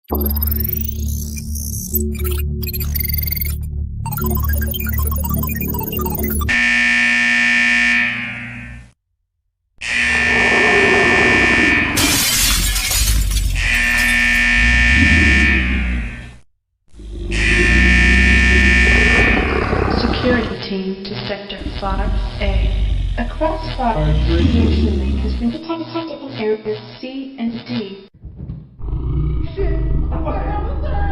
Security team to Sector 5A. A crossfire information link has been detected in areas C and D. Shit! What the hell was that?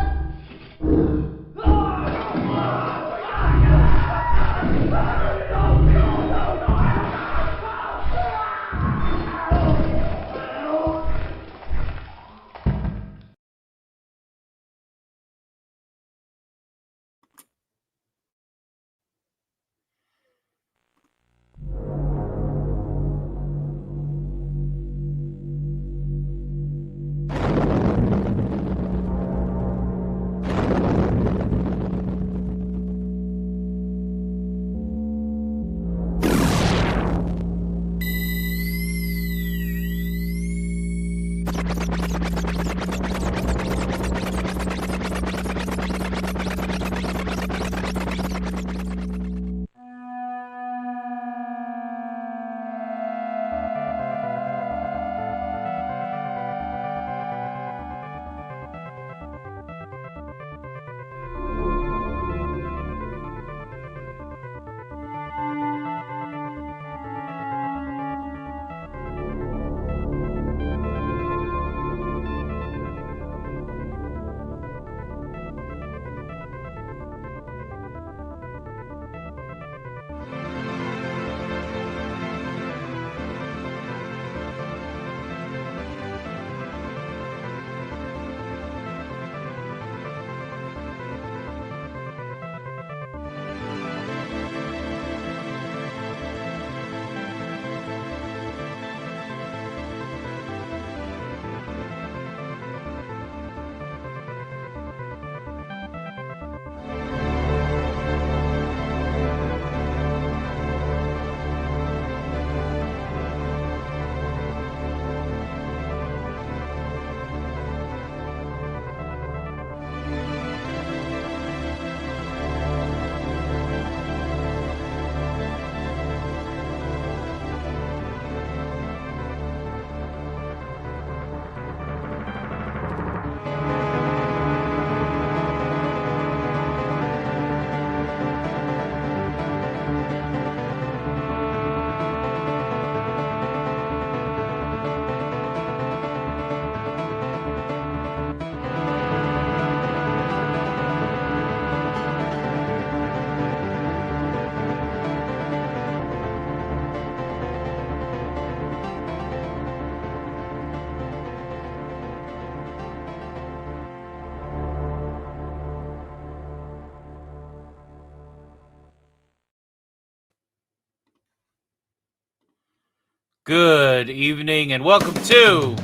Good evening and welcome to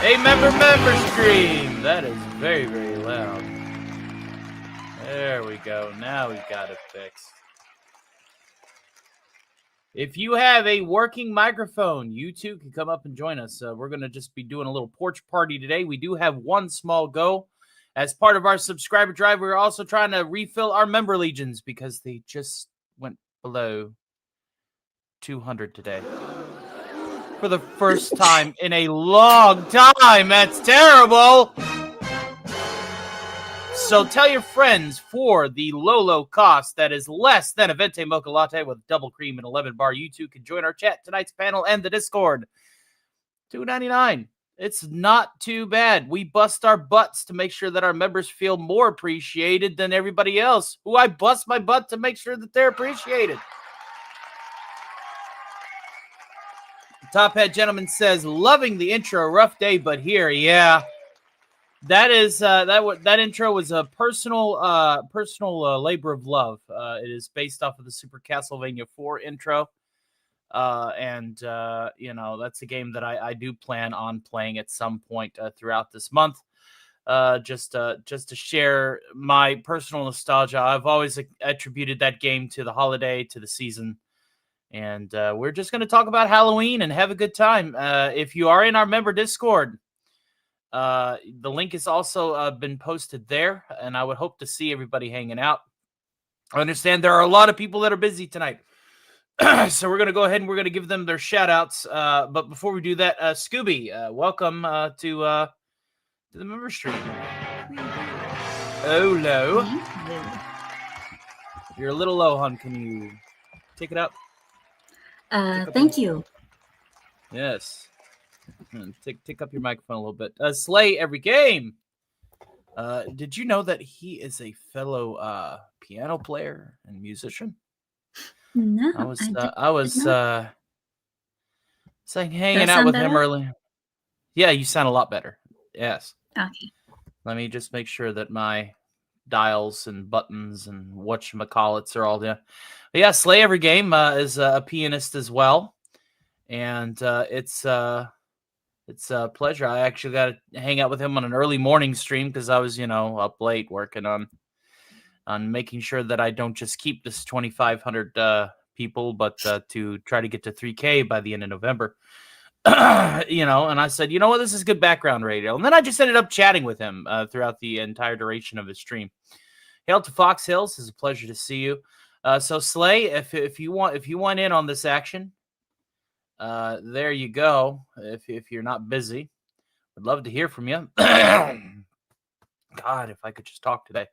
a member stream. That is very, very loud. There we go. Now we got it fixed. If you have a working microphone, you too can come up and join us. We're going to just be doing a little porch party today. We do have one small go. As part of our subscriber drive, we're also trying to refill our member legions because they just went below 200 today. For the first time in a long time. That's terrible. So tell your friends for the low cost that is less than a Venti Mocha Latte with double cream and 11 bar. You too can join our chat, tonight's panel, and the Discord. $2.99. It's not too bad. We bust our butts to make sure that our members feel more appreciated than everybody else, who I bust my butt to make sure that they're appreciated. Top Hat Gentleman says, loving the intro, rough day, but here, yeah. That is that intro was a personal labor of love. It is based off of the Super Castlevania 4 intro. And you know, that's a game that I do plan on playing at some point throughout this month. Just to share my personal nostalgia. I've always attributed that game to the holiday, to the season. And we're just going to talk about Halloween and have a good time. If you are in our member Discord, The link has also been posted there, and I would hope to see everybody hanging out. I understand there are a lot of people that are busy tonight. So we're going to go ahead and we're going to give them their shout outs. But before we do that, Scooby, welcome to the member stream. Oh, low. You're a little low, hon. Can you take it up? Thank you. Yes. Take up your microphone a little bit. Slay every game. Did you know that he is a fellow piano player and musician? No, I was hanging out with him earlier. Yeah, you sound a lot better. Yes. Okay. Let me just make sure that my dials and buttons and whatchamacallits are all there. But yeah, Slay Every Game is a pianist as well. And it's a pleasure. I actually got to hang out with him on an early morning stream because I was, up late working on making sure that I don't just keep this 2,500 people, but to try to get to 3K by the end of November. And I said, you know what, this is good background radio. And then I just ended up chatting with him throughout the entire duration of his stream. Hail to Fox Hills. It's a pleasure to see you. So Slay, if you want in on this action, there you go. If you're not busy, I'd love to hear from you. God, if I could just talk today.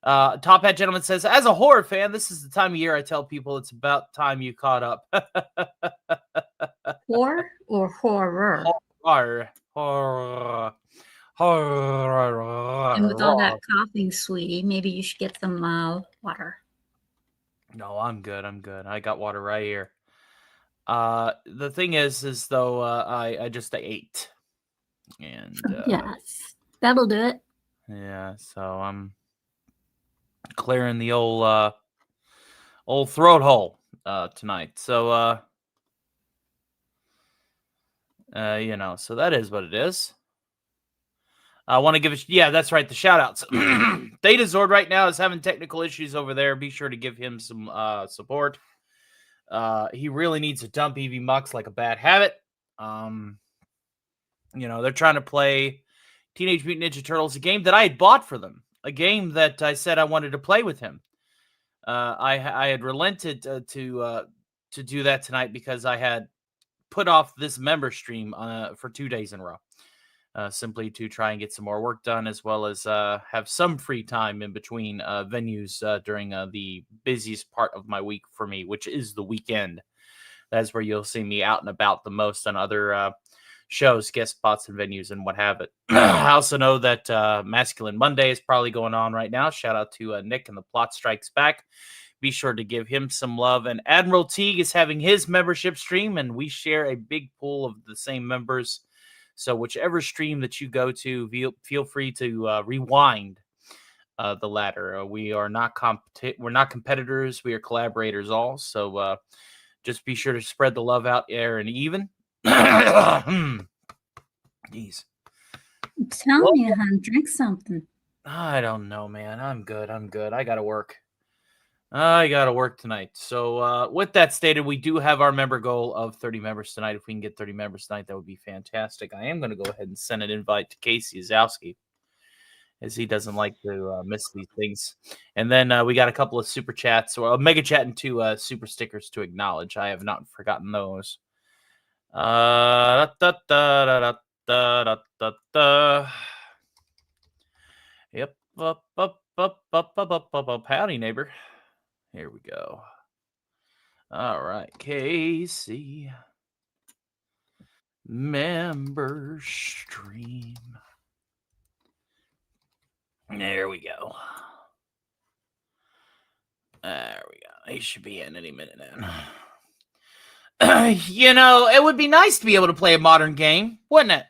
Top Hat Gentleman says, as a horror fan, this is the time of year I tell people it's about time you caught up. Horror or horror? Horror. And with all that coughing, sweetie, maybe you should get some water. No, I'm good. I got water right here. The thing is though, I just ate. And yes, that'll do it. Yeah, so I'm clearing the old throat hole tonight. So so that is what it is. I want to give that's right, the shout outs. Theta Zord right now is having technical issues over there. Be sure to give him some support. He really needs to dump EV Mux like a bad habit. They're trying to play Teenage Mutant Ninja Turtles, a game that I had bought for them, a game that I said I wanted to play with him. I had relented to do that tonight because I had put off this member stream for 2 days in a row, simply to try and get some more work done, as well as have some free time in between venues during the busiest part of my week for me, which is the weekend. That's where you'll see me out and about the most on other shows, guest spots, and venues, and what have it. I also know that Masculine Monday is probably going on right now. Shout out to Nick and the Plot Strikes Back. Be sure to give him some love. And Admiral Teague is having his membership stream, and we share a big pool of the same members. So whichever stream that you go to, feel free to rewind the latter. We are not we're not competitors. We are collaborators all. So just be sure to spread the love out there and even. Jeez. Tell me, hon, drink something. I don't know, man. I'm good. I got to work. Tonight. So with that stated, we do have our member goal of 30 members tonight. If we can get 30 members tonight, that would be fantastic. I am going to go ahead and send an invite to Casey Azowski, as he doesn't like to miss these things. And then we got a couple of super chats, or a mega chat, and 2 super stickers to acknowledge. I have not forgotten those. Yep. Up. Howdy, neighbor. Here we go. All right, Casey. Member stream. There we go. There we go. He should be in any minute now. It would be nice to be able to play a modern game, wouldn't it?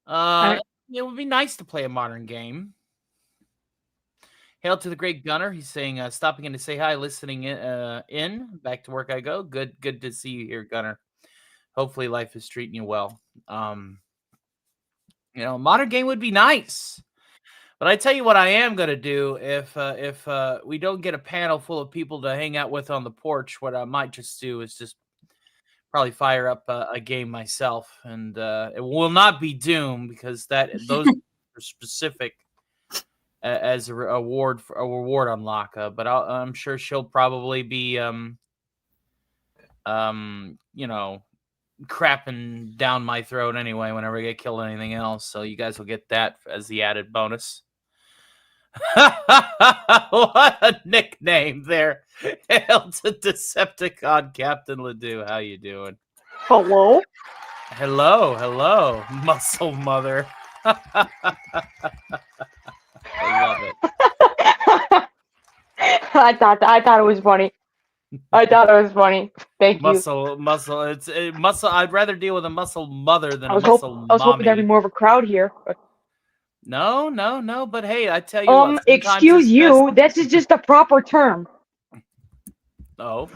It would be nice to play a modern game. Hail to the great Gunner. He's saying, stopping in to say hi, listening in. Back to work I go. Good to see you here, Gunner. Hopefully life is treating you well. Modern game would be nice. But I tell you what I am going to do if we don't get a panel full of people to hang out with on the porch, what I might just do is just probably fire up a game myself, and it will not be Doom because those are specific as a reward unlock. But I'm sure she'll probably be crapping down my throat anyway whenever I get killed in anything else. So you guys will get that as the added bonus. What a nickname there. Hail to Decepticon Captain Ledoux. How you doing? Hello? Hello, muscle mother. I love it. I thought it was funny. Thank you. Muscle. It's muscle. I'd rather deal with a muscle mother than I a was muscle hoping there'd be mommy. more of a crowd here. But... No. But hey, I tell you what. Sometimes excuse it's you. This is just a proper term. Oh.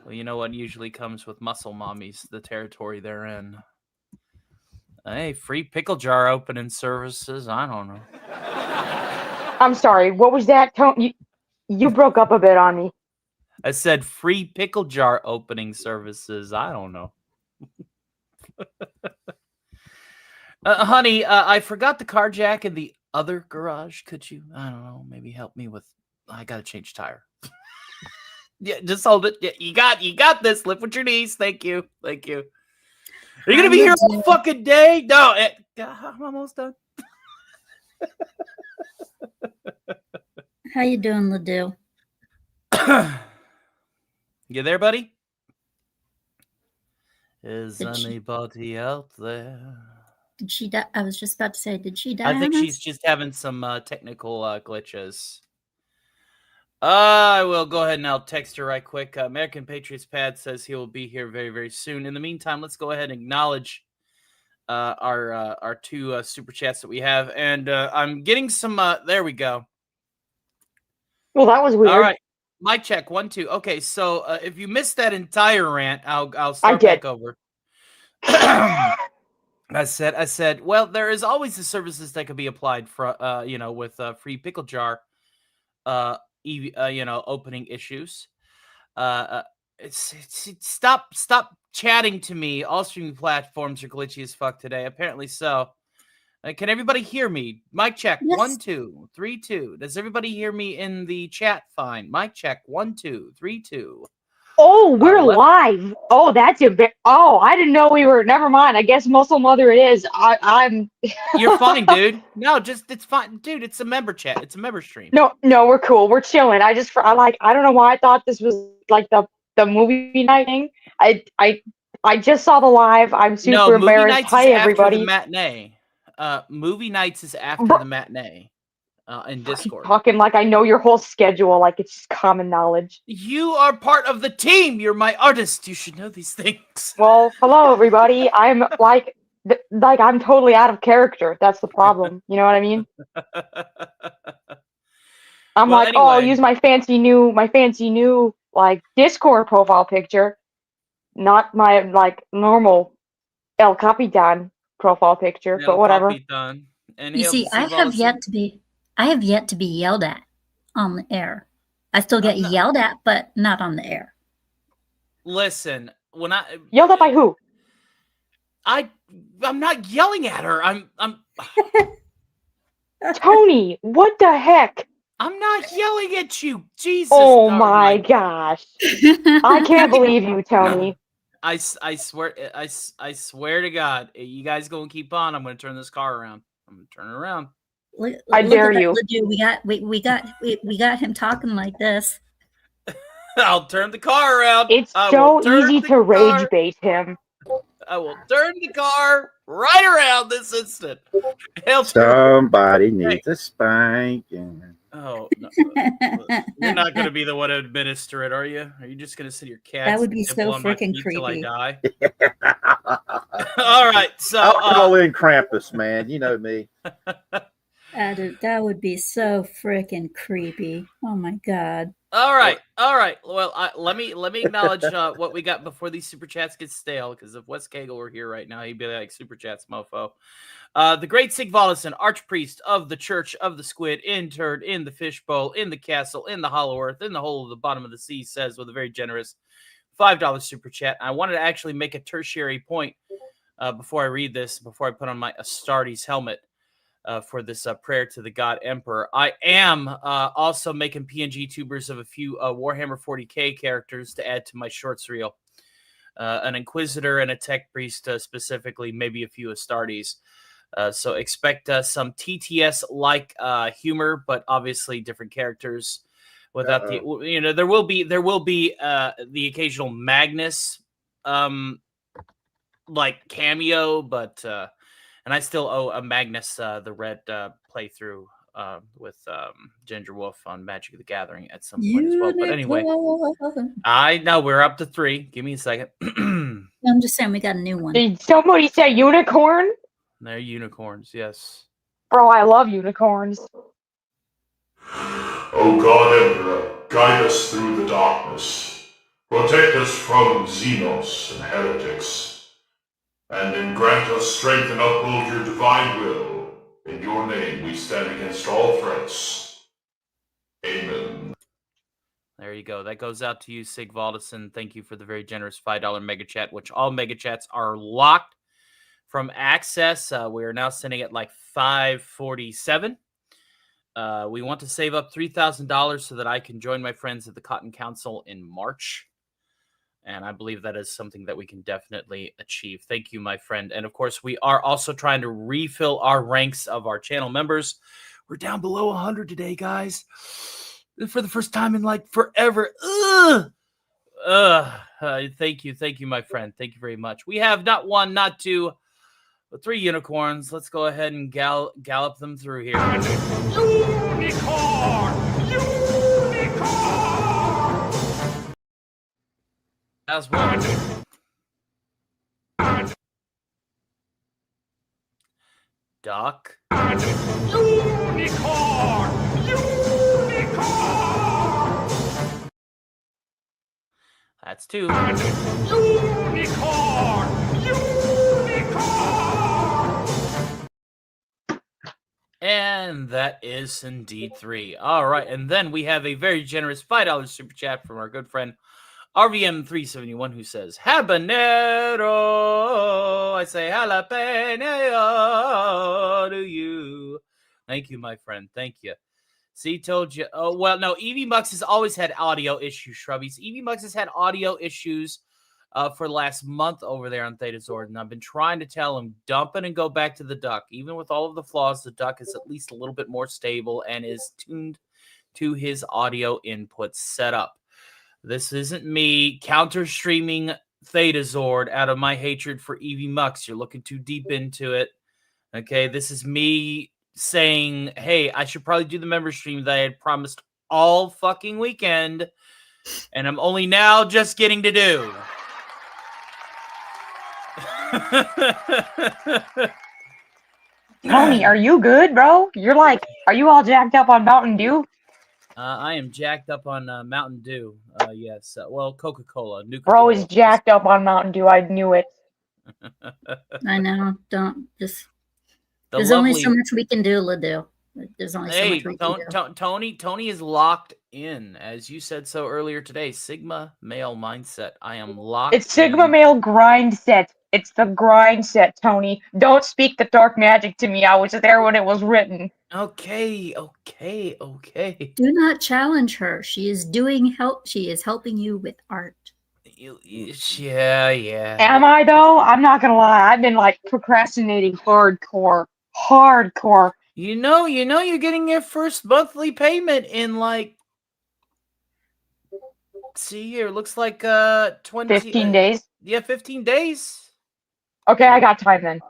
Well, you know what usually comes with muscle mommies, the territory they're in. Hey, free pickle jar opening services. I don't know. I'm sorry. What was that tone? You broke up a bit on me. I said free pickle jar opening services. I don't know. Honey, I forgot the car jack in the other garage. Could you, I don't know, maybe help me with, I got to change tire. Yeah, just hold it. Yeah, you got this. Lift with your knees. Thank you. Are you going to be here all fucking day? No, I'm almost done. How you doing, Ledoux? You there, buddy? Is anybody out there? Did she die? I was just about to say, did she die? I think she's just having some technical glitches. I will go ahead and I'll text her right quick. American Patriots Pad says he will be here very, very soon. In the meantime, let's go ahead and acknowledge our two super chats that we have. And I'm getting some, there we go. Well, that was weird. All right. Mic check, 1, 2. Okay, so if you missed that entire rant, I'll start back over. I said, well, there is always the services that could be applied for, with free pickle jar, opening issues. Stop chatting to me. All streaming platforms are glitchy as fuck today. Apparently so. Can everybody hear me? Mic check, yes. 1, 2, 3, 2. Does everybody hear me in the chat? Fine. Mic check, 1, 2, 3, 2. Oh, we're live. Oh, that's a bit. Oh, I didn't know we were. Never mind. I guess Muscle Mother it is. I'm. You're fine, dude. No, it's fine, dude. It's a member chat. It's a member stream. No, we're cool. We're chilling. I don't know why I thought this was like the movie night thing. I just saw the live. I'm super embarrassed. Hi, everybody. The matinee. Movie nights is after the matinee. In Discord. Talking like I know your whole schedule, like it's just common knowledge. You are part of the team. You're my artist. You should know these things. Well, hello everybody. I'm like I'm totally out of character. That's the problem. You know what I mean? Anyway. Oh, I'll use my fancy new like Discord profile picture, not my like normal El Capitan profile picture, but whatever. Capitan. And you see, I have yet to be yelled at on the air. I still get yelled at, but not on the air. Listen, when I yelled at by who? I'm not yelling at her. I'm Tony, what the heck? I'm not yelling at you. Jesus. Oh my gosh. I can't believe you, Tony. I swear to God, you guys gonna keep on. I'm gonna turn this car around. I'm gonna turn it around. I dare you. We got him talking like this. I'll turn the car around. It's so easy to rage bait him. I will turn the car right around this instant. Somebody needs a spanking. Oh, no. You're not going to be the one to administer it, are you? Are you just going to sit your cat? That would be so freaking creepy. Till I die. All right, so I'll call in Krampus, man. You know me. That would be so freaking creepy. Oh my God. All right. Well, let me acknowledge what we got before these super chats get stale. Because if Wes Cagle were here right now, he'd be like, super chats, mofo. The great Sigvalison, archpriest of the Church of the Squid, interred in the fishbowl, in the castle, in the hollow earth, in the hole of the bottom of the sea, says with a very generous $5 super chat. I wanted to actually make a tertiary point before I read this, before I put on my Astartes helmet for this prayer to the God Emperor. I am also making PNG tubers of a few Warhammer 40k characters to add to my shorts reel. An Inquisitor and a Tech Priest specifically, maybe a few Astartes. So expect some TTS-like humor, but obviously different characters. Without there will be the occasional Magnus like cameo, but and I still owe a Magnus the red playthrough with Ginger Wolf on Magic the Gathering at some point as well. But anyway, I know we're up to 3. Give me a second. I'm just saying we got a new one. Did somebody say unicorn? They're unicorns, yes. Bro, I love unicorns. O God Emperor, guide us through the darkness. Protect us from Xenos and heretics. And then grant us strength and uphold your divine will. In your name we stand against all threats. Amen. There you go. That goes out to you, Sig Valdison. Thank you for the very generous $5 mega chat, which all mega chats are locked from access. We're now sitting at like 547. We want to save up $3,000 so that I can join my friends at the Cotton Council in March. And I believe that is something that we can definitely achieve. Thank you, my friend. And of course, we are also trying to refill our ranks of our channel members. We're down below 100 today, guys. For the first time in like forever. Thank you, my friend. Thank you very much. We have not 1, not 2, but 3 unicorns. Let's go ahead and gallop them through here. Unicorn! As well. Duck. Unicorn! That's 2. Unicorn! And that is indeed 3. All right. And then we have a very generous $5 super chat from our good friend RVM371, who says, Habanero. I say jalapeno to you. Thank you, my friend. Thank you. See, told you. Oh, well, no, Evie Mux has always had audio issues, Shrubbies. Evie Mux has had audio issues for the last month over there on Theta Zord, and I've been trying to tell him, dump it and go back to the Duck. Even with all of the flaws, the Duck is at least a little bit more stable and is tuned to his audio input setup. This isn't me counter-streaming Theta Zord out of my hatred for Evie Mux. You're looking too deep into it. Okay, this is me saying, hey, I should probably do the member stream that I had promised all fucking weekend, and I'm only now just getting to do. Tony, are you good, bro? You're like, are you all jacked up on Mountain Dew? I am jacked up on Mountain Dew. Yes. Well, Coca-Cola. Bro is jacked up on Mountain Dew. I knew it. I know. Don't just. There's only so much we can do, Ledoux. There's only so much we can do. Tony is locked in, as you said so earlier today. Sigma male mindset. I am locked. It's Sigma male grind set. It's the grind set, Tony. Don't speak the dark magic to me. I was there when it was written. Okay. Do not challenge her. She is She is helping you with art. Yeah. Am I though? I'm not gonna lie. I've been like procrastinating hardcore. You know, you're getting your first monthly payment in like. See here, looks like 15 days. Yeah, 15 days. Okay, I got time then.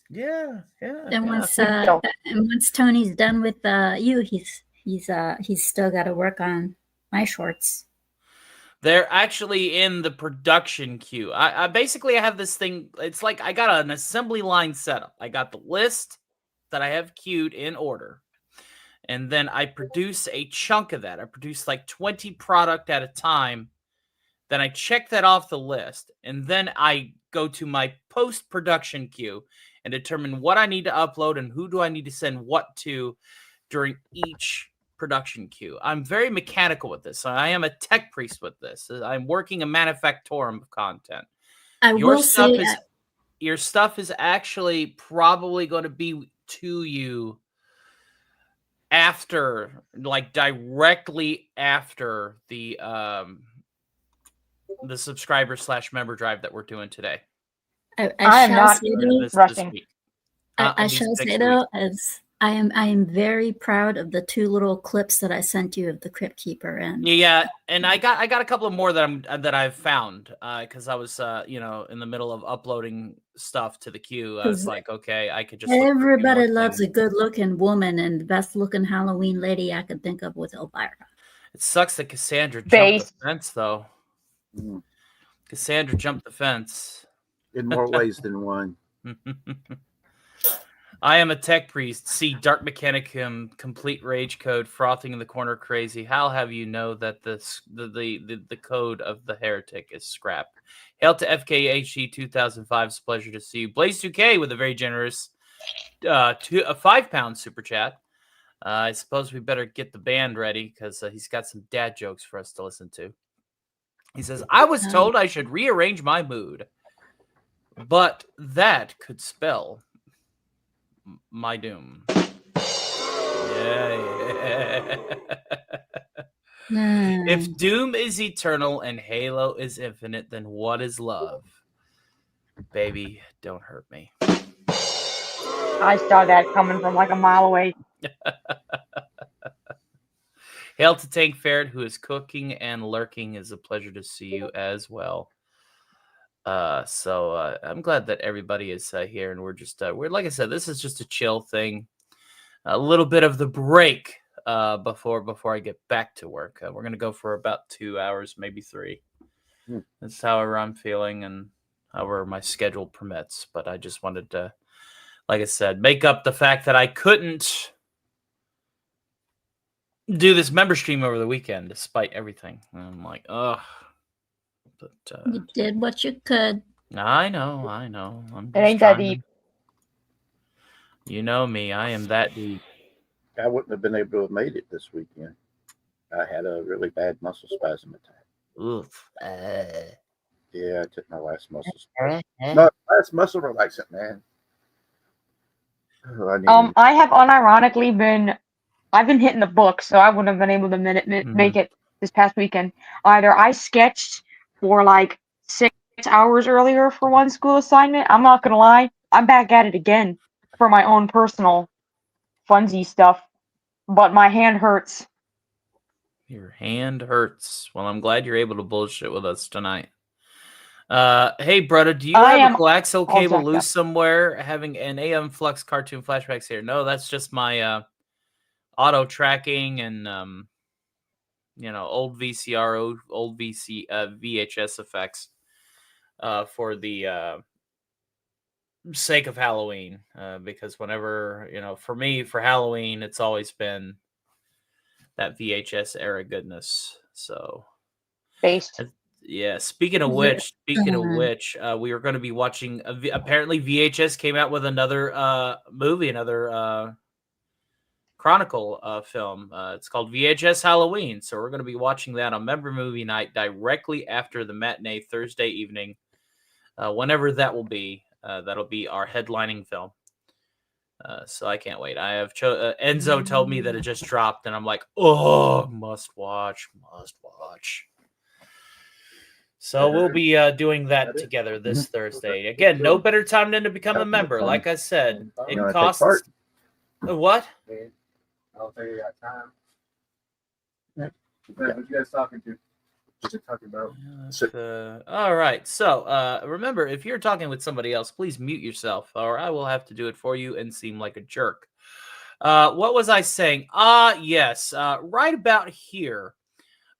Yeah. And once Tony's done with you, he's still got to work on my shorts. They're actually in the production queue. I basically have this thing. It's like I got an assembly line set up. I got the list that I have queued in order. And then I produce a chunk of that. I produce like 20 product at a time. Then I check that off the list. And then I go to my post-production queue and determine what I need to upload and who do I need to send what to during each production queue. I'm very mechanical with this. I am a tech priest with this. I'm working a manufactorum of content. Your stuff is actually probably going to be to you after, like directly after the subscriber/member drive that we're doing today. I am not rushing. I shall say though, as I am very proud of the 2 little clips that I sent you of the Crypt Keeper, and and I got a couple of more that I've found because I was in the middle of uploading stuff to the queue. I was like, okay, I could just. Everybody loves a good-looking woman, and the best-looking Halloween lady I could think of was Elvira. It sucks that Cassandra jumped the fence, though. Mm. Cassandra jumped the fence in more ways than one. I am a tech priest. See Dark Mechanicum, complete rage code, frothing in the corner, crazy. How have you know that the code of the heretic is scrap? Hail to FKHG 2005. It's a pleasure to see you. Blaze 2K with a very generous a £5 super chat. I suppose we better get the band ready because he's got some dad jokes for us to listen to. He says, I was told I should rearrange my mood, but that could spell my doom. Yeah. If doom is eternal and Halo is infinite, then what is love? Baby, don't hurt me. I saw that coming from like a mile away. Hail to Tank Ferret, who is cooking and lurking. It's a pleasure to see you as well. So I'm glad that everybody is here, and we're just we're like I said, this is just a chill thing, a little bit of the break before I get back to work. We're gonna go for about 2 hours, maybe 3. That's however I'm feeling and however my schedule permits. But I just wanted to, like I said, make up the fact that I couldn't do this member stream over the weekend despite everything. And I'm like, ugh. But you did what you could. I know. It ain't that deep. You know me. I am that deep. I wouldn't have been able to have made it this weekend. I had a really bad muscle spasm attack. Oof. Yeah, I took my last muscle spasm. No, last muscle relaxant, man. Oh, I have unironically been. I've been hitting the book, so I wouldn't have been able to make it this past weekend. Either I sketched for like 6 hours earlier for one school assignment. I'm not gonna lie, I'm back at it again for my own personal funsy stuff, but my hand hurts. Your hand hurts. Well, I'm glad you're able to bullshit with us tonight. Hey, brother, do you have a coaxial cable loose somewhere having an AM Flux cartoon flashbacks here? No, that's just my auto tracking and old VCR, old VHS effects for the sake of Halloween. Because whenever, for me, for Halloween, it's always been that VHS era goodness. So, based. Yeah. Speaking of which, we were going to be watching. Apparently, VHS came out with another movie, another Chronicle film. It's called VHS Halloween. So we're going to be watching that on Member Movie Night directly after the matinee Thursday evening, whenever that will be. That'll be our headlining film. So I can't wait. I have Enzo told me that it just dropped, and I'm like, oh, must watch. So we'll be doing that together this Thursday. Again, no better time than to become a member. Like I said, it costs. What? I don't think you got time. What you guys talking to? What you talking about? All right. So remember, if you're talking with somebody else, please mute yourself, or I will have to do it for you and seem like a jerk. What was I saying? Yes. Right about here.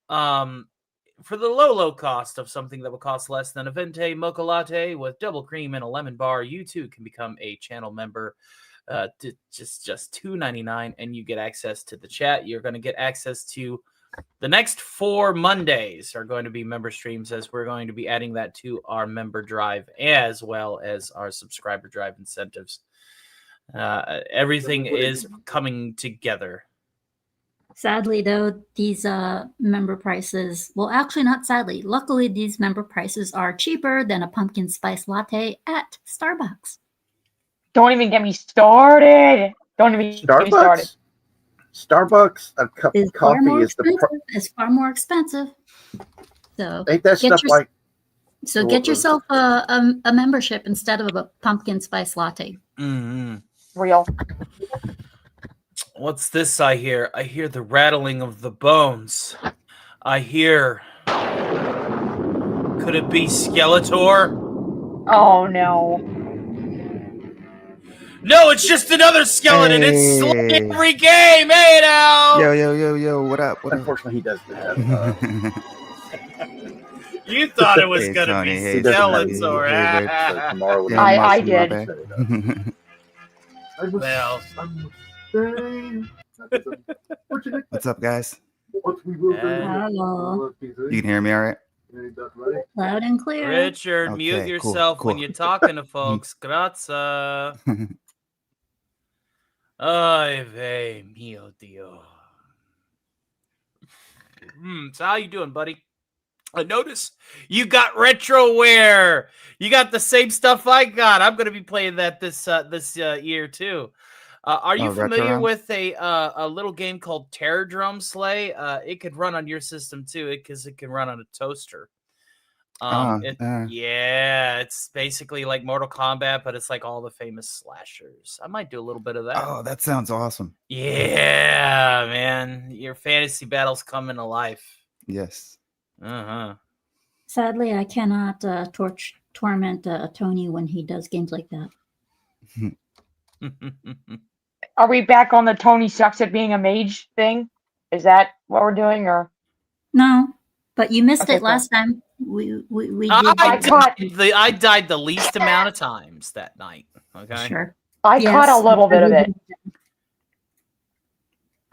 For the low cost of something that will cost less than a Venti Mocha Latte with double cream and a lemon bar, you too can become a channel member. Just $2.99, and you get access to the chat. You're going to get access to the next 4 Mondays are going to be member streams, as we're going to be adding that to our member drive as well as our subscriber drive incentives. Everything is coming together. Sadly, though, these member prices, well, actually, not sadly. Luckily, these member prices are cheaper than a pumpkin spice latte at Starbucks. Don't even get me started. Don't even get me started. Starbucks, a cup of coffee is it's far more expensive. So ain't that stuff like? So get yourself a membership instead of a pumpkin spice latte. Mm-hmm. Real. What's this I hear? I hear the rattling of the bones. I hear... Could it be Skeletor? Oh, no. No, it's just another skeleton. Hey. It's slaying every game. Hey, now. Yo, what up? Unfortunately, he doesn't have. You thought it was Hey, going to Tony. be Hey, Skeletor. Tony. So tomorrow we I did. Well, What's up, guys? Hello. You can hear me all right? Loud and clear. Richard, Okay, mute cool, yourself when cool. you're talking to folks. Grazie. Ay, vey, mio Dio. So how you doing, buddy? I notice you got retro wear. You got the same stuff I got. I'm going to be playing that this year too. Are you familiar with a little game called Terror Drum Slay? It could run on your system too, because it can run on a toaster. Yeah, it's basically like Mortal Kombat, but it's like all the famous slashers. I might do a little bit of that. Oh, that sounds awesome. Yeah, man, your fantasy battles come into life. Yes. Sadly, I cannot torment Tony when he does games like that. Are we back on the Tony sucks at being a mage thing? Is that what we're doing, or no? But you missed Okay, it last time. We I died the least amount of times that night. Okay, sure. I caught a little bit of it.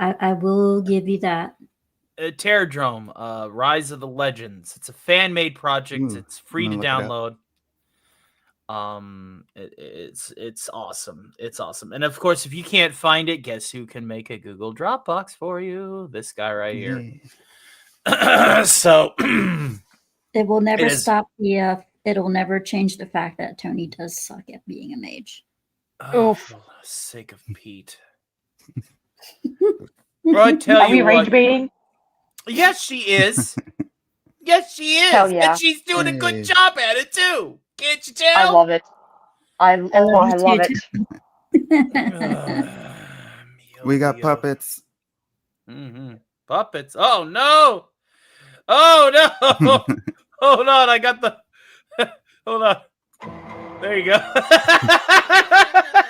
I will give you that. Terradrome, Rise of the Legends. It's a fan-made project. It's free to download. It's awesome. It's awesome. And of course, if you can't find it, guess who can make a Google Dropbox for you? This guy right here. So it will never stop the it'll never change the fact that Tony does suck at being a mage. Oh, for the sake of Pete. Bro, I tell Are you we rage baiting? Yes, she is. Yes, she is. Hell yeah. And she's doing a good job at it too. Can't you tell? I love it. I love it. We got puppets. Puppets. Oh no. Oh no. Hold on. I got the. Hold on. There you go.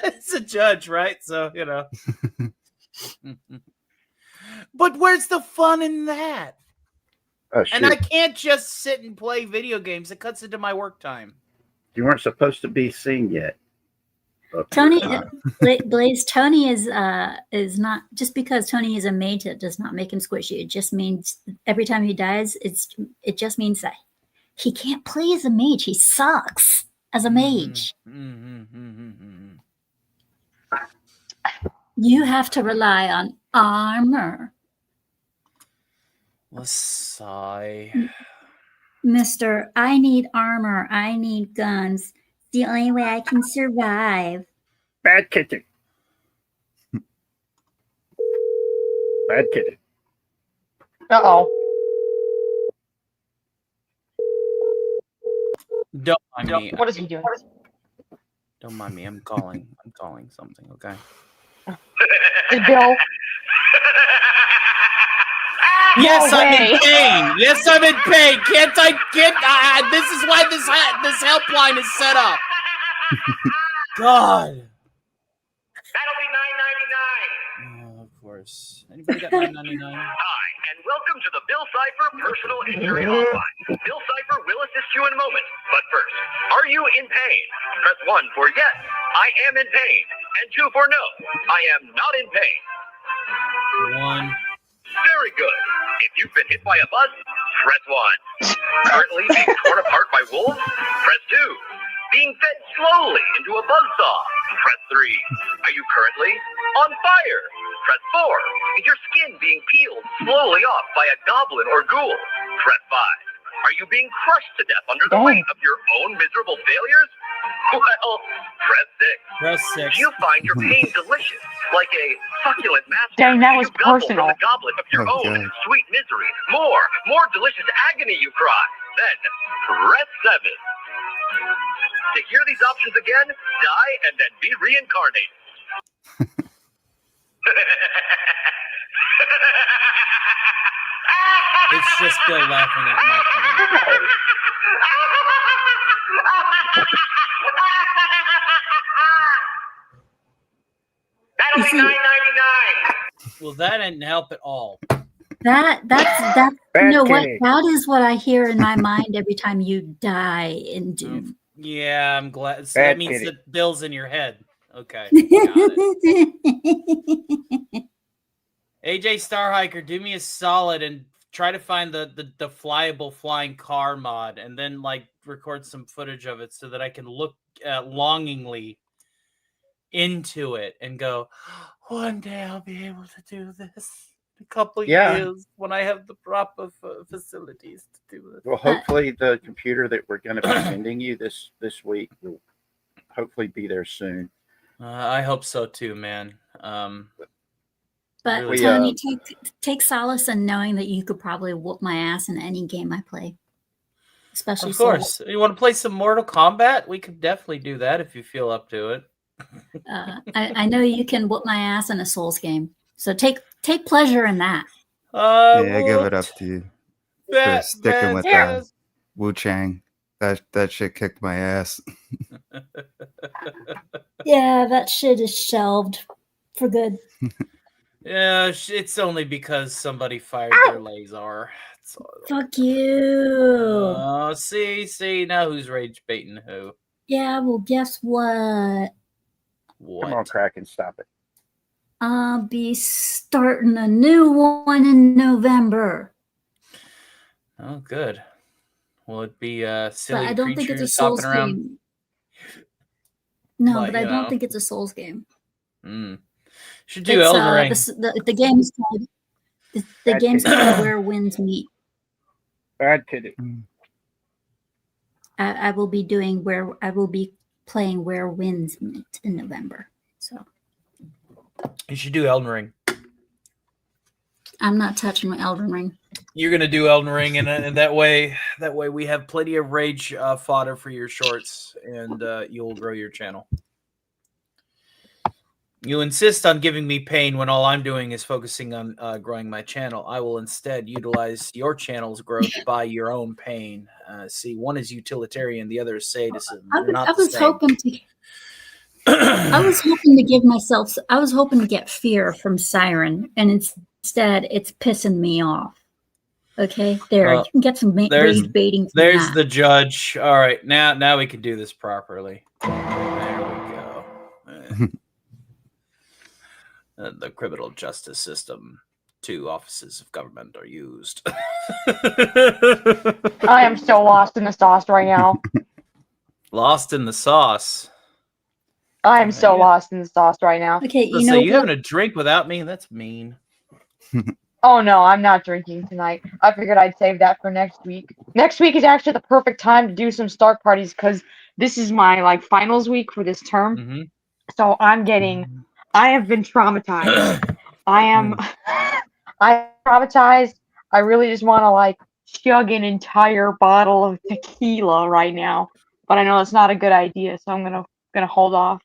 It's a judge, right? So, you know. But where's the fun in that? And I can't just sit and play video games. It cuts into my work time. You weren't supposed to be seen yet. Tony, Blaze, Tony is not, just because Tony is a mage, it does not make him squishy. It just means every time he dies, it just means that he can't play as a mage. He sucks as a mage. You have to rely on armor. Let's sigh. Mr. I need armor. I need guns. The only way I can survive. Bad kitchen. Bad kitchen. Uh-oh. Don't mind me. What is he doing? Don't mind me. I'm calling something, okay? Bill. Yes, I'm in pain. Yes, I'm in pain. Can't I get? This is why this helpline is set up. God. That'll be $9.99. Oh, of course. Anybody got $9.99? Hi, and welcome to the Bill Cipher Personal Injury Hotline. Bill Cipher will assist you in a moment. But first, are you in pain? Press 1 for yes, I am in pain. And 2 for no, I am not in pain. 1. Very good. If you've been hit by a bus, press 1. Currently being torn apart by wolves, press 2. being fed slowly into a buzzsaw? Press 3. Are you currently on fire? Press 4. Is your skin being peeled slowly off by a goblin or ghoul? Press 5. Are you being crushed to death under the weight of your own miserable failures? Well, press 6. Press 6. Do you find your pain delicious, like a succulent master? Dang, that was you gobble personal. from the goblet of your Oh, own God. sweet misery. More delicious agony you cry. Then press 7. To hear these options again, die and then be reincarnated. It's just Bill laughing at my comment. That'll be $9.99. Well, that didn't help at all. That's you Bad know what? kitty. That is what I hear in my mind every time you die in Doom. Yeah, I'm glad. So that Bad means kitty. that Bill's in your head. Okay. Got it. AJ Starhiker, do me a solid and try to find the flyable flying car mod and then like record some footage of it so that I can look longingly into it and go, one day I'll be able to do this. A couple Yeah. years when I have the proper facilities to do this. Well, hopefully the computer that we're going to be sending you this week will hopefully be there soon. I hope so too, man. But Really? Tony, take solace in knowing that you could probably whoop my ass in any game I play. Especially Of course. You want to play some Mortal Kombat? We could definitely do that if you feel up to it. I know you can whoop my ass in a Souls game. So take pleasure in that. Yeah, I give it up to you for That sticking with man Wu Chang. That shit kicked my ass. Yeah, that shit is shelved for good. Yeah, it's only because somebody fired their laser. That's all. Fuck you. Oh, see, now who's rage baiting who? Yeah, well, guess what? What? Come on, Kraken, stop it. I'll be starting a new one in November. Oh, good. Will it be But silly I don't think it's a creatures Souls hopping around? game. No, But, but I you don't know. think it's a Souls game. Should do It's, Elden Ring. the game's called the Bad game's kitty. called Where Winds Meet. Bad kitty. I will be playing Where Winds Meet in November. So You should do Elden Ring. I'm not touching my Elden Ring. You're gonna do Elden Ring, and that way we have plenty of rage fodder for your shorts, and you'll grow your channel. You insist on giving me pain when all I'm doing is focusing on growing my channel. I will instead utilize your channel's growth by your own pain. See, one is utilitarian, the other is sadism. They're not I the was same. hoping to. I was hoping to give myself. I was hoping to get fear from Siren, and instead, it's pissing me off. Okay, there you can get some rage baiting. From There's that. the judge. All right, now we can do this properly. There we go. The criminal justice system. 2 offices of government are used. I am so lost in the sauce right now. Lost in the sauce. I am so lost in the sauce right now. Okay, you So know you what? having a drink without me? That's mean. Oh no, I'm not drinking tonight. I figured I'd save that for next week. Next week is actually the perfect time to do some start parties because this is my finals week for this term. Mm-hmm. So I have been traumatized. I'm traumatized. I really just want to chug an entire bottle of tequila right now. But I know it's not a good idea, so I'm gonna hold off.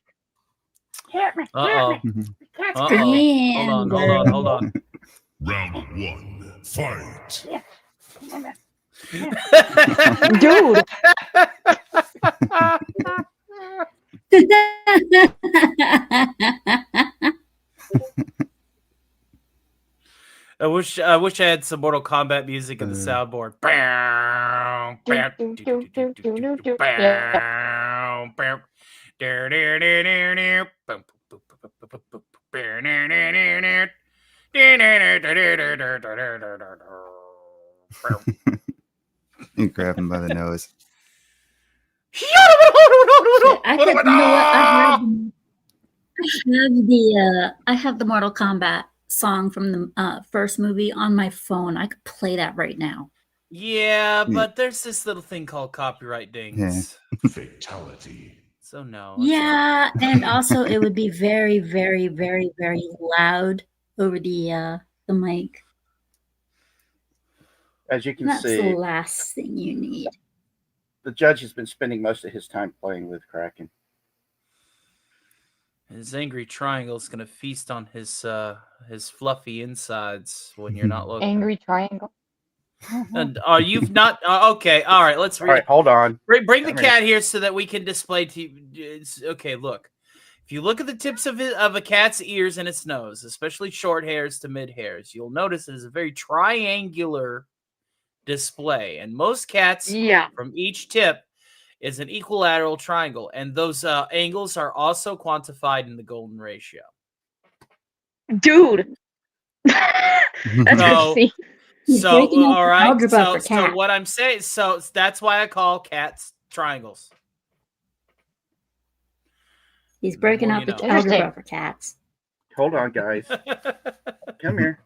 Uh-oh. Damn, Hold on. Round 1, fight. Dude. I wish I had some Mortal Kombat music in the soundboard. You grab him by the nose. I could, you know what? I have the Mortal Kombat song from the first movie on my phone. I could play that right now. Yeah, but there's this little thing called copyright dings. Yeah. Fatality. So no. Yeah, and also it would be very, very, very, very loud over the mic. As you can That's see, the last thing you need. the judge has been spending most of his time playing with Kraken. His angry triangle is gonna feast on his fluffy insides when you're not looking. Angry triangle. And you've not okay? All right, let's read. All right, hold on. Bring the cat here so that we can display to you. Okay, look. If you look at the tips of a cat's ears and its nose, especially short hairs to mid hairs, you'll notice it is a very triangular display. And most cats, from each tip, is an equilateral triangle, and those angles are also quantified in the golden ratio. Dude, that's crazy. So all right. So what I'm saying, so that's why I call cats triangles. He's breaking up the algebra for cats. Hold on, guys. Come here.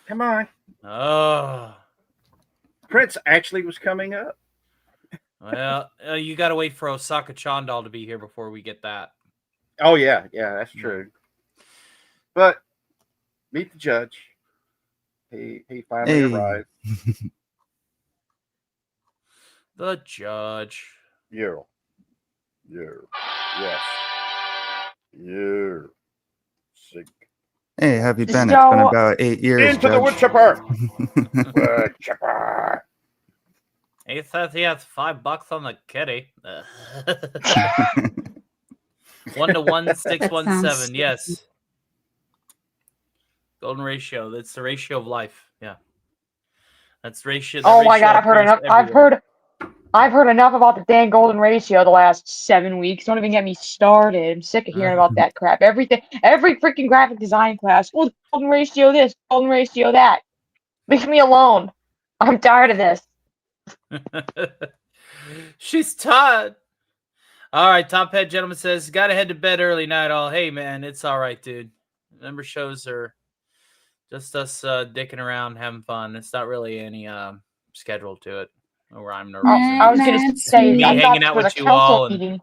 Come on. Oh. Prince actually was coming up. Well, you got to wait for Osaka Chandal to be here before we get that. Oh, yeah. Yeah, that's true. But meet the judge. He finally arrived. The judge. Yes. You're sick. Hey, have you been? It's been about 8 years. Into the wood chipper. Wood chipper. He says he has $5 on the kitty. 1 to 1, 617. Yes. Golden ratio. That's the ratio of life. Yeah. That's ratio. Oh my God, I've heard enough. I've heard enough about the dang golden ratio the last 7 weeks. Don't even get me started. I'm sick of hearing about that crap. Every freaking graphic design class. Well, golden ratio this, golden ratio that. Leave me alone. I'm tired of this. She's tired. All right, Top Head Gentleman says, gotta head to bed early night all. Hey man, it's all right, dude. Number shows are just us dicking around, having fun. It's not really any schedule to it. No rhyme, no reason. I was gonna say me hanging out with you all. And...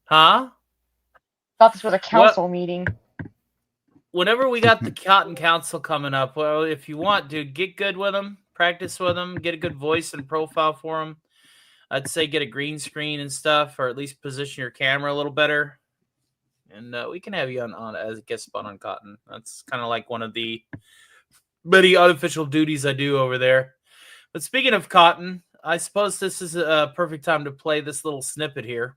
Huh? I thought this was a council meeting. Whenever we got the Cotton Council coming up, well, if you want, dude, get good with them, practice with them, get a good voice and profile for them. I'd say get a green screen and stuff, or at least position your camera a little better. And we can have you on as a guest spot on Cotton. That's kind of like one of the many unofficial duties I do over there. But speaking of Cotton, I suppose this is a perfect time to play this little snippet here.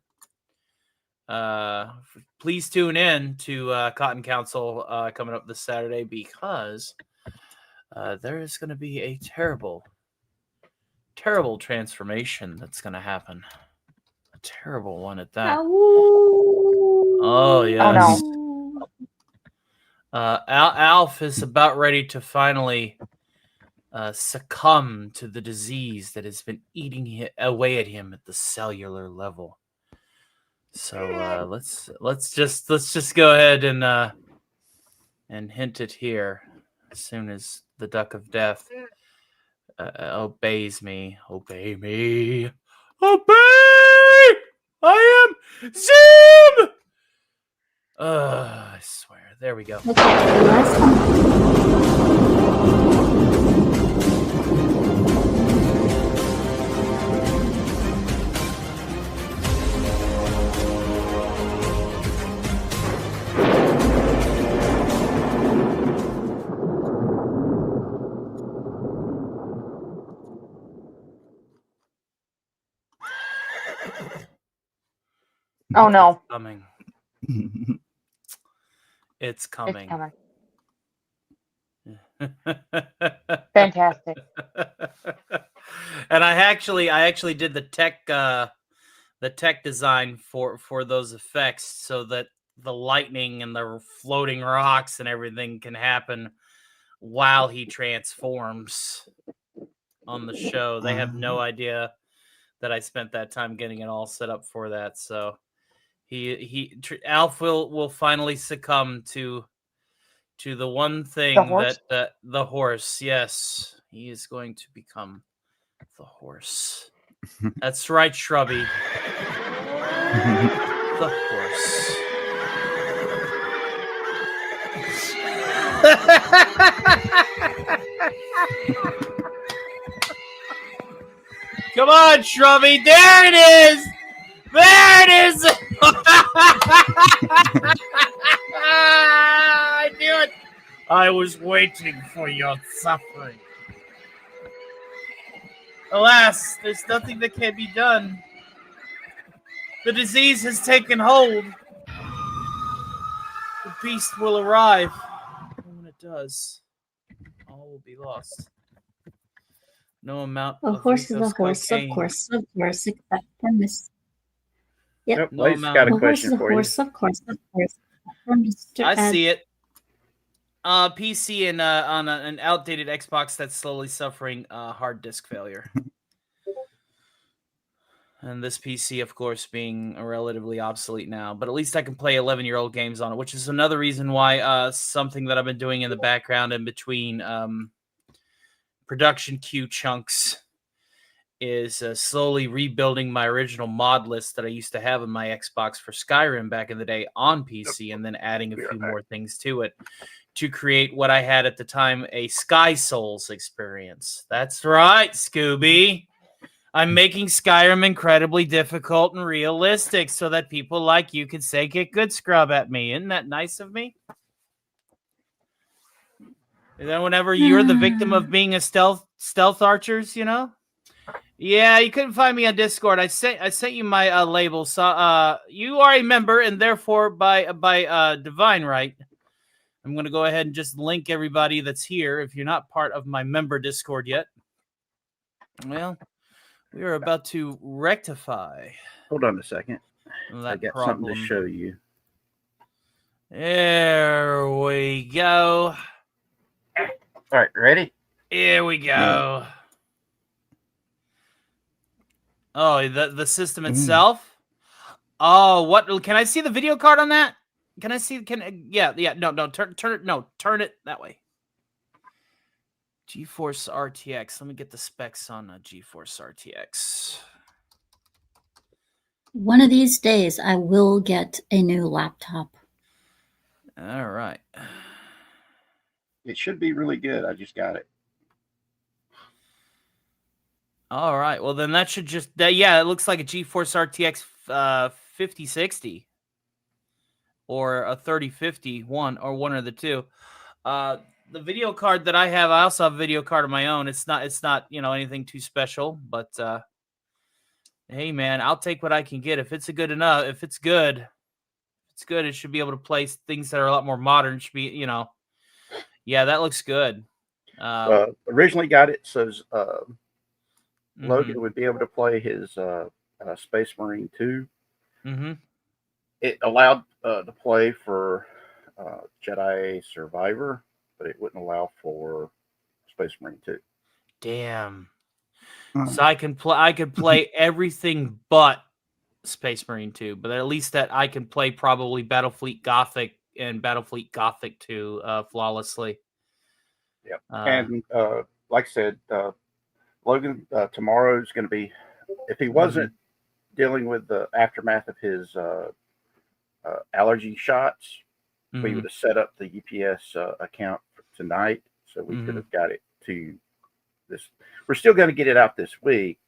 Please tune in to Cotton Council coming up this Saturday, because there is going to be a terrible transformation that's going to happen. A terrible one at that. Oh, yes. Oh, no. Alf is about ready to finally succumb to the disease that has been eating away at him at the cellular level. So let's just go ahead and hint it here. As soon as the Duck of Death obeys me, obey me, obey! I am Zoom. I swear. There we go. Oh no. It's coming. It's coming. Fantastic. And I actually did the tech design for those effects so that the lightning and the floating rocks and everything can happen while he transforms on the show. They have no idea that I spent that time getting it all set up for that. So Alf will finally succumb to the one thing that the horse. Yes, he is going to become the horse. That's right, Shrubby. The horse. Come on, Shrubby. There it is. There it is. I knew it. I was waiting for your suffering. Alas, there's nothing that can be done. The disease has taken hold. The beast will arrive. And when it does, all will be lost. No amount of horse is a horse, of course, except from this. Yep. No Blaze got a question for you. Of course. I see it. PC and on an outdated Xbox that's slowly suffering hard disk failure. And this PC, of course, being relatively obsolete now. But at least I can play 11-year-old games on it, which is another reason why something that I've been doing in the background in between production queue chunks is slowly rebuilding my original mod list that I used to have in my Xbox for Skyrim back in the day on PC, and then adding a few more things to it to create what I had at the time, a Sky Souls experience. That's right, Scooby. I'm making Skyrim incredibly difficult and realistic so that people like you can say, get good scrub at me. Isn't that nice of me? And then whenever you're the victim of being a stealth archers, you know? Yeah, you couldn't find me on Discord. I sent you my label. So you are a member, and therefore by divine right, I'm going to go ahead and just link everybody that's here. If you're not part of my member Discord yet, well, we are about to rectify. Hold on a second. I got something to show you. There we go. All right, ready? Here we go. Oh, the system itself? Oh, what? Can I see the video card on that? Can I see? Yeah. No. Turn it. No, turn it that way. GeForce RTX. Let me get the specs on GeForce RTX. One of these days, I will get a new laptop. All right. It should be really good. I just got it. All right. Well, then that should just... yeah, it looks like a GeForce RTX 5060. Or a 3050, one or the two. The video card that I have, I also have a video card of my own. It's not anything too special, but hey man, I'll take what I can get. If it's good, it should be able to play things that are a lot more modern. It should be, yeah, that looks good. Originally got it so Logan would be able to play his Space Marine 2. Mm-hmm. It allowed to play for Jedi Survivor, but it wouldn't allow for Space Marine 2. Damn. So I could play everything but Space Marine 2, but at least that I can play probably Battlefleet Gothic and Battlefleet Gothic 2 flawlessly. Yep. And like I said, Logan tomorrow is going to be, if he wasn't dealing with the aftermath of his allergy shots, we would have set up the UPS account for tonight, so we could have got it to this. We're still going to get it out this week.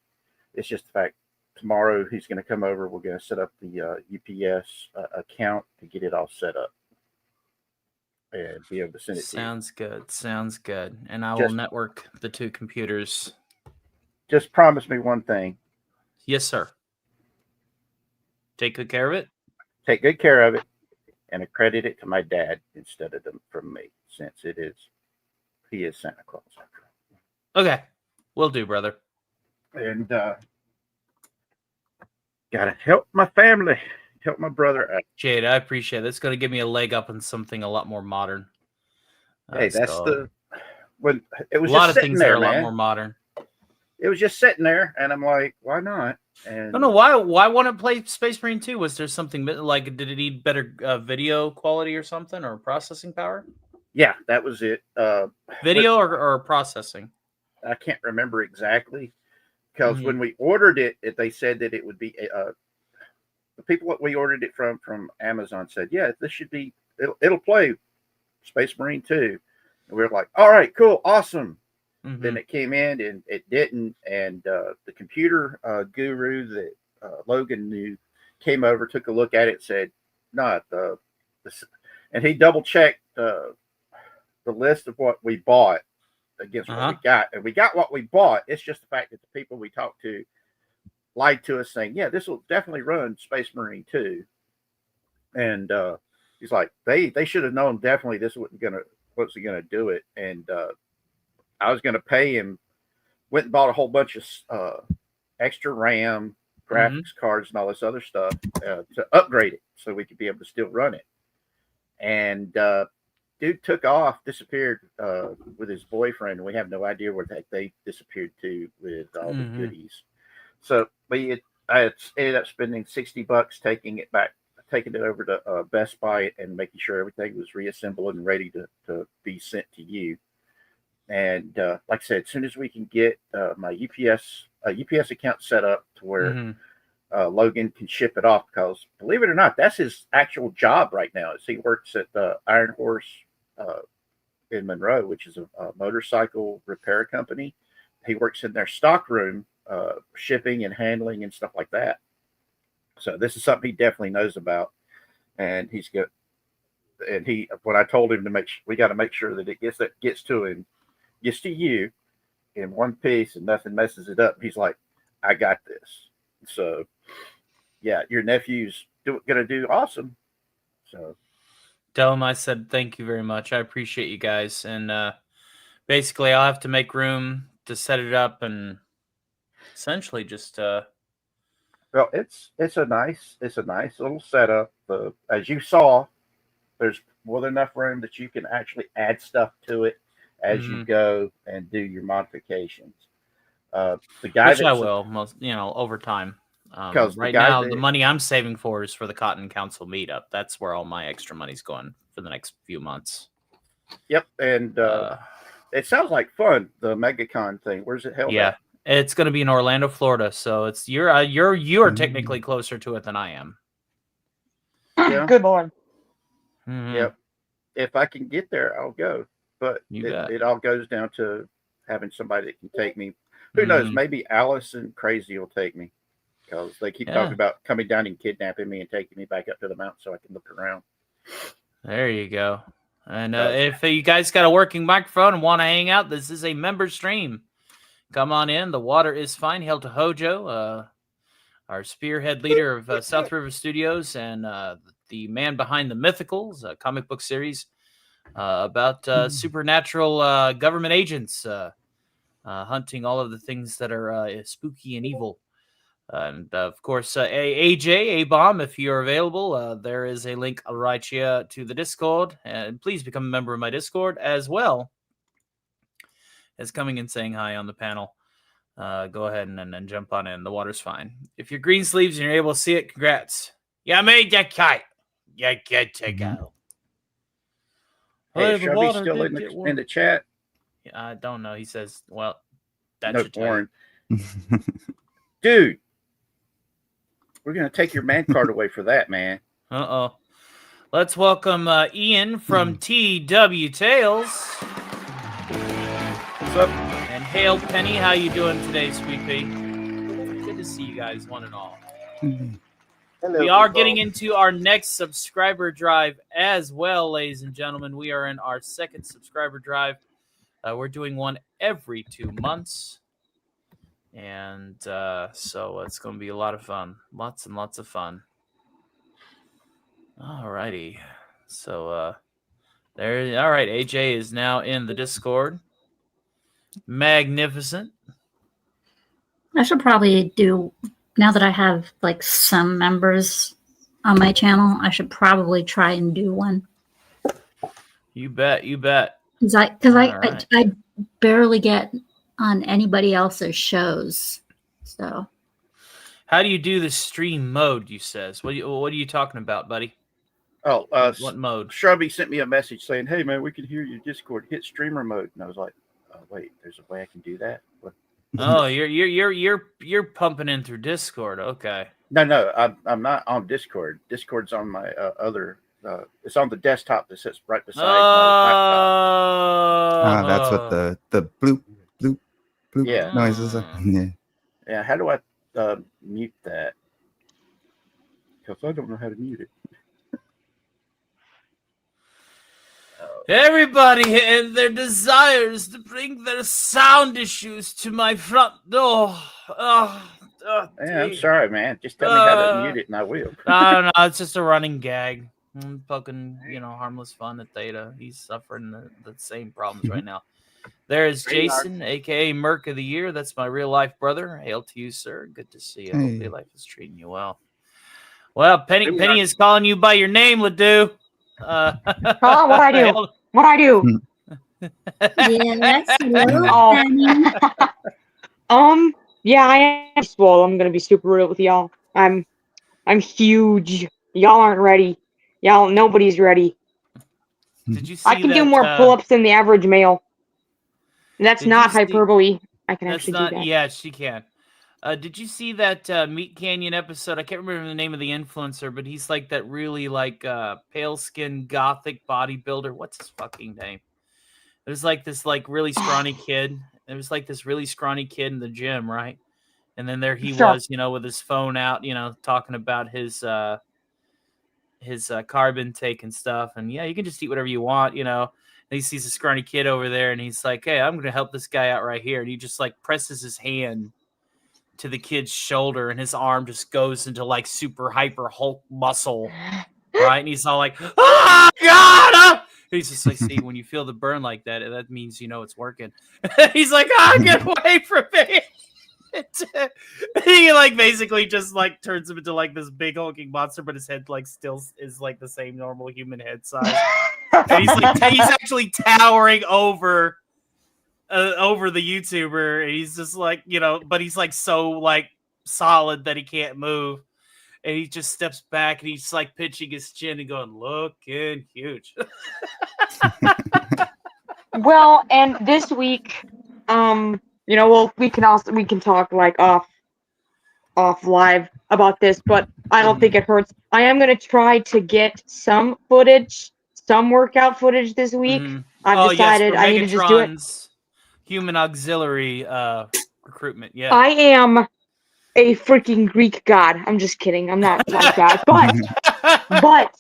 It's just the fact tomorrow he's going to come over. We're going to set up the UPS account to get it all set up and be able to send it. Sounds good. Sounds good. And I will network the two computers. Just promise me one thing. Yes, sir. Take good care of it. Take good care of it, and accredit it to my dad instead of from me, since he is Santa Claus. Okay, will do, brother. And gotta help my family, help my brother out. Jade, I appreciate it. It's going to give me a leg up on something a lot more modern. Hey, that's when it was a lot of things that are a lot more modern. it was just sitting there, and I'm like, why not? And I don't know why won't it play Space Marine 2? Was there something like, did it need better video quality or something, or processing power? Yeah, that was it. Video or processing? I can't remember exactly, because when we ordered it, they said that it would be the people that we ordered it from Amazon said, yeah, this should be, it'll play Space Marine 2. And we were like, all right, cool, awesome. Then it came in and it didn't. And the computer guru that Logan knew came over, took a look at it, said, no, and he double checked the list of what we bought against what we got. And we got what we bought. It's just the fact that the people we talked to lied to us, saying, yeah, this will definitely run Space Marine 2. And he's like, they should have known definitely this wasn't gonna do it. And I was gonna pay him, went and bought a whole bunch of extra RAM, graphics cards, and all this other stuff to upgrade it so we could be able to still run it. And dude took off, disappeared with his boyfriend. We have no idea where the heck they disappeared to with all the goodies. So I ended up spending $60 taking it over to Best Buy and making sure everything was reassembled and ready to be sent to you. And like I said, as soon as we can get my UPS account set up to where Logan can ship it off, because believe it or not, that's his actual job right now. Is he works at Iron Horse in Monroe, which is a motorcycle repair company. He works in their stock room, shipping and handling and stuff like that. So this is something he definitely knows about, and he's got. And when I told him we got to make sure that it gets to him, gets to you in one piece and nothing messes it up. He's like, I got this. So yeah, your nephew's gonna do awesome. So tell him I said thank you very much. I appreciate you guys. And basically I'll have to make room to set it up and essentially just well, it's a nice little setup. As you saw, there's more than enough room that you can actually add stuff to it as you go and do your modifications. The guy which I will, over time. Because right now, the money I'm saving for is for the Cotton Council meetup. That's where all my extra money's going for the next few months. Yep, and it sounds like fun. The MegaCon thing. Where's it held? Yeah, it's going to be in Orlando, Florida. So it's you're technically closer to it than I am. Yeah. Good Lord. Yep. If I can get there, I'll go. But it all goes down to having somebody that can take me. Who knows? Maybe Alice and Crazy will take me, because they keep talking about coming down and kidnapping me and taking me back up to the mountain so I can look around. There you go. And if you guys got a working microphone and want to hang out, this is a member stream. Come on in. The water is fine. Hail to Hojo, our spearhead leader of South River Studios, and the man behind the Mythicals, a comic book series about supernatural government agents hunting all of the things that are spooky and evil. And of course, AJ, A-Bomb, if you're available, there is a link right here to the Discord. And please become a member of my Discord as well as coming and saying hi on the panel. Go ahead and jump on in. The water's fine. If you're green sleeves and you're able to see it, congrats. You made the kite. You're good to go. Hey, Shelby's still in the chat? I don't know. He says, well, that's no porn. Dude, we're going to take your man card away for that, man. Uh-oh. Let's welcome Ian from TW Tales. What's up? And hail Penny. How you doing today, Sweet Pea? Good to see you guys, one and all. Hello, we are getting into our next subscriber drive as well, ladies and gentlemen. We are in our second subscriber drive. We're doing one every 2 months. And so it's going to be a lot of fun. Lots and lots of fun. All righty. So all right, AJ is now in the Discord. Magnificent. I should probably do, now that I have like some members on my channel, I should probably try and do one. You bet. Because I barely get on anybody else's shows. So, how do you do the stream mode? You says what are you talking about, buddy? Oh, what mode? Shrubby sent me a message saying, "Hey man, we can hear your Discord. Hit streamer mode." And I was like, "Oh wait, there's a way I can do that." What? Oh, you're pumping in through Discord. Okay. No, I'm not on Discord. Discord's on my other. It's on the desktop that sits right beside my laptop. That's what the bloop bloop bloop noises are. Yeah. Yeah. How do I mute that? Because I don't know how to mute it. Everybody and their desires to bring their sound issues to my front door. Yeah, I'm sorry, man. Just tell me how to mute it, and I will. No, it's just a running gag. Fucking, harmless fun at Theta. He's suffering the same problems right now. There is Jason, aka Merc of the Year. That's my real life brother. Hail to you, sir. Good to see you. Hey. Hope your life is treating you well. Well, Penny is calling you by your name, Ledoux. What I do? What I do? yes, yeah, I am swole. I'm gonna be super real with y'all. I'm huge. Y'all aren't ready. Nobody's ready. Did you see I can do more pull-ups than the average male. That's not hyperbole. I can actually do that. Yeah, she can. Did you see that Meat Canyon episode? I can't remember the name of the influencer, but he's like that really pale-skinned gothic bodybuilder. What's his fucking name? There's like this really scrawny kid. It was like this really scrawny kid in the gym, right? And then there he was, with his phone out, talking about his carb intake and stuff. And yeah, you can just eat whatever you want, And he sees a scrawny kid over there, and he's like, "Hey, I'm going to help this guy out right here." And he just presses his hand to the kid's shoulder, and his arm just goes into super hyper Hulk muscle, right? And he's all like, "Oh God!" And he's just like, "See, when you feel the burn like that, that means it's working." He's like, "Get away from me!" He basically just turns him into this big hulking monster, but his head still is the same normal human head size. And he's actually towering over the YouTuber, and he's just but he's so solid that he can't move, and he just steps back and he's pitching his chin and going, "Looking huge." Well, and this week, we can talk off live about this, but I don't think it hurts. I am gonna try to get some workout footage this week. I've decided I need to just do it. Human auxiliary recruitment. Yeah, I am a freaking Greek god. I'm just kidding. I'm not like that. But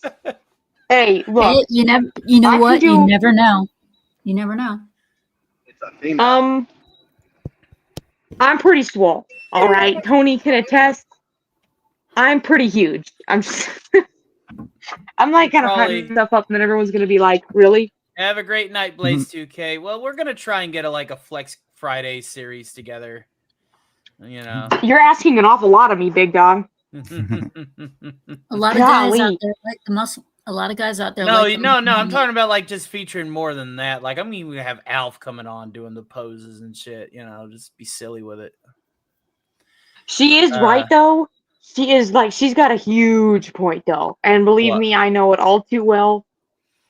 hey, look. You know what? You never know. You never know. It's a female. I'm pretty swole. All right, Tony can attest. I'm pretty huge. I'm just. I'm kind of hyping stuff up, and then everyone's gonna be like, "Really?" Have a great night, Blaze 2K. Well, we're gonna try and get a Flex Friday series together. You're asking an awful lot of me, big dog. A lot of guys out there like the muscle. A lot of guys out there. No. I'm talking about just featuring more than that. We have Alf coming on doing the poses and shit. Just be silly with it. She is right though. She is she's got a huge point though, and believe me, I know it all too well.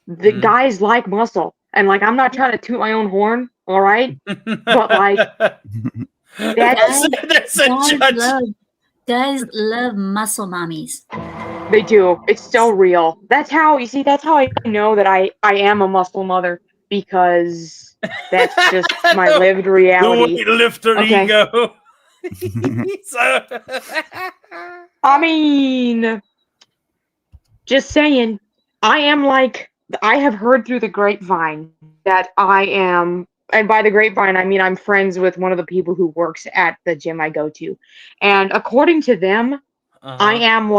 The guys like muscle, and I'm not trying to toot my own horn, all right? But guys love muscle mommies. They do. It's so real. That's how I know that I am a muscle mother, because that's just my lived reality. The weightlifter ego. I mean, just saying, I am I have heard through the grapevine that I am, and by the grapevine, I mean I'm friends with one of the people who works at the gym I go to. And according to them, I am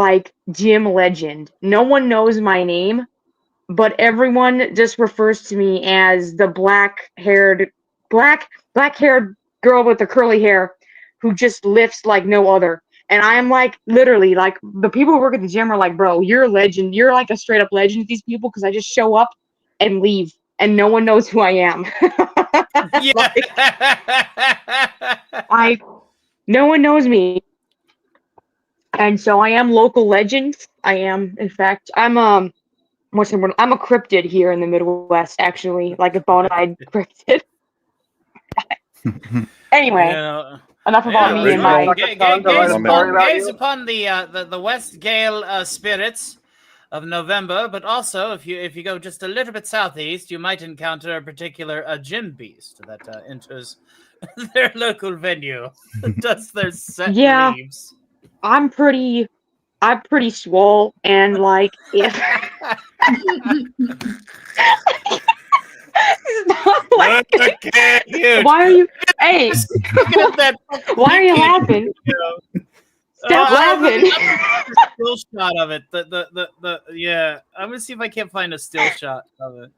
gym legend. No one knows my name, but everyone just refers to me as the black-haired girl with the curly hair who just lifts like no other. And I'm literally the people who work at the gym are "Bro, you're a legend. You're a straight up legend to these people," because I just show up and leave and no one knows who I am. Like, no one knows me. And so I am local legend. I am, in fact, I'm I'm a cryptid here in the Midwest, actually, like a bona fide cryptid. Anyway, enough about me and my. Gaze upon the West Gale spirits of November, but also if you go just a little bit southeast, you might encounter a particular gym beast that enters their local venue, does their set leaves. I'm pretty swole, and like if why are you? Hey, why are you laughing? Stop laughing. Still shot of it. Yeah. I'm gonna see if I can't find a still shot of it.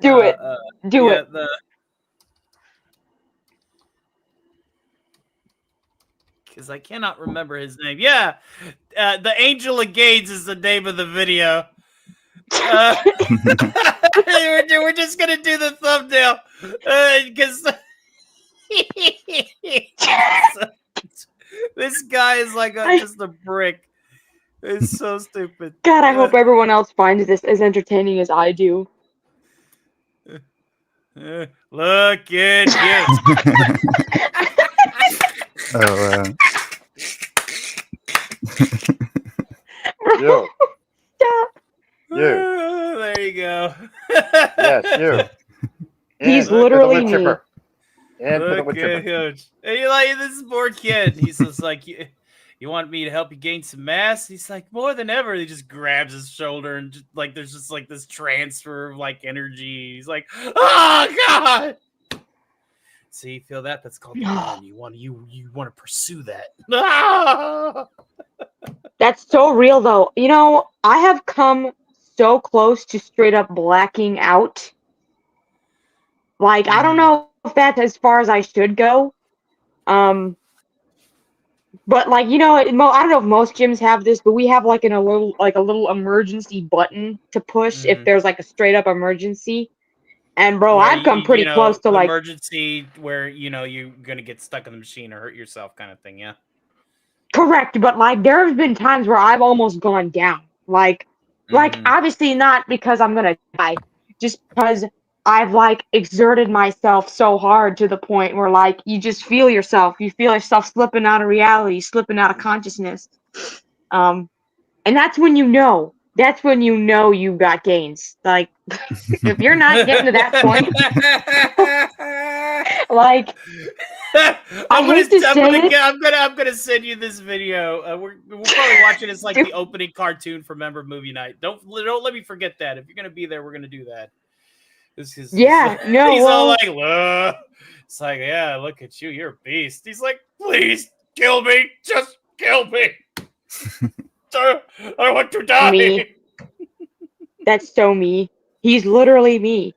Do it. Because I cannot remember his name. Yeah, the Angel of Gades is the name of the video. We're just gonna do the thumbnail because this guy is like just a brick. It's so stupid. God, I hope everyone else finds this as entertaining as I do. Look at you. Yo. There you go. Yes, you. He's literally me. Look at him. And you're like, this is poor kid. He's just like, you want me to help you gain some mass? He's like, more than ever. He just grabs his shoulder and just, like, there's just like this transfer of like energy. He's like, oh God. See, you feel that? That's called the you want to pursue that. That's so real, though. You know, I have come so close to straight up blacking out. Like, I don't know if that's as far as I should go. But like, you know, I don't know if most gyms have this, but we have like a little emergency button to push if there's like a straight up emergency. And bro, I've come pretty close to like emergency where you're gonna get stuck in the machine or hurt yourself, kind of thing. Yeah. Correct, but like there have been times where I've almost gone down. Like obviously not because I'm gonna die, just because I've like exerted myself so hard to the point where like you just feel yourself slipping out of reality, slipping out of consciousness. And that's when you know you've got gains. Like if you're not getting to that point, like I'm gonna send you this video. We'll probably watch it as like the opening cartoon for Member Movie Night. Don't let me forget that. If you're gonna be there, we're gonna do that. He's all like, it's like, yeah, look at you, you're a beast. He's like, please kill me, just kill me. I want to die. Me. That's so me. He's literally me.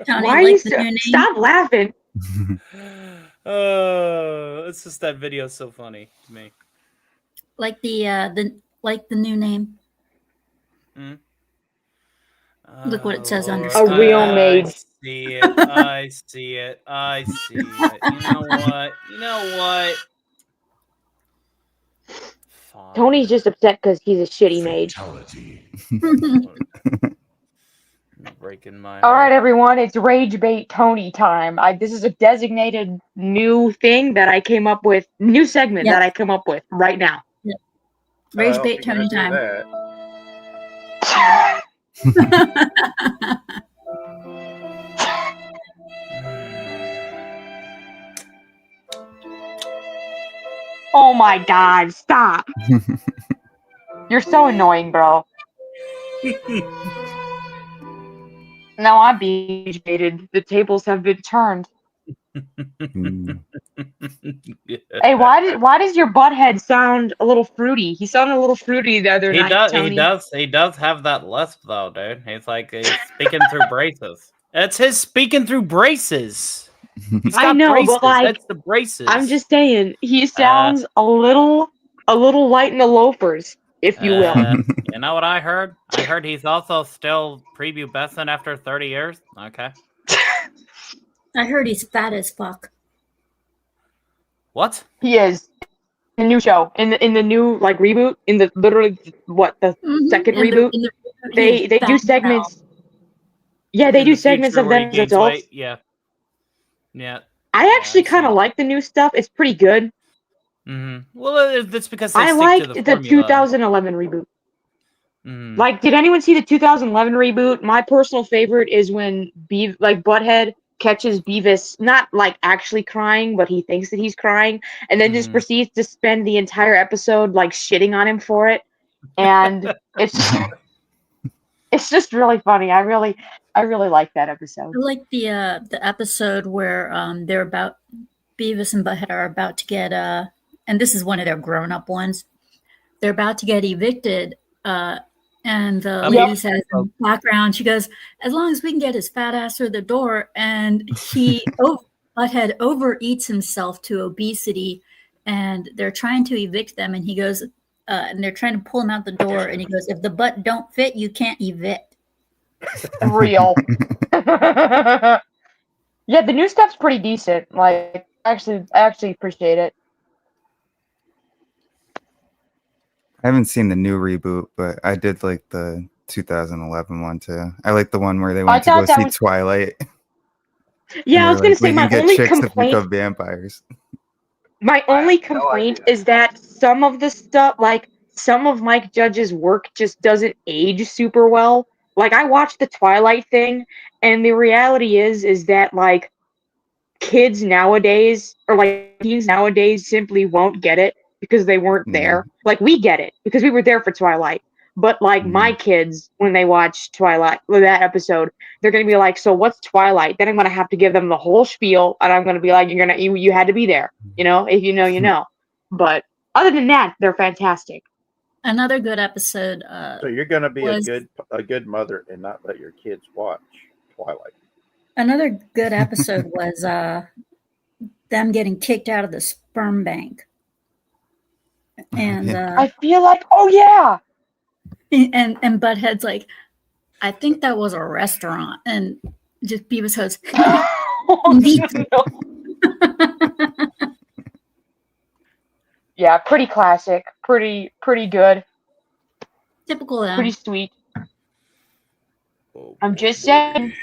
Tony, why are you stop laughing? It's just that video's so funny to me. Like the new name. Look what it says under. A real maid. I see it. You know what? Fine. Tony's just upset because he's a shitty maid. Breaking my. All right, everyone, it's Rage Bait Tony time. This is a designated new thing that I came up with, new segment that I come up with right now. Yep. Rage Bait Tony time. Oh my God, stop. You're so annoying, bro. Now I'm being baited. The tables have been turned. Hey, why does your butthead sound a little fruity? He sounded a little fruity the other night. He does have that lisp though, dude. He's like he's speaking through braces. That's his speaking through braces. I know, braces. but like that's the braces. I'm just saying, he sounds a little light in the loafers. if you will. You know what I heard? I heard he's also still prepubescent after 30 years. Okay. I heard he's fat as fuck. What? He is. The new show in the new like reboot in the literally the second reboot. They do segments. Yeah, they do segments of them as adults. Weight. Yeah. I actually kind of like the new stuff. It's pretty good. Mm-hmm. Well, that's because I liked the 2011 reboot. Mm-hmm. Like, did anyone see the 2011 reboot? My personal favorite is when Butthead catches Beavis not like actually crying, but he thinks that he's crying, and then just proceeds to spend the entire episode like shitting on him for it, and it's just really funny. I really like that episode. I like the episode where they're about Beavis and Butthead are about to get and this is one of their grown up ones. They're about to get evicted. And the lady says in the background, she goes, as long as we can get his fat ass through the door. And Butthead overeats himself to obesity, and they're trying to evict them. And he goes, and they're trying to pull him out the door. And he goes, if the butt don't fit, you can't evict. Real. Yeah, the new stuff's pretty decent. Like, I actually appreciate it. I haven't seen the new reboot, but I did like the 2011 one too. I like the one where they went to go see Twilight. Yeah, I was gonna say my only complaint. Vampires. My only complaint is that some of the stuff, like some of Mike Judge's work, just doesn't age super well. Like, I watched the Twilight thing, and the reality is that like kids nowadays or like teens nowadays simply won't get it. Because they weren't there. Like, we get it because we were there for Twilight. But like my kids, when they watch Twilight, that episode, they're gonna be like, "So what's Twilight?" Then I'm gonna have to give them the whole spiel, and I'm gonna be like, "You had to be there, you know. If you know, you know." But other than that, they're fantastic. Another good episode. So you're gonna be a good mother and not let your kids watch Twilight. Another good episode was them getting kicked out of the sperm bank. And I feel like, oh yeah, and Butthead's like, I think that was a restaurant, and just Beavis goes, yeah, pretty classic, pretty good, typical, pretty sweet. I'm just saying,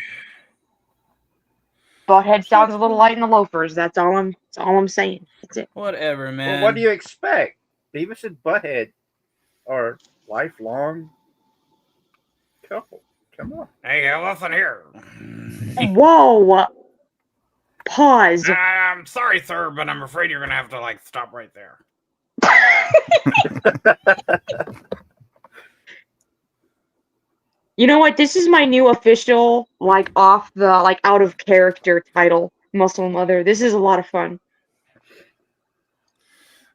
Butthead sounds a little light in the loafers. That's all I'm saying. That's it. Whatever, man. Well, what do you expect? Beavis and Butthead are lifelong couple. Come on. Hey, listen here. Whoa. Pause. I'm sorry, sir, but I'm afraid you're going to have to, like, stop right there. You know what? This is my new official, like, off the, like, out of character title, Muscle Mother. This is a lot of fun.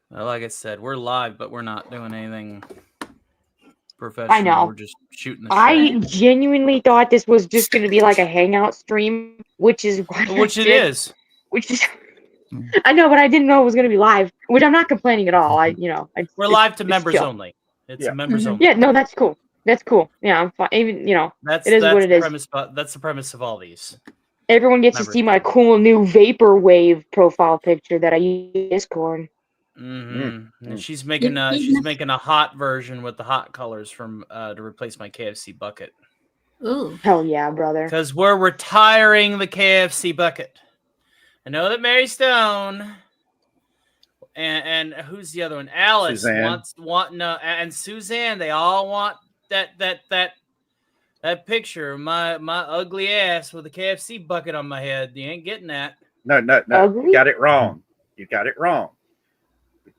Well, like I said, we're live, but we're not doing anything professional. I know. We're just shooting the shit. I genuinely thought this was just going to be like a hangout stream, which is what it is. Which is, I know, but I didn't know it was going to be live. Which I'm not complaining at all. We're live to members only. It's members only. Yeah, no, that's cool. That's cool. Yeah, I'm fine. Even it is what it is. That's the premise of all these. Everyone gets to see my cool new Vaporwave profile picture that I use in Discord. Mm-hmm. And she's making a hot version with the hot colors from to replace my KFC bucket. Ooh, hell yeah, brother! Because we're retiring the KFC bucket. I know that Mary Stone and who's the other one? Alice Suzanne. and Suzanne. They all want that picture of my ugly ass with a KFC bucket on my head. You ain't getting that. No. Ugly? You got it wrong.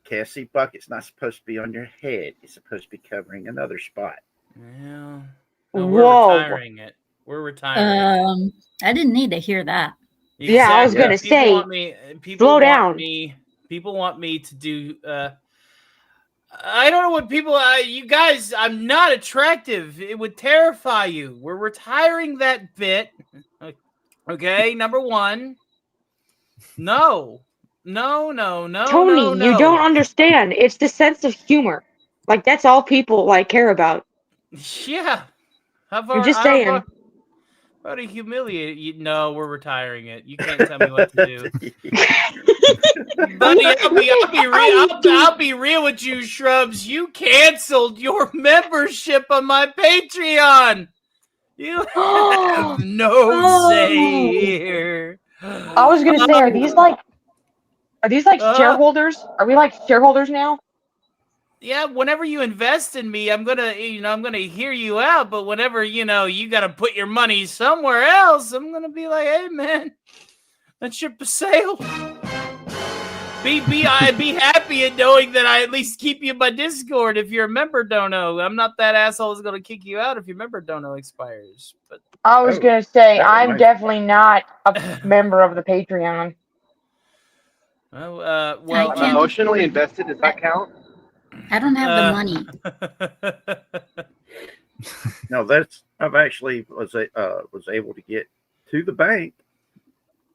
KFC bucket's not supposed to be on your head. It's supposed to be covering another spot. Yeah. No, we're retiring it. We're retiring. I didn't need to hear that. Exactly. Yeah, I was gonna say. Slow down. People want me to do. I don't know what people. You guys, I'm not attractive. It would terrify you. We're retiring that bit. Okay, number one. No. Tony, you don't understand. It's the sense of humor. Like that's all people like care about. Yeah. I'm just saying. How to humiliate you? No, we're retiring it. You can't tell me what to do. Buddy, I'll be real with you, Shrubs. You canceled your membership on my Patreon. You have no say here. I was gonna say, are these like shareholders? Are we like shareholders now? Yeah, whenever you invest in me, I'm gonna hear you out. But whenever you gotta put your money somewhere else, I'm gonna be like, hey man, that ship is sailed. Be happy in knowing that I at least keep you in my Discord if you're a member dono. I'm not that asshole who's gonna kick you out if your member dono expires. But I was gonna say I'm definitely not a member of the Patreon. Well, emotionally invested, does that count? I don't have the money. No, I've actually was able to get to the bank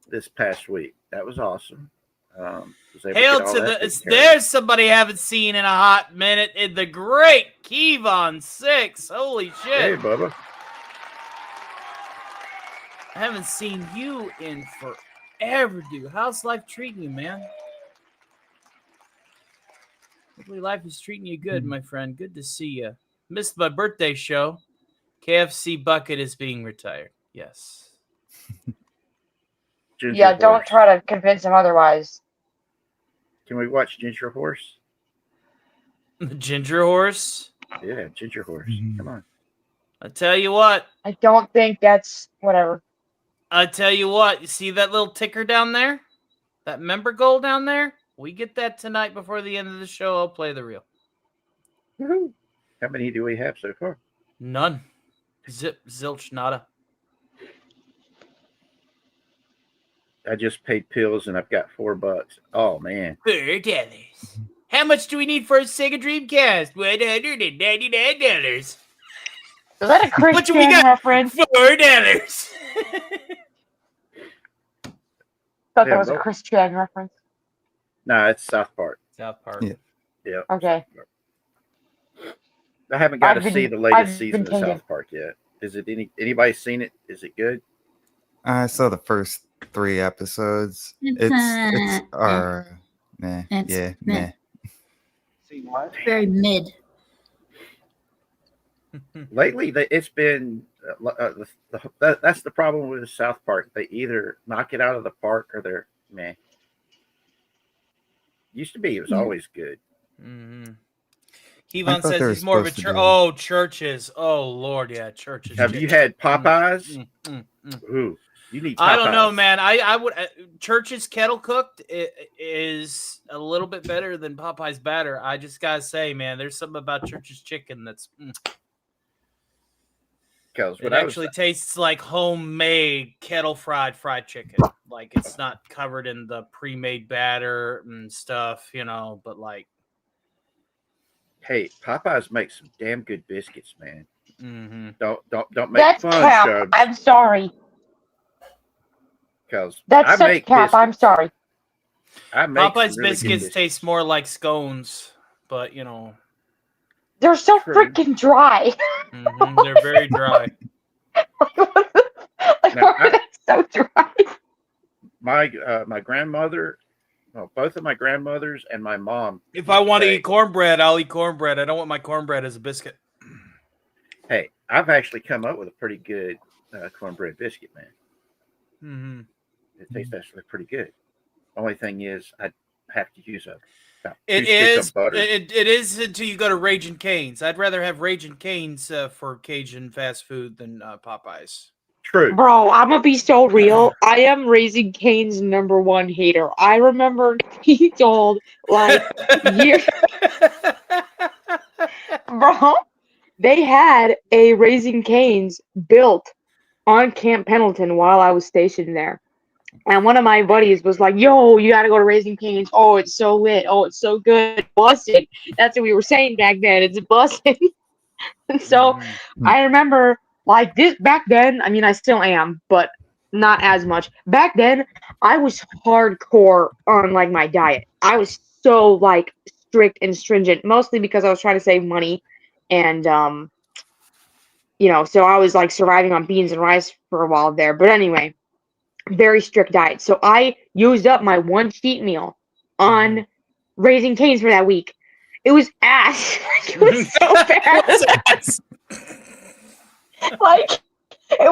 this past week. That was awesome. Hail to there's somebody I haven't seen in a hot minute in the great Kevon6. Holy shit. Hey, Bubba. I haven't seen you in forever, dude. How's life treating you, man? Hopefully life is treating you good, my friend. Good to see you. Missed my birthday show. KFC Bucket is being retired. Yes. Yeah, don't try to convince him otherwise. Can we watch Ginger Horse? Ginger Horse? Yeah, Ginger Horse. Come on. I tell you what. I don't think that's whatever. I tell you what. You see that little ticker down there? That member goal down there? We get that tonight before the end of the show. I'll play the reel. Woo-hoo. How many do we have so far? None. Zilch, nada. I just paid pills and I've got $4. Oh man. $4. How much do we need for a Sega Dreamcast? $199. Is that a Chris reference? $4. Thought that was a Chris Chan reference. No, it's South Park. South Park. Yeah. Okay. I haven't got to see the latest season of South Park yet. Is it anybody seen it? Is it good? I saw the first 3 episodes. It's meh. Yeah, meh. See what? Very mid. Lately, it's been that's the problem with South Park. They either knock it out of the park or they're meh. Used to be, it was always good. Mm-hmm. Kevon says he's more of a church. Oh, churches. Oh, Lord, yeah, churches. Have you had Popeyes? Ooh, you need Popeyes. I don't know, man. I would Church's kettle cooked is a little bit better than Popeye's batter. I just gotta say, man, there's something about Church's chicken that's it actually tastes like homemade kettle fried chicken. Like it's not covered in the pre-made batter and stuff, but like. Hey, Popeyes makes some damn good biscuits, man. Mm-hmm. Don't make that's fun, cap. Shubs. I'm sorry. Because that's such cap. Biscuits. I'm sorry. Popeye's really biscuits taste more like scones, but they're so freaking dry. Mm-hmm. They're very dry. So dry. My grandmother. No, both of my grandmothers and my mom. If I want to eat cornbread, I'll eat cornbread. I don't want my cornbread as a biscuit. Hey, I've actually come up with a pretty good cornbread biscuit, man. Mm-hmm. It tastes actually pretty good. Only thing is, I have to use it is until you go to Ragin' Cane's. I'd rather have Ragin' Cane's for Cajun fast food than Popeyes. True. Bro, I'm gonna be so real. I am Raising Cane's #1 hater. I remember he told years. Bro, they had a Raising Cane's built on Camp Pendleton while I was stationed there. And one of my buddies was like, yo, you gotta go to Raising Cane's. Oh, it's so lit. Oh, it's so good. Busted. That's what we were saying back then. It's busted. And so I remember this back then, I mean, I still am, but not as much. Back then, I was hardcore on my diet. I was so strict and stringent, mostly because I was trying to save money, and so I was like surviving on beans and rice for a while there. But anyway, very strict diet. So I used up my one cheat meal on Raising Cane's for that week. It was ass. It was so bad. Like it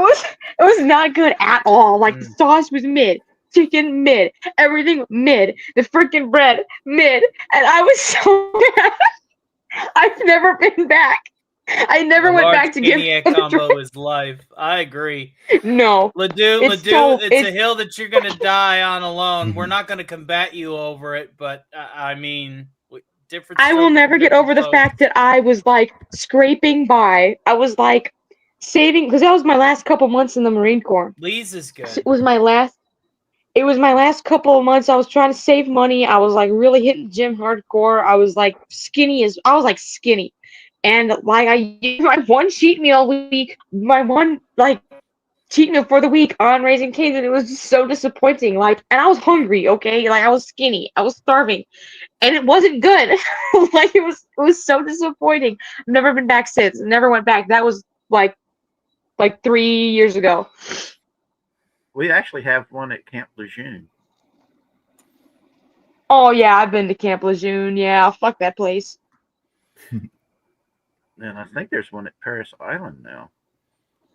was not good at all. Like the sauce was mid, chicken mid, everything mid, the freaking bread mid, and I was so bad. I've never been back. I never went back to give combo is life. I agree. No, Ledoux, it's a hill that you're gonna die on alone. We're not gonna combat you over it, but I mean, different. I will never get over the fact that I was like scraping by. I was like saving because that was my last couple months in the Marine Corps. Lee's is good. It was my last couple of months. I was trying to save money. I was like really hitting the gym hardcore. I was like skinny. And like I used my one cheat meal week, my one like cheat meal for the week on Raising Cane's, and it was just so disappointing. Like, and I was hungry, okay? Like I was skinny, I was starving, and it wasn't good. Like it was so disappointing. I've never been back since. Never went back. That was like 3 years ago. We actually have one at Camp Lejeune. Oh yeah, I've been to Camp Lejeune. Yeah, fuck that place. And I think there's one at Paris Island now.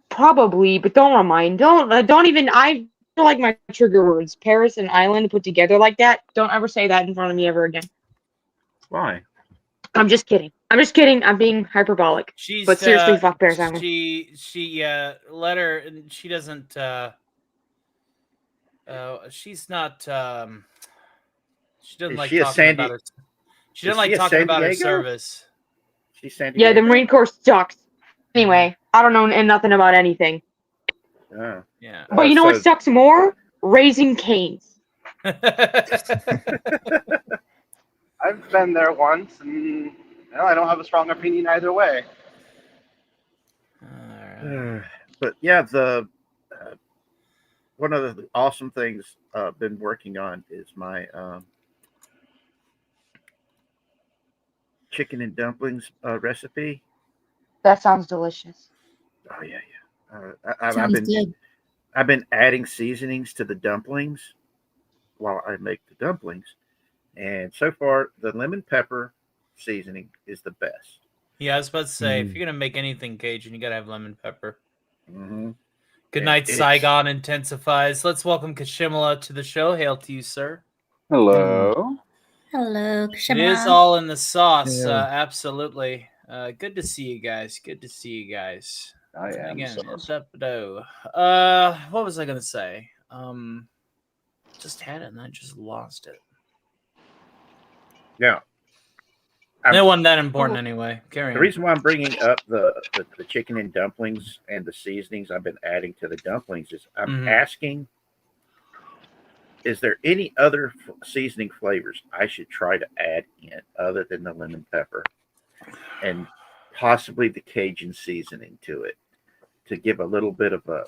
Probably, but don't remind. Don't even. I feel like my trigger words. Paris and Island put together like that. Don't ever say that in front of me ever again. Why? I'm just kidding. I'm being hyperbolic. But seriously, fuck Paris Island. She let her. She doesn't. She's not. She doesn't like talking about her. She doesn't like talking about her service. Yeah, the Marine Corps sucks. Anyway, I don't know nothing about anything. Yeah. But you know what sucks more? Raising Cane's. I've been there once, and I don't have a strong opinion either way. But yeah, one of the awesome things I've been working on is my chicken and dumplings recipe. That sounds delicious. Oh yeah. I've been adding seasonings to the dumplings while I make the dumplings, and so far the lemon pepper seasoning is the best. Yeah, I was about to say, if you're gonna make anything Cajun, you gotta have lemon pepper. Mm-hmm. Good night, Saigon intensifies. Let's welcome Kashimala to the show. Hail to you, sir. Hello. Hello, It is all in the sauce. Absolutely. Good to see you guys. I am. Again, what was I gonna say? Just had it and I just lost it. Yeah. It wasn't that important anyway. Carry on. The reason why I'm bringing up the chicken and dumplings and the seasonings I've been adding to the dumplings is I'm asking, is there any other seasoning flavors I should try to add in other than the lemon pepper and possibly the Cajun seasoning to it to give a little bit of a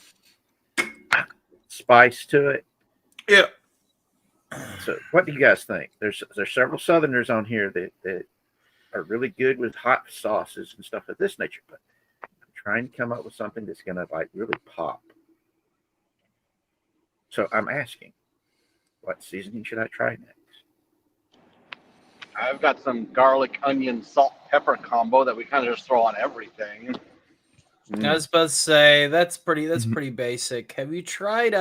spice to it? Yeah. So what do you guys think? There's several Southerners on here that are really good with hot sauces and stuff of this nature, but I'm trying to come up with something that's going to like really pop. So I'm asking, what seasoning should I try next? I've got some garlic, onion, salt, pepper combo that we kind of just throw on everything. I was about to say that's pretty basic. Have you tried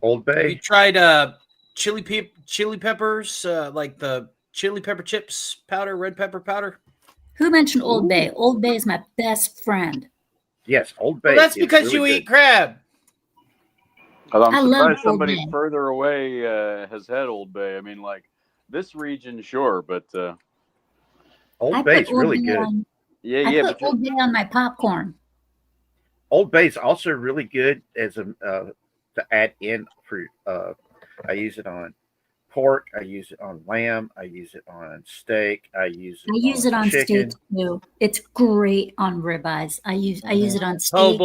Old Bay? Have you tried chili peppers, like the chili pepper chips powder, red pepper powder? Who mentioned Old Bay? Old Bay is my best friend. Yes, Old Bay. Well, that's because really you good. eat crab. Well, I'm I love surprised somebody Old Bay. further away has had Old Bay. I mean, like this region, sure, but Old Bay's really good. I put Old Bay on my popcorn. Old Bay's also really good as a to add in for. I use it on pork. I use it on lamb. I use it on steak. I use it on chicken. Steak too. It's great on ribeyes. I use it on steak.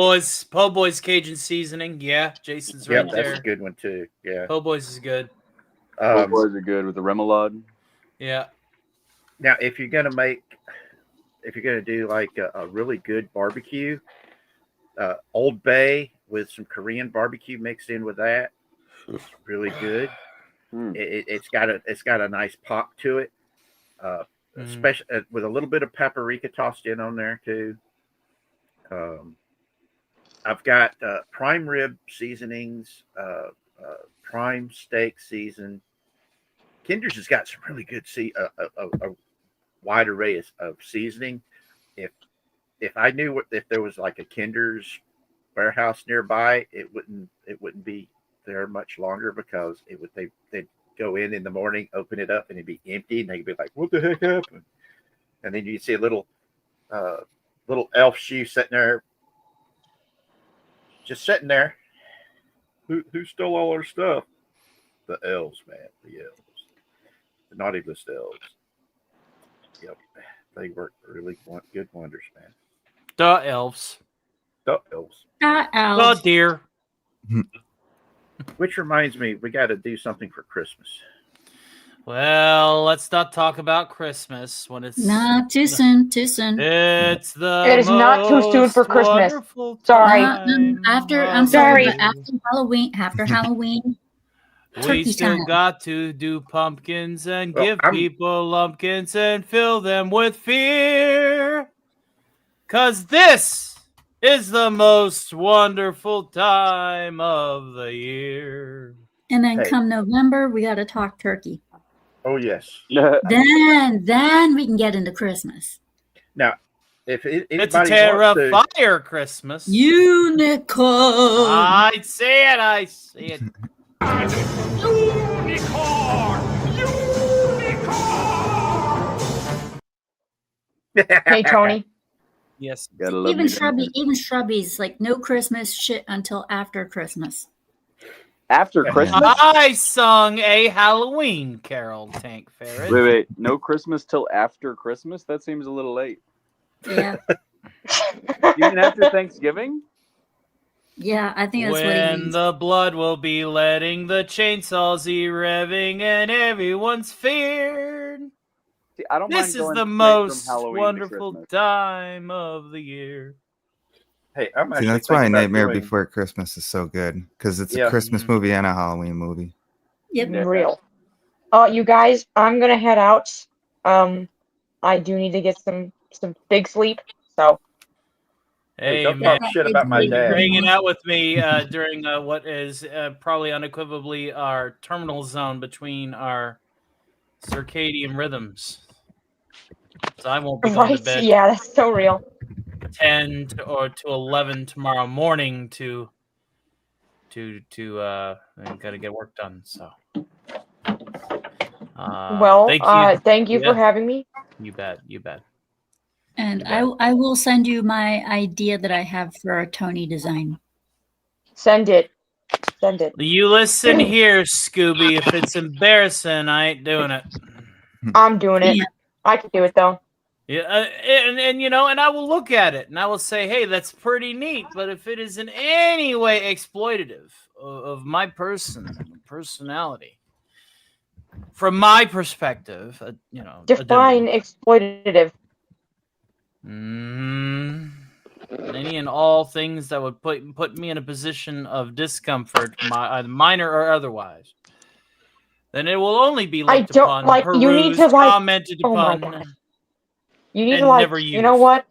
Po' Boy's Cajun seasoning. Yeah, Jason's right there. That's a good one too. Yeah, Po' Boy's is good. What was it good with the remoulade? Yeah. Now, if you're gonna do like a really good barbecue, Old Bay with some Korean barbecue mixed in with that, it's really good. It's got a nice pop to it, especially with a little bit of paprika tossed in on there too. I've got prime rib seasonings, prime steak season. Kinder's has got some really good a wide array of seasoning. If I knew if there was like a Kinder's warehouse nearby, it wouldn't be there much longer because they'd go in the morning, open it up, and it'd be empty, and they'd be like, "What the heck happened?" And then you'd see a little elf shoe sitting there, just sitting there. Who stole all our stuff? The elves, man. The elves. The naughty list elves. Yep. They work really good wonders, man. The elves. The elves. The deer. Which reminds me, we got to do something for Christmas. Well, let's not talk about Christmas when it's not too soon. Too soon. It is not too soon for Christmas. Sorry. After Halloween. After Halloween. We still got to do pumpkins and give people lumpkins and fill them with fear. 'Cause this is the most wonderful time of the year. And then come November, we got to talk turkey. Oh, yes. Then we can get into Christmas. Now, if anybody it's a Terrifier Christmas. Unicorn. I see it. Unicorn. Hey, Tony. Yes. Even Shrubby's like no Christmas shit until after Christmas. After Christmas? I sung a Halloween carol, Tank Ferret. Wait. No Christmas till after Christmas? That seems a little late. Yeah. Even after Thanksgiving? Yeah, I think that's what he means. When the blood will be letting the chainsaws revving and everyone's feared. See, I don't this mind is the most wonderful time of the year. Hey, See, that's why Nightmare Before Christmas is so good, because it's a Christmas movie and a Halloween movie. Yep. Real. You guys, I'm gonna head out. I do need to get some big sleep. So. Hey, don't man, talk shit about my dad. Hanging out with me during what is probably unequivocally our terminal zone between our circadian rhythms. So I won't be going to bed. Yeah, that's so real. 10 to 11 tomorrow morning to I gotta get work done. So thank you for having me. You bet. And I will send you my idea that I have for a Tony design. Send it. You listen here, Scooby. If it's embarrassing, I ain't doing it. I'm doing it. I can do it though. Yeah, and I will look at it and I will say, hey, that's pretty neat. But if it is in any way exploitative of my personality, from my perspective, define exploitative. Any and all things that would put me in a position of discomfort, minor or otherwise, then it will only be looked upon, perused, you need to commented upon. Oh my God. You need to never use. You know what?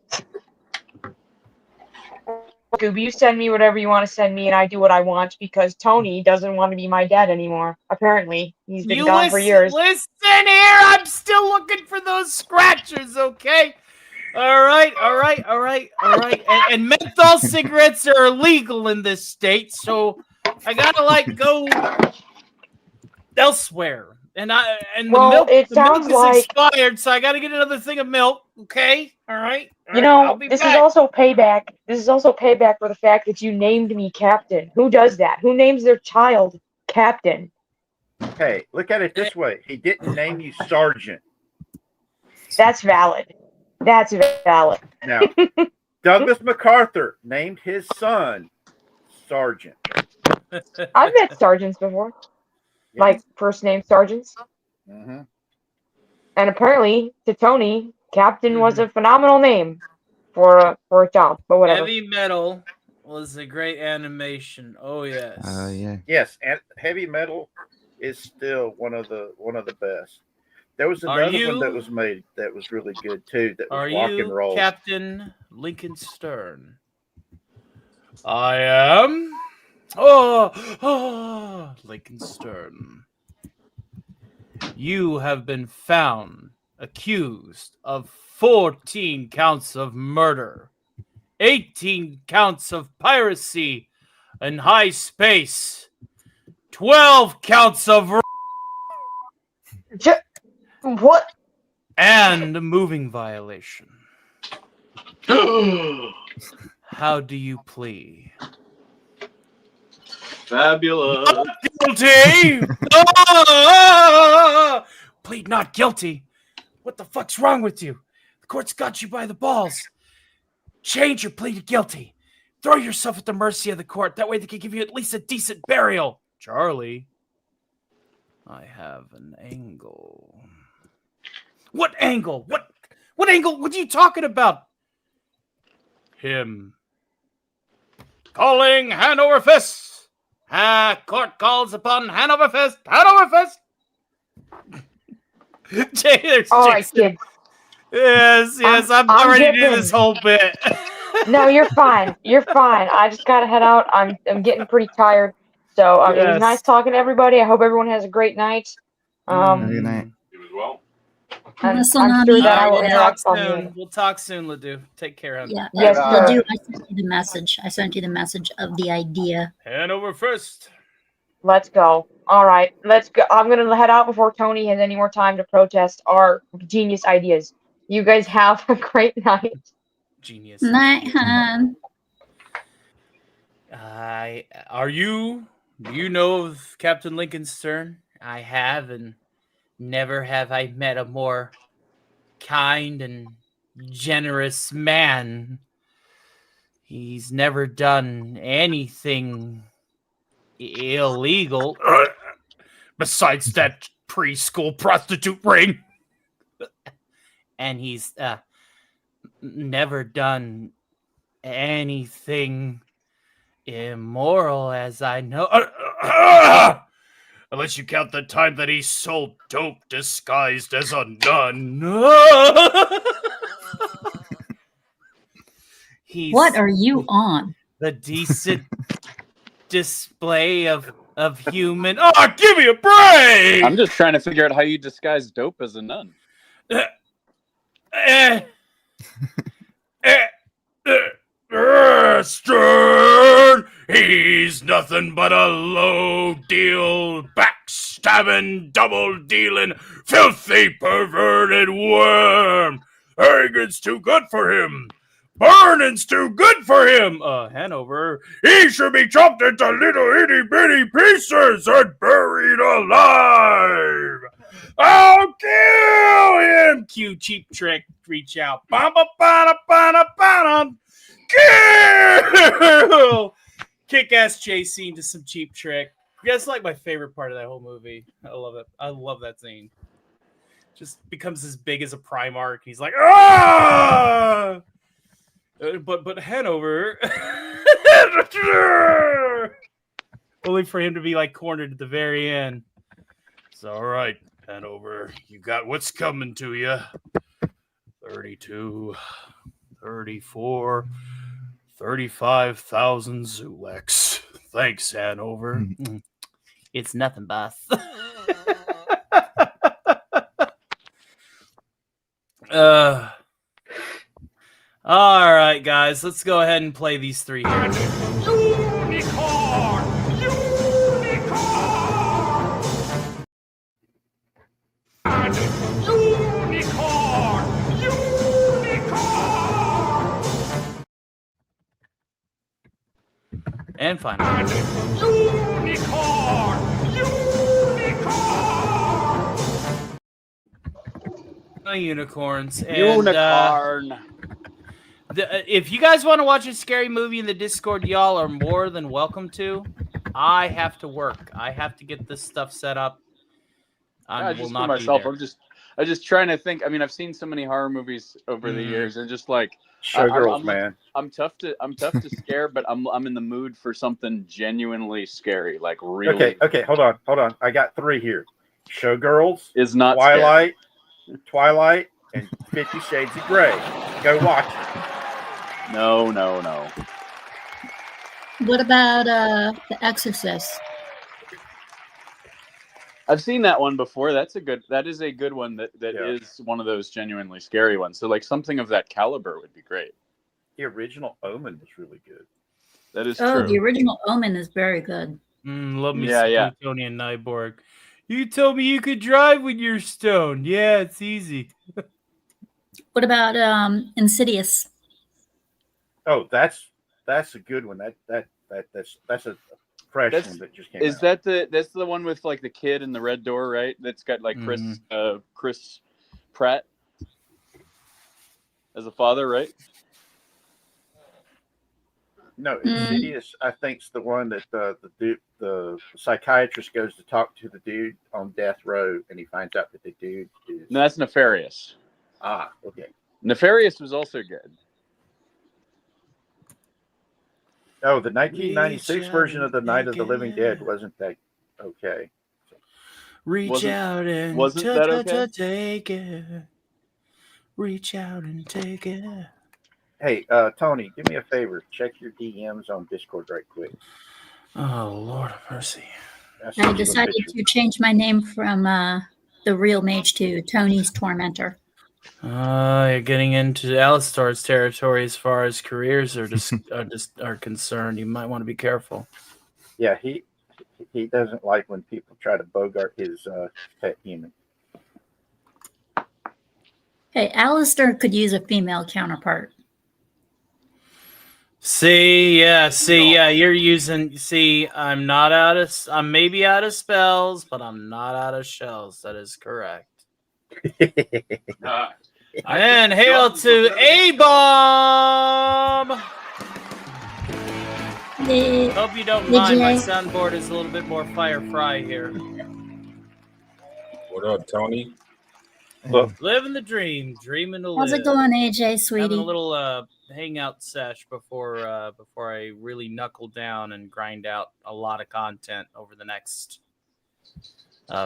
Scooby, you send me whatever you want to send me, and I do what I want because Tony doesn't want to be my dad anymore. Apparently, he's been gone for years. Listen here, I'm still looking for those scratchers. Okay. All right. And menthol cigarettes are illegal in this state, so I gotta go elsewhere. And the milk is expired, so I gotta get another thing of milk. Okay, all right. This is also payback. This is also payback for the fact that you named me Captain. Who does that? Who names their child Captain? Hey, look at it this way. He didn't name you Sergeant. That's valid. Now, Douglas MacArthur named his son Sergeant. I've met sergeants before. like first name sergeants. Mm-hmm. And apparently, to Tony, Captain was a phenomenal name for a job. But whatever. Heavy Metal was a great animation. Oh yes. Yeah. Yes, and Heavy Metal is still one of the best. There was another one that was made that was really good too. That was rock and roll. Captain Lincoln Stern? I am. Oh, Lincoln Stern. You have been found accused of 14 counts of murder, 18 counts of piracy in high space, 12 counts of what? And moving violation. How do you plea? Fabulous. Not guilty. Plead not guilty. What the fuck's wrong with you? The court's got you by the balls. Change your plea to guilty. Throw yourself at the mercy of the court. That way they can give you at least a decent burial. Charlie, I have an angle. What angle? What angle? What are you talking about? Him. Calling Hanover Fist. Court calls upon Hanover Fist. Hanover Fist. Jay, there's all right, kids. Yes, I'm ready to do this whole bit. No, you're fine. You're fine. I just gotta head out. I'm getting pretty tired. So it was nice talking to everybody. I hope everyone has a great night. Good night. You as well. I'm sure that I will talk soon. We'll talk soon, Ledoux. Take care, honey. Yeah. Yes, Ledoux, I sent you the message. I sent you the message of the idea. Hanover Fist. Let's go. All right, let's go. I'm gonna head out before Tony has any more time to protest our genius ideas. You guys have a great night. Genius. Night, hon. Do you know of Captain Lincoln Stern? I have, and never have I met a more kind and generous man. He's never done anything illegal besides that preschool prostitute ring. And he's never done anything immoral, as I know. Unless you count the time that he sold dope disguised as a nun. What are you on? The decent display of human. Oh, give me a break! I'm just trying to figure out how you disguise dope as a nun. Stern, he's nothing but a low-deal, backstabbing, double-dealing, filthy, perverted worm. Arrogance too good for him. Burning's too good for him. Hanover, he should be chopped into little itty-bitty pieces and buried alive. I'll kill him. Cue Cheap Trick. Reach out. Kill. Kick-ass chase scene to some Cheap Trick. That's like my favorite part of that whole movie. I love it. I love that scene. Just becomes as big as a Primarch. He's like, ah! But Hanover, only for him to be like cornered at the very end. It's all right, Hanover. You got what's coming to you. 32, 34, 35,000 Zuleks. Thanks, Hanover. It's nothing, boss. All right, guys, let's go ahead and play these three here. Unicorn! And finally. Unicorns. And, Unicorn. If you guys want to watch a scary movie in the Discord, y'all are more than welcome to. I have to work. I have to get this stuff set up. I will not myself. be there. I'm just trying to think. I mean, I've seen so many horror movies over the years, and just like Showgirls, man. I'm tough to scare, but I'm in the mood for something genuinely scary, like really. Okay, hold on. I got 3 here. Showgirls is not Twilight, and 50 Shades of Grey. Go watch it. No. What about The Exorcist? I've seen that one before. That is a good one. That is one of those genuinely scary ones. So like something of that caliber would be great. The original Omen was really good. That is true. Oh, the original Omen is very good. Love me some Tony and Nyborg. You told me you could drive when you're stoned. Yeah, it's easy. What about Insidious? Oh, that's a good one. That's a fresh one that just came out. Is that's the one with like the kid in the red door, right? That's got like Chris Pratt as a father, right? No, Insidious, I think, is the one that the psychiatrist goes to talk to the dude on death row, and he finds out that the dude is. No, that's Nefarious. Ah, okay. Nefarious was also good. Oh, the 1996 version of the Night of the Living Dead wasn't that okay. Reach out and take it. Reach out and take it. Hey, Tony, do me a favor. Check your DMs on Discord right quick. Oh, Lord of mercy. I decided to change my name from the real mage to Tony's Tormentor. You're getting into Alistar's territory as far as careers are concerned. You might want to be careful. Yeah, he doesn't like when people try to bogart his pet human. Hey, Alistair could use a female counterpart. You're using. I'm maybe out of spells, but I'm not out of shells. That is correct. And hail to A-Bomb! Hope you don't mind. My soundboard is a little bit more fire-fry here. What up, Tony? Living the dream, dreaming to live. How's it going, AJ, sweetie? Having a little hangout sesh before I really knuckle down and grind out a lot of content over the next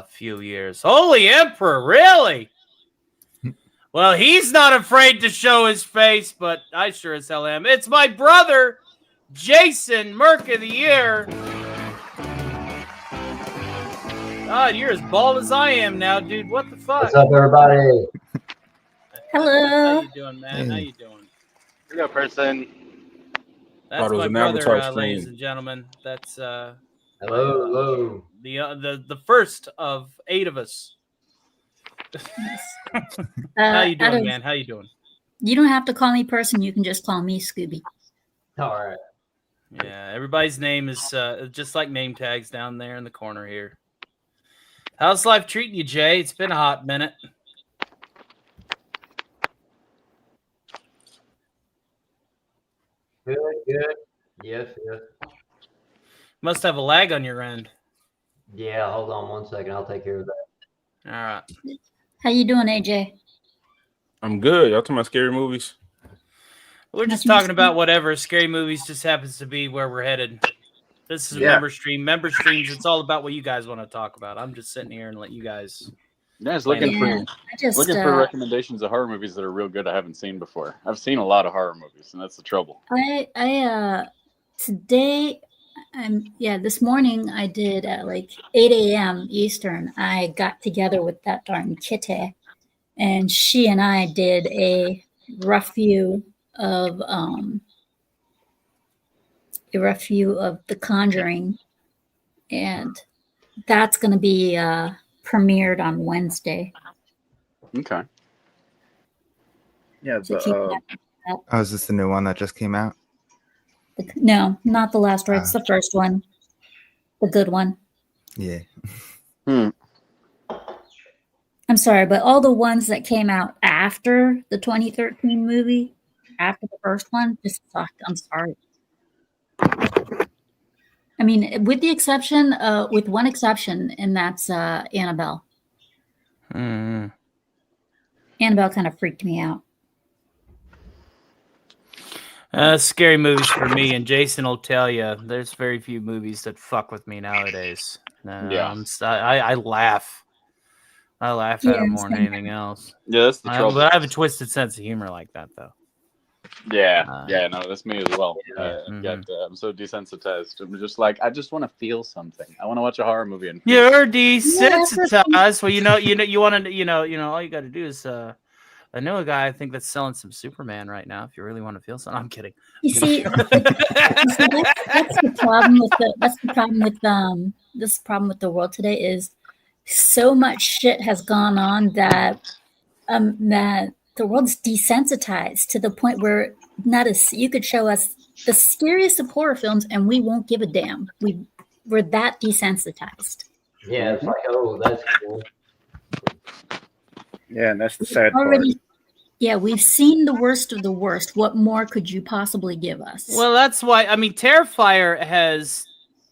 few years. Holy Emperor, really? Well, he's not afraid to show his face, but I sure as hell am. It's my brother, Jason, Merc of the Year. God, you're as bald as I am now, dude. What the fuck? What's up, everybody? Hello. How you doing, man? How you doing? Good person. That's my brother, ladies and gentlemen. That's hello. The first of 8 of us. How you doing, man? How you doing? You don't have to call me person. You can just call me Scooby. All right. Yeah, everybody's name is just like name tags down there in the corner here. How's life treating you, Jay? It's been a hot minute. Good. Yes. Must have a lag on your end. Yeah, hold on 1 second. I'll take care of that. All right. How you doing, AJ? I'm good. Y'all talking about scary movies? We're just talking about whatever. Scary movies just happens to be where we're headed. This is a member stream. Member streams, it's all about what you guys want to talk about. I'm just sitting here and let you guys. Looking for recommendations of horror movies that are real good I haven't seen before. I've seen a lot of horror movies, and that's the trouble. This morning I did at like 8 a.m. Eastern. I got together with that darn Kitty, and she and I did a rough view of The Conjuring, and that's going to be premiered on Wednesday. Okay. Yeah. So is this the new one that just came out? No, not the last one. It's the first one. The good one. Yeah. I'm sorry, but all the ones that came out after the 2013 movie, after the first one, just sucked. I'm sorry. I mean, with one exception, and that's Annabelle. Mm. Annabelle kind of freaked me out. Scary movies for me, and Jason will tell you, there's very few movies that fuck with me nowadays. I laugh. I laugh at them more than anything else. Yeah, that's the trouble. But I have a twisted sense of humor like that, though. Yeah, no, that's me as well. I'm so desensitized. I'm just like, I just want to feel something. I want to watch a horror movie and you're desensitized. Well, you want to, all you got to do is. I know a guy I think that's selling some Superman right now. If you really want to feel something, I'm kidding. You see, that's the problem with the world today is so much shit has gone on that that the world's desensitized to the point where you could show us the scariest of horror films and we won't give a damn. We're that desensitized. Yeah, it's like, oh, that's cool. Yeah, and that's the sad part. Yeah, we've seen the worst of the worst. What more could you possibly give us? Well, that's why, I mean, Terrifier has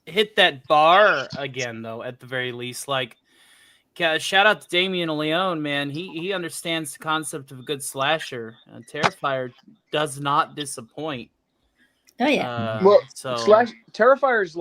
hit that bar again, though, at the very least. Like, shout out to Damien Leone, man. He understands the concept of a good slasher. Terrifier does not disappoint. Oh, yeah. Terrifier's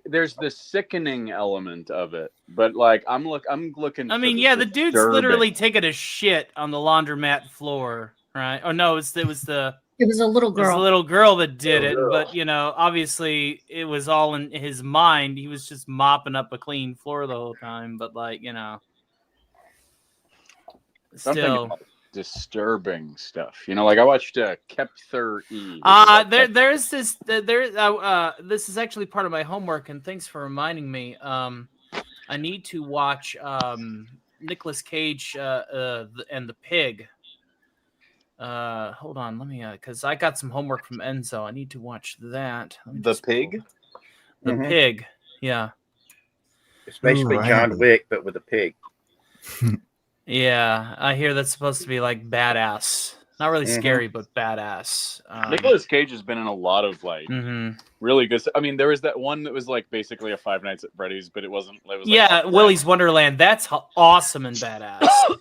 there's the sickening element of it, but I'm looking. I mean, the dude's literally taking a shit on the laundromat floor, right? Oh no, it was a little girl. It was a little girl that did it, but obviously it was all in his mind. He was just mopping up a clean floor the whole time, but still. Disturbing stuff, like I watched Kepther E. There's this. This is actually part of my homework, and thanks for reminding me. I need to watch Nicolas Cage and the Pig. Hold on, let me because I got some homework from Enzo. I need to watch that. The Pig. The Pig. Yeah. It's basically John Wick, but with a pig. Yeah, I hear that's supposed to be like badass. Not really scary, but badass. Nicolas Cage has been in a lot of really good. I mean, there was that one that was basically a Five Nights at Freddy's, but it wasn't. It was Willy's Wonderland. That's awesome and badass. I love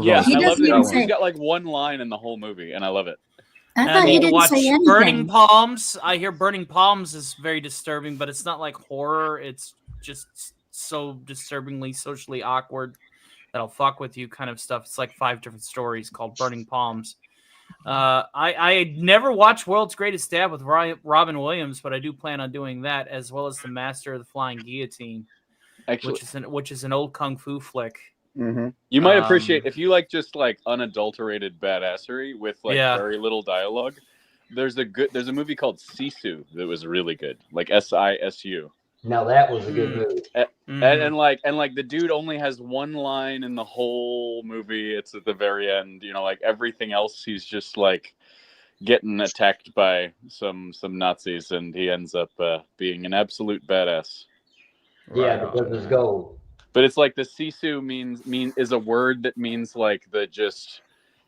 it. He's got one line in the whole movie, and I love it. I thought he didn't say anything. Burning Palms. I hear Burning Palms is very disturbing, but it's not like horror. It's just so disturbingly socially awkward that'll fuck with you kind of stuff. It's like 5 different stories called Burning Palms. I never watched World's Greatest Dad with Robin Williams, but I do plan on doing that, as well as The Master of the Flying Guillotine, which is an old kung fu flick. Mm-hmm. You might appreciate if you just unadulterated badassery with very little dialogue. There's a movie called Sisu that was really good, SISU. Now that was a good movie. And the dude only has one line in the whole movie. It's at the very end. Everything else, he's just getting attacked by some Nazis, and he ends up being an absolute badass. Yeah, because it's gold. But it's the Sisu is a word that means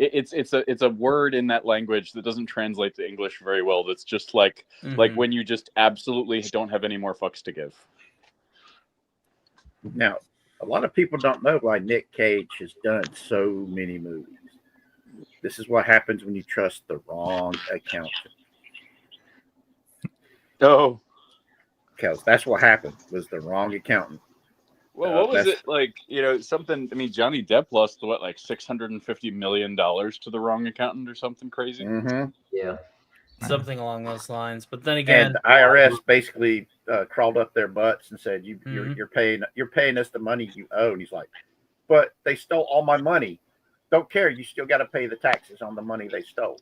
it's a word in that language that doesn't translate to English very well. That's just like when you just absolutely don't have any more fucks to give. Now, a lot of people don't know why Nick Cage has done so many movies. This is what happens when you trust the wrong accountant. Oh, because that's what happened. Was the wrong accountant. Well, what was it something? I mean, Johnny Depp lost $650 million to the wrong accountant or something crazy. Mm-hmm. Yeah, something along those lines. But then again, and the IRS basically crawled up their butts and said, "You're paying us the money you owe." And he's like, "But they stole all my money. Don't care. You still got to pay the taxes on the money they stole."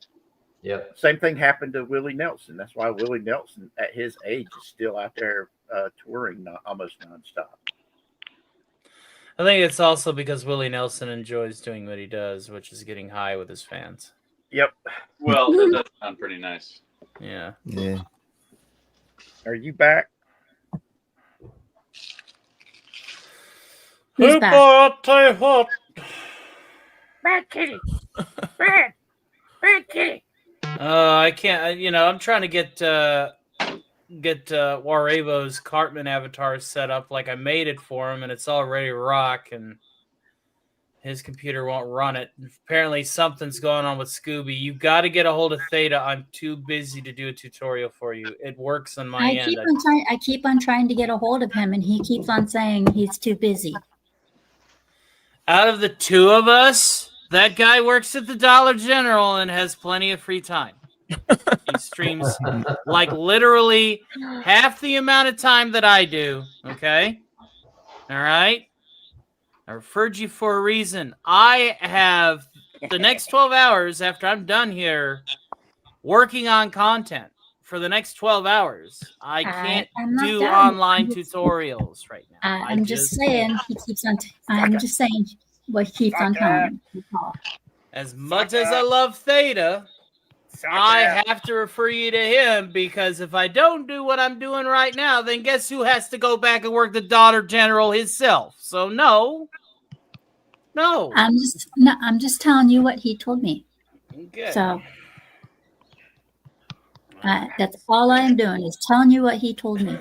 Yeah. Same thing happened to Willie Nelson. That's why Willie Nelson, at his age, is still out there touring almost nonstop. I think it's also because Willie Nelson enjoys doing what he does, which is getting high with his fans. Yep. Well, that does sound pretty nice. Yeah. Yeah. Are you back? Who's back? I'll tell you what. Bad kitty. Bad kitty. I can't. I'm trying to get Warevo's Cartman avatar set up. Like I made it for him, and it's already rock, and his computer won't run it. Apparently, something's going on with Scooby. You got to get a hold of Theta. I'm too busy to do a tutorial for you. It works on my end. I keep on trying to get a hold of him, and he keeps on saying he's too busy. Out of the two of us, that guy works at the Dollar General and has plenty of free time. He streams like literally half the amount of time that I do. Okay? All right? I referred you for a reason. I have the next 12 hours after I'm done here working on content for the next 12 hours. I can't do online tutorials right now. I'm just saying he keeps on. I'm just saying what he keeps on telling me. As much as I love Theta, I have to refer you to him because if I don't do what I'm doing right now, then guess who has to go back and work the Dollar General himself? So no. I'm just telling you what he told me. Okay. So that's all I am doing is telling you what he told me.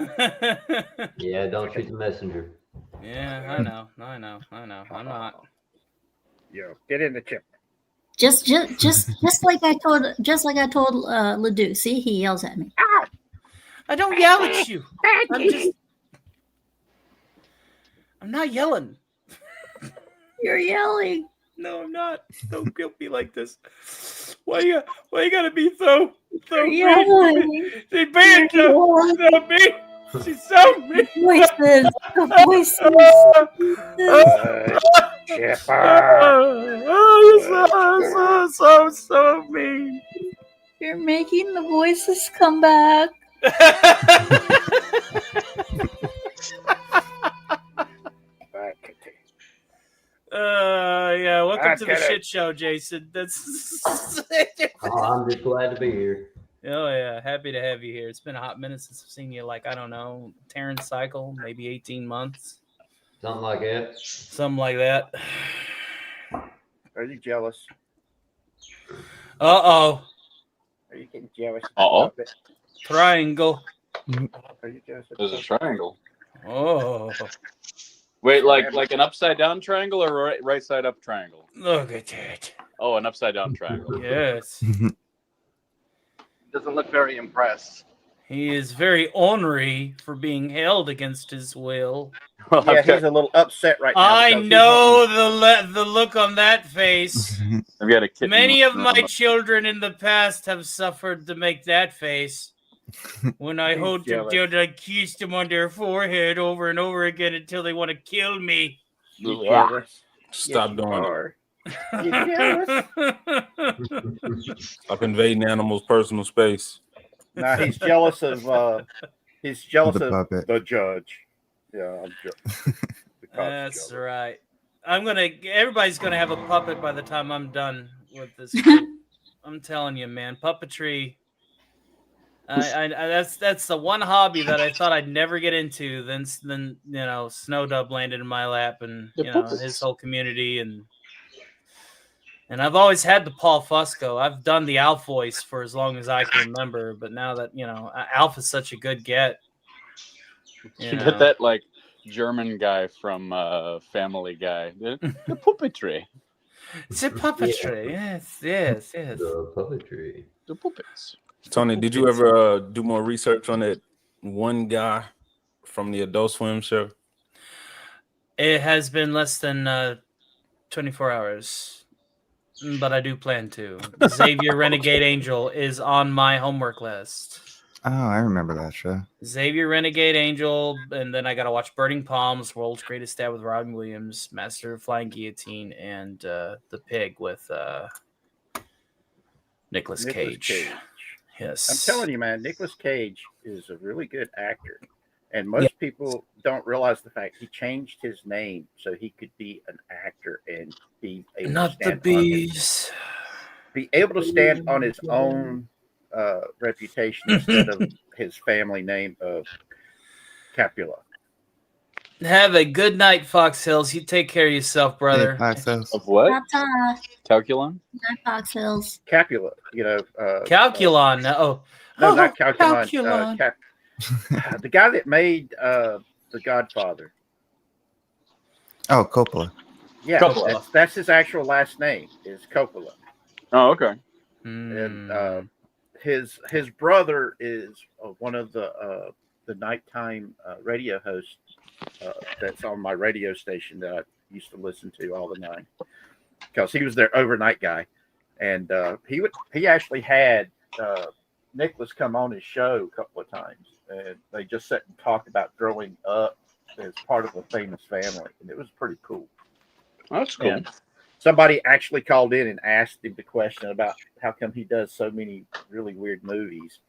Yeah, don't shoot the messenger. Yeah, I know. I'm not. Yo, get in the chip. Just like I told Ledoux. See, he yells at me. I don't yell at you. I'm not yelling. You're yelling. No, I'm not. Don't guilt me like this. Why you gotta be so yelling? She being so mean. She's so mean. Voices. Oh, you're so mean. You're making the voices come back. Yeah, welcome to the shit show, Jason. That's I'm just glad to be here. Oh yeah, happy to have you here. It's been a hot minute since I've seen you. Like, I don't know, Terrence cycle, maybe 18 months. Something like that. Something like that. Are you jealous? Uh-oh. Are you getting jealous? Uh-oh. Triangle. Are you jealous? There's a triangle. Oh. Wait, like an upside down triangle or right side up triangle? Look at that. Oh, an upside down triangle. Yes. Doesn't look very impressed. He is very ornery for being held against his will. Yeah, he's a little upset right now. I know the look on that face. I've got a kitten. Many of my children in the past have suffered to make that face. When I hold them down, I kiss them on their forehead over and over again until they want to kill me. Yeah. Stop doing it. Stop invading animals' personal space. Nah, he's jealous of the judge. Yeah, I'm That's right. Everybody's gonna have a puppet by the time I'm done with this. I'm telling you, man, puppetry. That's the one hobby that I thought I'd never get into. Then Snowdub landed in my lap, and his whole community, and I've always had the Paul Fusco. I've done the Alf voice for as long as I can remember, but now that Alf is such a good get. You get that like German guy from Family Guy. The puppetry. It's a puppetry. Yeah. Yes. The puppetry. The puppets. Tony, did you ever do more research on that one guy from the Adult Swim show? It has been less than 24 hours, but I do plan to. Xavier Renegade Angel is on my homework list. Oh, I remember that show. Xavier Renegade Angel, and then I got to watch Burning Palms, World's Greatest Dad with Robin Williams, Master of Flying Guillotine, and The Pig with Nicolas Cage. Yes. I'm telling you, man, Nicolas Cage is a really good actor. And most people don't realize the fact he changed his name so he could be an actor and be able to stand on his own reputation instead of his family name of Capula. Have a good night, Fox Hills. You take care of yourself, brother. Hey, Fox Hills. Of what? Ta-ta. Calculon? Night, Fox Hills. Capula, Calculon. No, not Calculon. Calculon. The guy that made The Godfather. Oh, Coppola. Yeah, Coppola. That's his actual last name is Coppola. Oh, okay. And his brother is one of the nighttime radio hosts that's on my radio station that I used to listen to all the time, because he was their overnight guy, and he actually had Nicholas come on his show a couple of times, and they just sat and talked about growing up as part of a famous family, and it was pretty cool. That's cool. And somebody actually called in and asked him the question about how come he does so many really weird movies,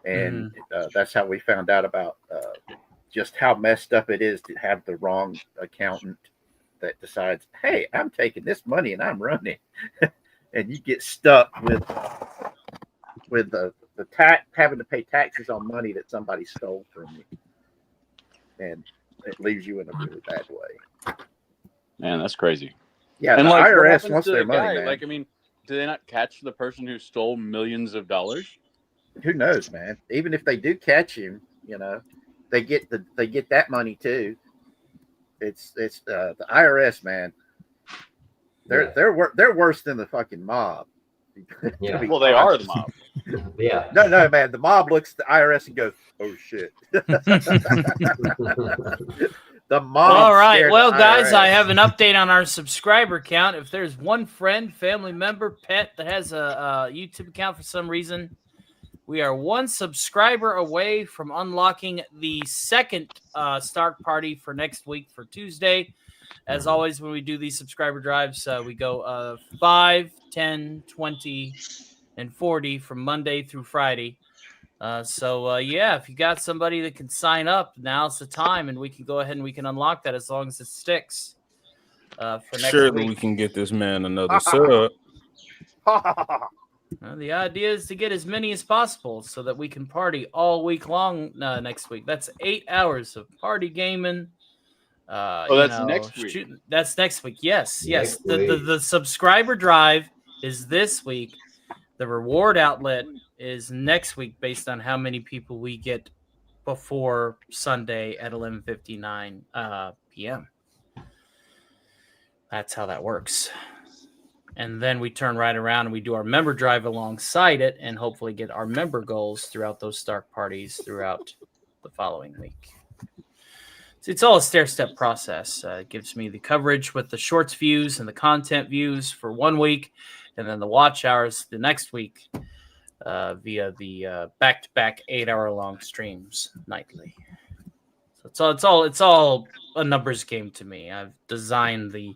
and that's how we found out about just how messed up it is to have the wrong accountant that decides, hey, I'm taking this money and I'm running, and you get stuck with the tax, having to pay taxes on money that somebody stole from you, and it leaves you in a really bad way. Man, that's crazy. Yeah, and the like, IRS wants their money, guy? man. Like, I mean, do they not catch the person who stole millions of dollars? Who knows, man? Even if they do catch him, they get that money too. It's the IRS, man. They're worse than the fucking mob. Yeah. Well, they are the mob. Yeah. No, man. The mob looks at the IRS and goes, "Oh shit." The mob. All right. Well, guys, IRS. I have an update on our subscriber count. If there's one friend, family member, pet that has a YouTube account for some reason, we are one subscriber away from unlocking the second Stark Party for next week for Tuesday. As always, when we do these subscriber drives, we go 5, 10, 20, and 40 from Monday through Friday. Yeah, if you got somebody that can sign up, now's the time, and we can go ahead and we can unlock that as long as it sticks. For next Surely week. we can get this man another sub. Well, the idea is to get as many as possible so that we can party all week long next week. That's 8 hours of party gaming. That's next week. That's next week. Yes. Next week. The subscriber drive is this week. The reward outlet is next week based on how many people we get before Sunday at 11:59 p.m. That's how that works. And then we turn right around and we do our member drive alongside it and hopefully get our member goals throughout those Stark parties throughout the following week. So it's all a stair-step process. It gives me the coverage with the shorts views and the content views for 1 week, and then the watch hours the next week via the back-to-back 8-hour-long streams nightly. So it's all a numbers game to me. I've designed the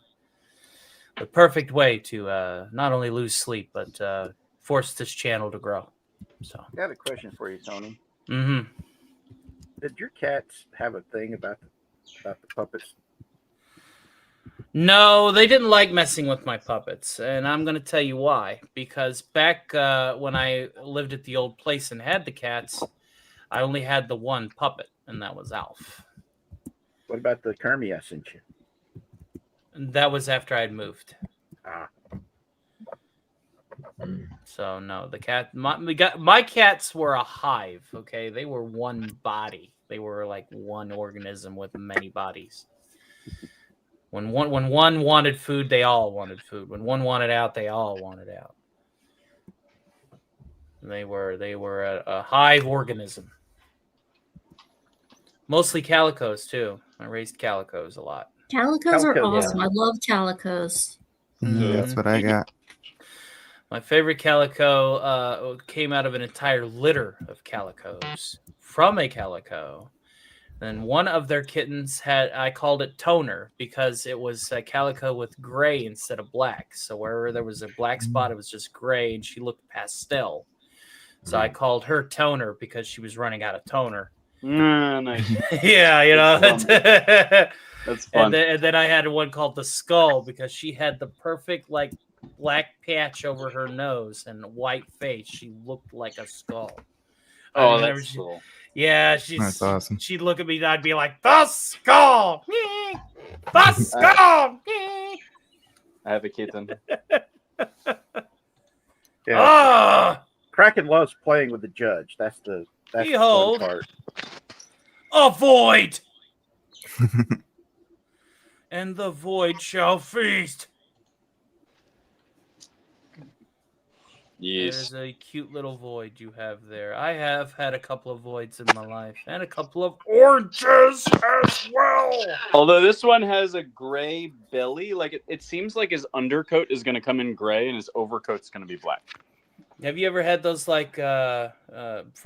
perfect way to not only lose sleep, but force this channel to grow. So I got a question for you, Tony. Mm-hmm. Did your cats have a thing about the puppets? No, they didn't like messing with my puppets, and I'm going to tell you why. Because back when I lived at the old place and had the cats, I only had the one puppet, and that was Alf. What about the Kermie I sent you? That was after I'd moved. Ah. So no, the cat. My cats were a hive. Okay, they were one body. They were like one organism with many bodies. When one wanted food, they all wanted food. When one wanted out, they all wanted out. They were a hive organism. Mostly calicos too. I raised calicos a lot. Calicos are Calico, awesome. I love calicos. That's what I got. My favorite calico came out of an entire litter of calicos from a calico. And one of their kittens I called it Toner because it was a calico with gray instead of black. So wherever there was a black spot, it was just gray, and she looked pastel. So I called her Toner because she was running out of toner. Nice. Yeah, you know. That's fun. And then I had one called the Skull because she had the perfect like black patch over her nose and white face. She looked like a skull. Oh, that's cool. Yeah, That's awesome. She'd look at me and I'd be like, the skull! The skull! I have a kitten. Yeah. Kraken loves playing with the judge. That's the Behold, fun part. A void! And the void shall feast. Yes. There's a cute little void you have there. I have had a couple of voids in my life, and a couple of oranges as well. Although this one has a gray belly, like it seems like his undercoat is going to come in gray and his overcoat's going to be black. Have you ever had those, like, for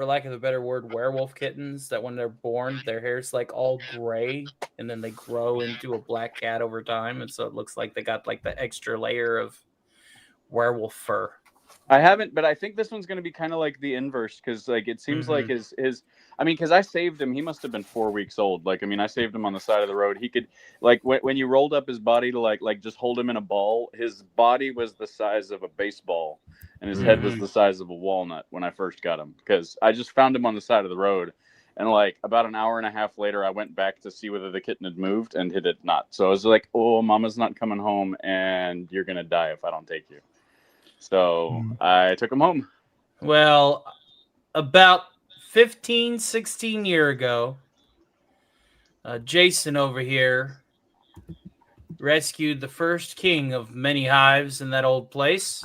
lack of a better word, werewolf kittens that when they're born, their hair's like all gray and then they grow into a black cat over time, and so it looks like they got like the extra layer of werewolf fur? I haven't, but I think this one's going to be kind of like the inverse because, like, it seems like his. I mean, because I saved him. He must have been 4 weeks old. Like, I mean, I saved him on the side of the road. He could, like, when you rolled up his body to like just hold him in a ball, his body was the size of a baseball, and his head was the size of a walnut when I first got him. Because I just found him on the side of the road, and like about an hour and a half later, I went back to see whether the kitten had moved, and it had not. So I was like, "Oh, Mama's not coming home, and you're gonna die if I don't take you." So I took him home. Well, about 15, 16 years ago, Jason over here rescued the first king of many hives in that old place.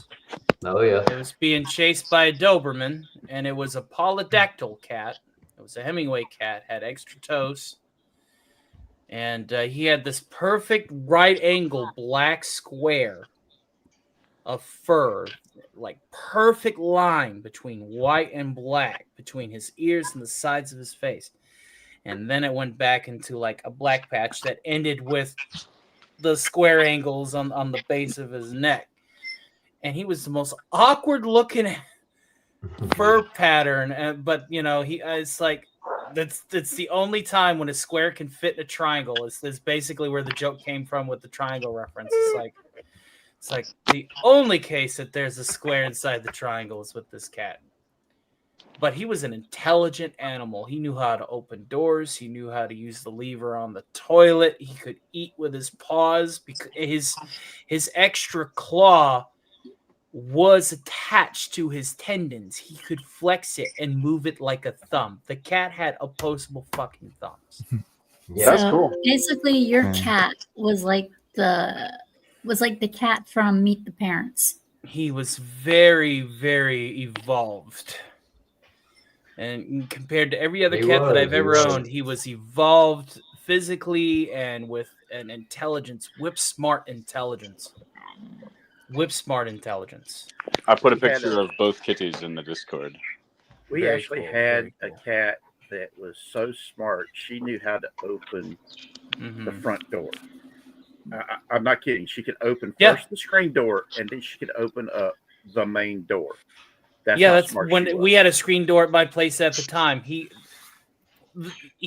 Oh, yeah. It was being chased by a Doberman, and it was a polydactyl cat. It was a Hemingway cat, had extra toes. And he had this perfect right angle black square of fur, like perfect line between white and black between his ears and the sides of his face. And then it went back into like a black patch that ended with the square angles on the base of his neck. And he was the most awkward looking fur pattern. But you know, it's like that's the only time when a square can fit in a triangle. It's basically where the joke came from with the triangle reference. It's like the only case that there's a square inside the triangle is with this cat. But he was an intelligent animal. He knew how to open doors. He knew how to use the lever on the toilet. He could eat with his paws because his extra claw was attached to his tendons. He could flex it and move it like a thumb. The cat had opposable fucking thumbs. Yeah, that's cool. Basically, your cat was like the cat from Meet the Parents. He was very, very evolved. And compared to every other cat that I've ever owned, he was evolved physically and with an intelligence, whip-smart intelligence. Whip-smart intelligence. I put a picture of both kitties in the Discord. We actually had a cat that was so smart, she knew how to open the front door. I'm not kidding. She could open first the screen door, and then she could open up the main door. That's when we had a screen door at my place at the time. He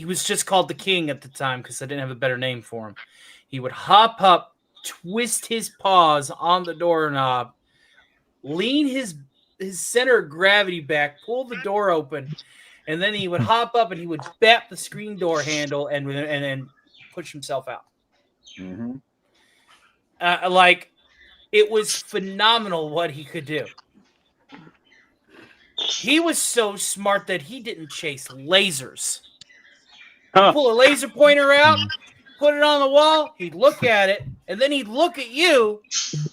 was just called the King at the time because I didn't have a better name for him. He would hop up, twist his paws on the doorknob, lean his center of gravity back, pull the door open, and then he would hop up and he would bap the screen door handle and then push himself out. Like, it was phenomenal what he could do. He was so smart that he didn't chase lasers. He'd pull a laser pointer out, put it on the wall, he'd look at it, and then he'd look at you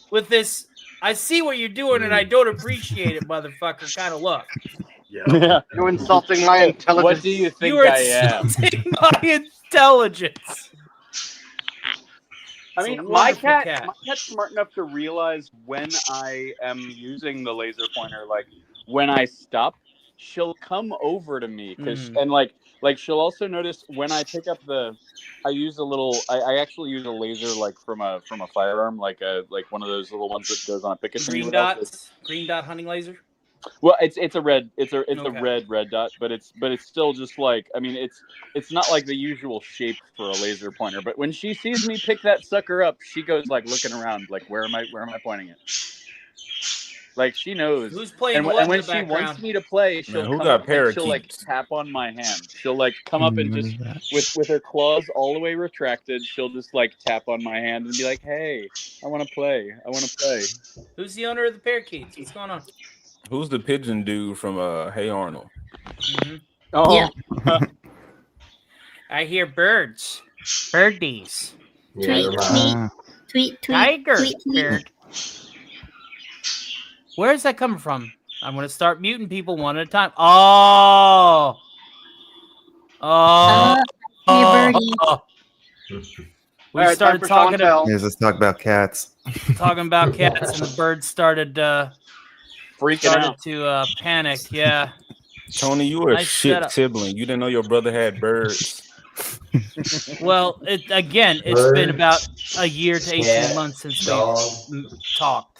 with this, I see what you're doing and I don't appreciate it, motherfucker, kind of look. Yeah. You're insulting my intelligence. What do you think You're I am? insulting my intelligence. I mean, my cat's smart enough to realize when I am using the laser pointer. Like, when I stop, she'll come over to me and like she'll also notice when I pick up I use a little. I actually use a laser like from a firearm, like one of those little ones that goes on a Picatinny. Green dot hunting laser. Well, it's a red a red dot, but it's still just like, I mean, it's not like the usual shape for a laser pointer. But when she sees me pick that sucker up, she goes like looking around, like where am I pointing it? Like she knows who's playing and, what and when in the she background? wants me to play, she'll who come got up and she'll like parakeets? tap on my hand. She'll like come up and just with her claws all the way retracted, she'll just like tap on my hand and be like, "Hey, I want to play. I want to play." Who's the owner of the parakeets? What's going on? Who's the pigeon dude from Hey Arnold? Mm-hmm. Oh, Yeah. I hear birds, birdies, Tweet, tiger, tweet. bird. Where's that coming from? I'm gonna start muting people one at a time. Oh, birdie. We All right, started time for show and talking. tell. Here's let's talk about cats. Talking about cats, and the birds started freaking out. to panic. Yeah, Tony, you were a Nice shit setup. sibling. You didn't know your brother had birds. well, it's been about a year to 18 months since we've talked.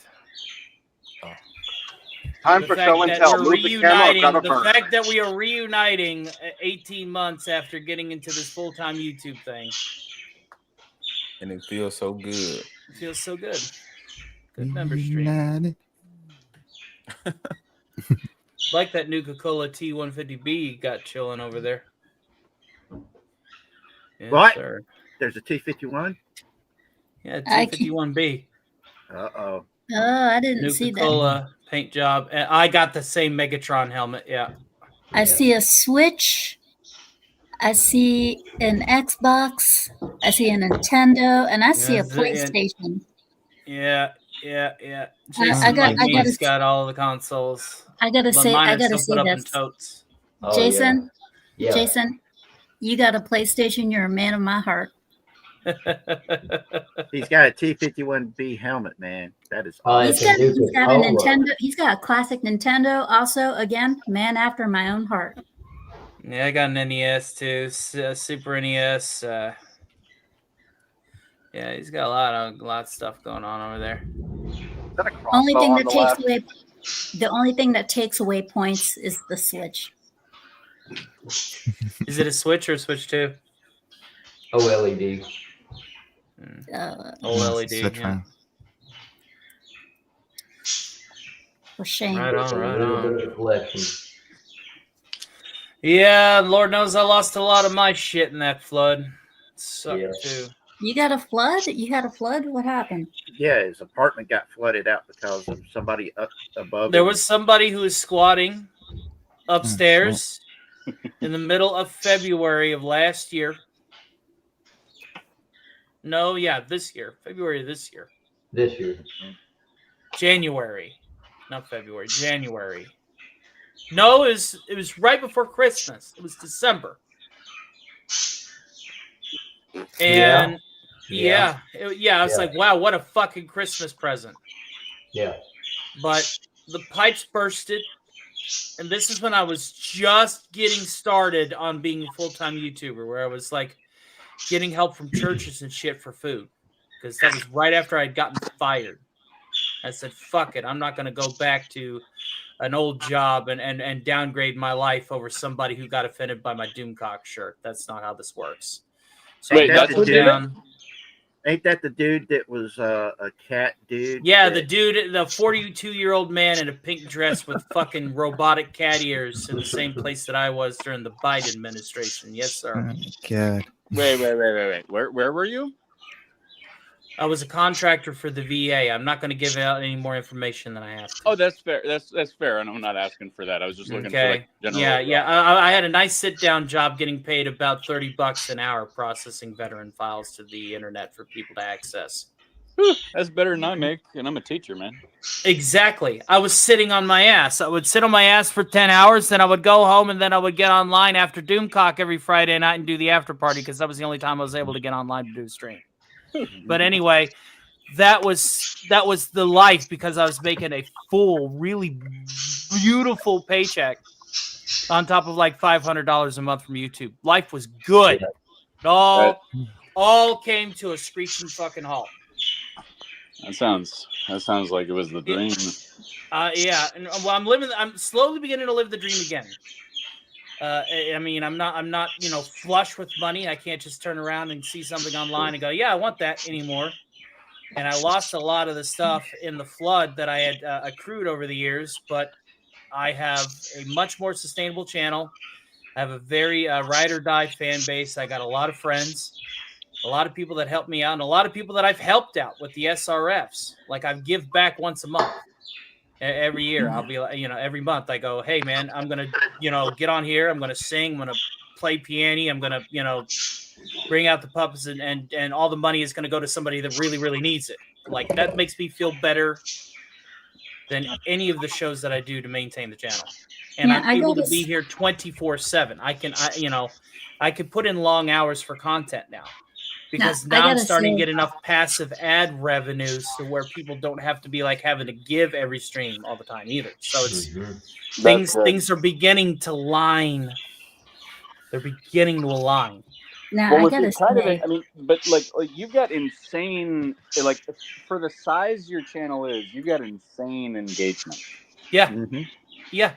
Time The for fact show and that tell. we're Move the camera. I've reuniting, got a the bird. fact that we are reuniting 18 months after getting into this full-time YouTube thing. And it feels so good. It feels so good. Good member stream. Like that Nuka-Cola T150B you got chilling over there. Yes, What? Sir. There's a T51? Yeah, T51B. Uh-oh. Oh, I didn't see that. Nuka-Cola paint job. And I got the same Megatron helmet, yeah. I see a Switch. I see an Xbox. I see a Nintendo, and I see a PlayStation. Yeah. I gotta got all the consoles. I gotta But say, mine I are gotta still say put up in this. totes. Jason, Yeah. Jason, you got a PlayStation. You're a man of my heart. He's got a T51B helmet, man. That is He's got a Nintendo. He's got a classic Nintendo. Also, again, man after my own heart. Yeah, I got an NES too, Super NES. Yeah, he's got a lot of stuff going on over there. Only thing that takes away, the only thing that takes away points is the Switch. Is it a Switch or a Switch 2? OLED. OLED. Yeah. For shame. Right on, right on. Collection. Yeah, Lord knows I lost a lot of my shit in that flood. Sucked too. You got a flood? You had a flood? What happened? Yeah, his apartment got flooded out because of somebody up above. There him. was somebody who was squatting upstairs in the middle of February of last year. No, yeah, this year. February of this year. This year. January. Not February. January. No, it was right before Christmas. It was December. And I was like, wow, what a fucking Christmas present. Yeah. But the pipes bursted, and this is when I was just getting started on being a full-time YouTuber, where I was like getting help from churches and shit for food, because that was right after I'd gotten fired. I said, fuck it, I'm not going to go back to an old job and downgrade my life over somebody who got offended by my Doomcock shirt. That's not how this works. So Wait, I that's knuckled the dude? down. Ain't that the dude that was a cat dude? Yeah, that- the dude, the 42-year-old man in a pink dress with fucking robotic cat ears in the same place that I was during the Biden administration. Yes, sir. God. Wait. Where were you? I was a contractor for the VA. I'm not going to give out any more information than I have to. Oh, that's fair. That's fair, and I'm not asking for that. I was just looking for like general. Yeah. I had a nice sit-down job, getting paid about $30 an hour, processing veteran files to the internet for people to access. Whew, that's better than I make, and I'm a teacher, man. Exactly. I was sitting on my ass. I would sit on my ass for 10 hours, then I would go home, and then I would get online after Doomcock every Friday night and do the after party, because that was the only time I was able to get online to do a stream. But anyway, that was the life, because I was making a full, really beautiful paycheck on top of like $500 a month from YouTube. Life was good. It all came to a screeching fucking halt. That sounds like it was the dream. Yeah, and I'm slowly beginning to live the dream again. I mean, I'm not, flush with money. I can't just turn around and see something online and go, yeah, I want that anymore. and I lost a lot of the stuff in the flood that I had accrued over the years. But I have a much more sustainable channel. I have a very ride or die fan base. I got a lot of friends, a lot of people that help me out, and a lot of people that I've helped out with the SRFs. Like I give back once a month. Every year, I'll be like, every month I go, hey man, I'm gonna, get on here. I'm gonna sing. I'm gonna play piano. I'm gonna, bring out the puppets, and all the money is gonna go to somebody that really, really needs it. Like that makes me feel better than any of the shows that I do to maintain the channel. And I'm able to be here 24/7. I could put in long hours for content now. Because now I'm starting to get enough passive ad revenues to where people don't have to be like having to give every stream all the time either. So it's things are beginning to line. They're beginning to align. Now I gotta say, but like you've got insane, like for the size your channel is, you've got insane engagement. Yeah, yeah.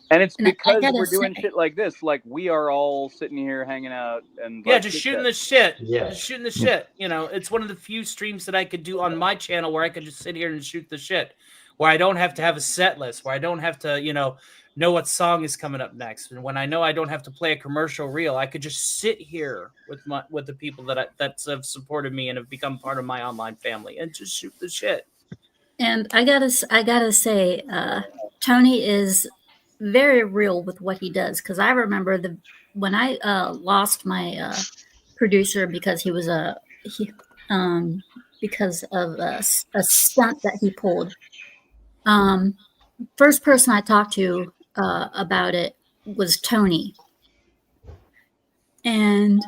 And it's because we're doing shit like this. Like we are all sitting here hanging out and just shooting the shit. Yeah, just shooting the shit. It's one of the few streams that I could do on my channel where I could just sit here and shoot the shit, where I don't have to have a set list, where I don't have to, know what song is coming up next. And when I know I don't have to play a commercial reel, I could just sit here with the people that have supported me and have become part of my online family and just shoot the shit. And I gotta say, Tony is very real with what he does, because I remember when I lost my producer because he was because of a stunt that he pulled. First person I talked to about it was Tony, and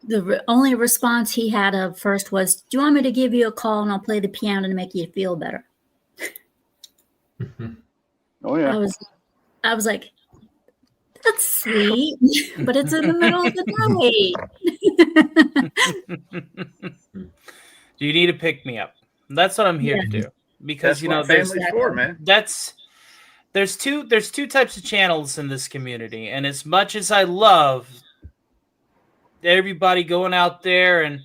the only response he had of first was, "Do you want me to give you a call and I'll play the piano to make you feel better?" Oh yeah. I was like, that's sweet, but it's in the middle of the day. Do you need to pick me up? That's what I'm here to do. Because there's two types of channels in this community, and as much as I love everybody going out there and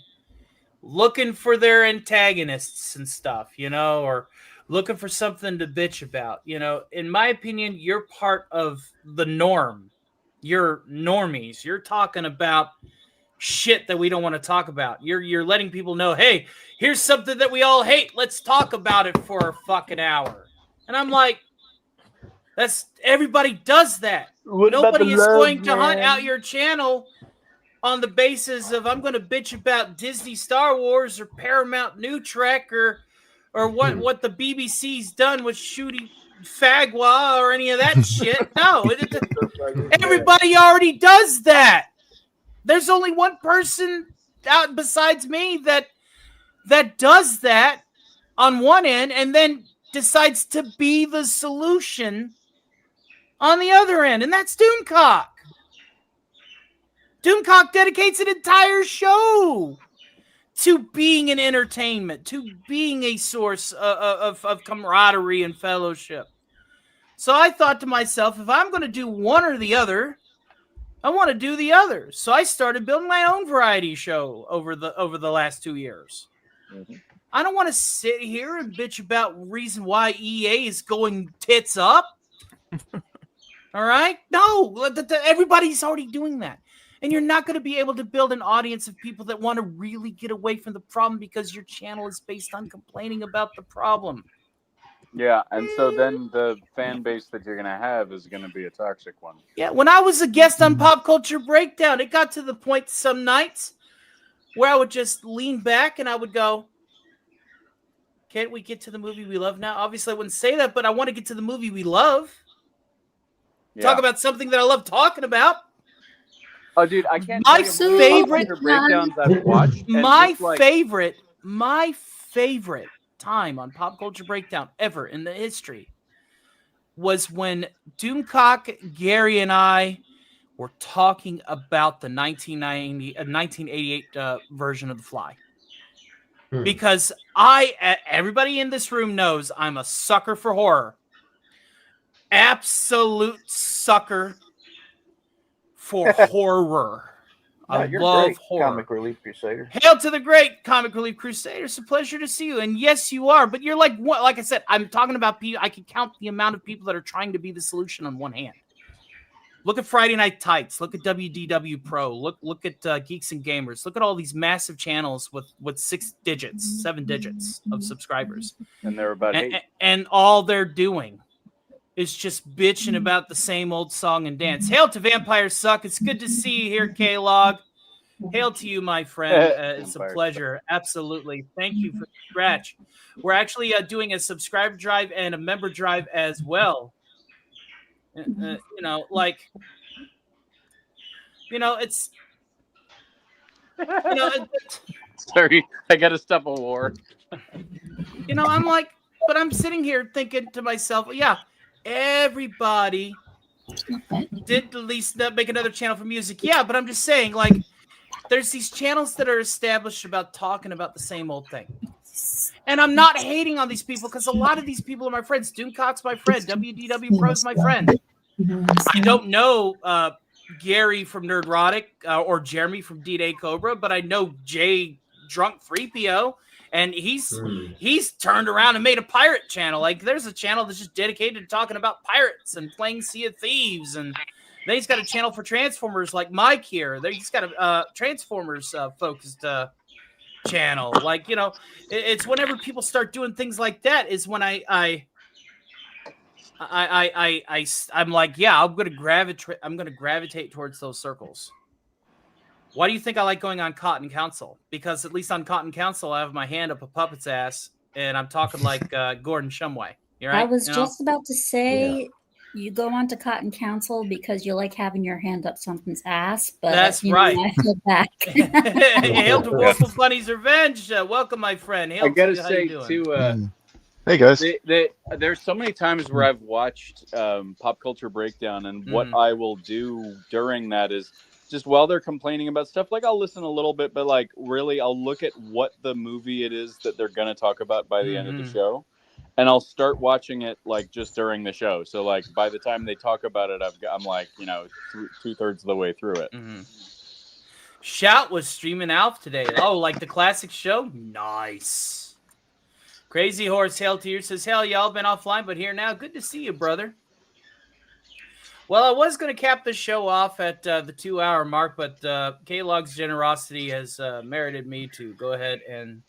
looking for their antagonists and stuff, or looking for something to bitch about. In my opinion, you're part of the norm. You're normies. You're talking about shit that we don't want to talk about. You're letting people know, hey, here's something that we all hate. Let's talk about it for a fucking hour. And I'm like, everybody does that. Nobody is going to hunt out your channel on the basis of I'm going to bitch about Disney Star Wars or Paramount New Trek or what the BBC's done with shooting Fagwa or any of that shit. No, everybody already does that. There's only one person out besides me that does that on one end and then decides to be the solution on the other end, and that's Doomcock. Doomcock dedicates an entire show to being an entertainment, to being a source of camaraderie and fellowship. So I thought to myself, if I'm going to do one or the other, I want to do the other. So I started building my own variety show over the last 2 years. Mm-hmm. I don't want to sit here and bitch about reason why EA is going tits up. All right? No, everybody's already doing that. And you're not going to be able to build an audience of people that want to really get away from the problem because your channel is based on complaining about the problem. Yeah, and so then the fan base that you're going to have is going to be a toxic one. Yeah, when I was a guest on Pop Culture Breakdown, it got to the point some nights where I would just lean back and I would go, can't we get to the movie we love now? Obviously, I wouldn't say that, but I want to get to the movie we love. Yeah. Talk about something that I love talking about. Oh, dude, I can't. My favorite breakdowns I've watched. My favorite time on Pop Culture Breakdown ever in the history was when Doomcock, Gary, and I were talking about the 1988 version of The Fly. Because everybody in this room knows I'm a sucker for horror. Absolute sucker for horror. I you're love great, horror. Comic Relief Crusader. Hail to the great Comic Relief Crusader. It's a pleasure to see you. And yes, you are. But you're like, what? Like I said, I'm talking about people. I can count the amount of people that are trying to be the solution on one hand. Look at Friday Night Tights. Look at WDW Pro. Look at Geeks and Gamers. Look at all these massive channels with 7 digits of subscribers. And they're about 8. And all they're doing is just bitching about the same old song and dance. Hail to Vampires Suck. It's good to see you here, K-Log. Hail to you, my friend. It's a pleasure. Absolutely. Thank you for the scratch. We're actually doing a subscriber drive and a member drive as well. It's Sorry, I got to stop a war. I'm like, but I'm sitting here thinking to myself, yeah, everybody did at least make another channel for music. Yeah, but I'm just saying, like, there's these channels that are established about talking about the same old thing. And I'm not hating on these people because a lot of these people are my friends. Doomcock's my friend. WDW Pro's my friend. I don't know Gary from Nerdrotic or Jeremy from D-Day Cobra, but I know Jay Drunk 3PO, and he's turned around and made a pirate channel. Like, there's a channel that's just dedicated to talking about pirates and playing Sea of Thieves, and then he's got a channel for Transformers like Mike here. He's got a Transformers focused channel. Like, it's whenever people start doing things like that is when I'm like, yeah, I'm gonna gravitate towards those circles. Why do you think I like going on Cotton Council? Because at least on Cotton Council, I have my hand up a puppet's ass, and I'm talking like Gordon Shumway. Right? I was just about to say, you go on to Cotton Council because you like having your hand up something's ass. But that's right. I feel back. Hail to Wolf Bunny's Revenge. Welcome, my friend. Hail I gotta to say too. Hey guys. There's so many times where I've watched Pop Culture Breakdown, and what I will do during that is just while they're complaining about stuff, like I'll listen a little bit, but like really I'll look at what the movie it is that they're gonna talk about by the end of the show, and I'll start watching it like just during the show. So like by the time they talk about it, I'm like 2/3 of the way through it. Shout was streaming Alf today. Oh, like the classic show? Nice. Crazy Horse Hail to you says, hell, y'all been offline, but here now. Good to see you, brother. Well, I was going to cap the show off at the 2-hour mark, but K-Log's generosity has merited me to go ahead and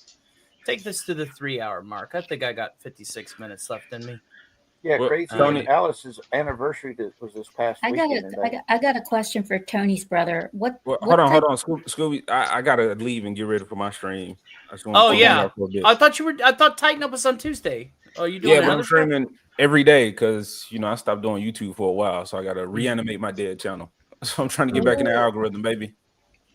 take this to the 3-hour mark. I think I got 56 minutes left in me. Yeah, crazy. Alice's anniversary was this past weekend. I got a question for Tony's brother. Hold on, Scooby. I gotta leave and get ready for my stream. I thought Tighten Up was on Tuesday. Oh, you doing? Yeah, but I'm streaming every day because I stopped doing YouTube for a while, so I gotta reanimate my dead channel. So I'm trying to get back in the algorithm, baby.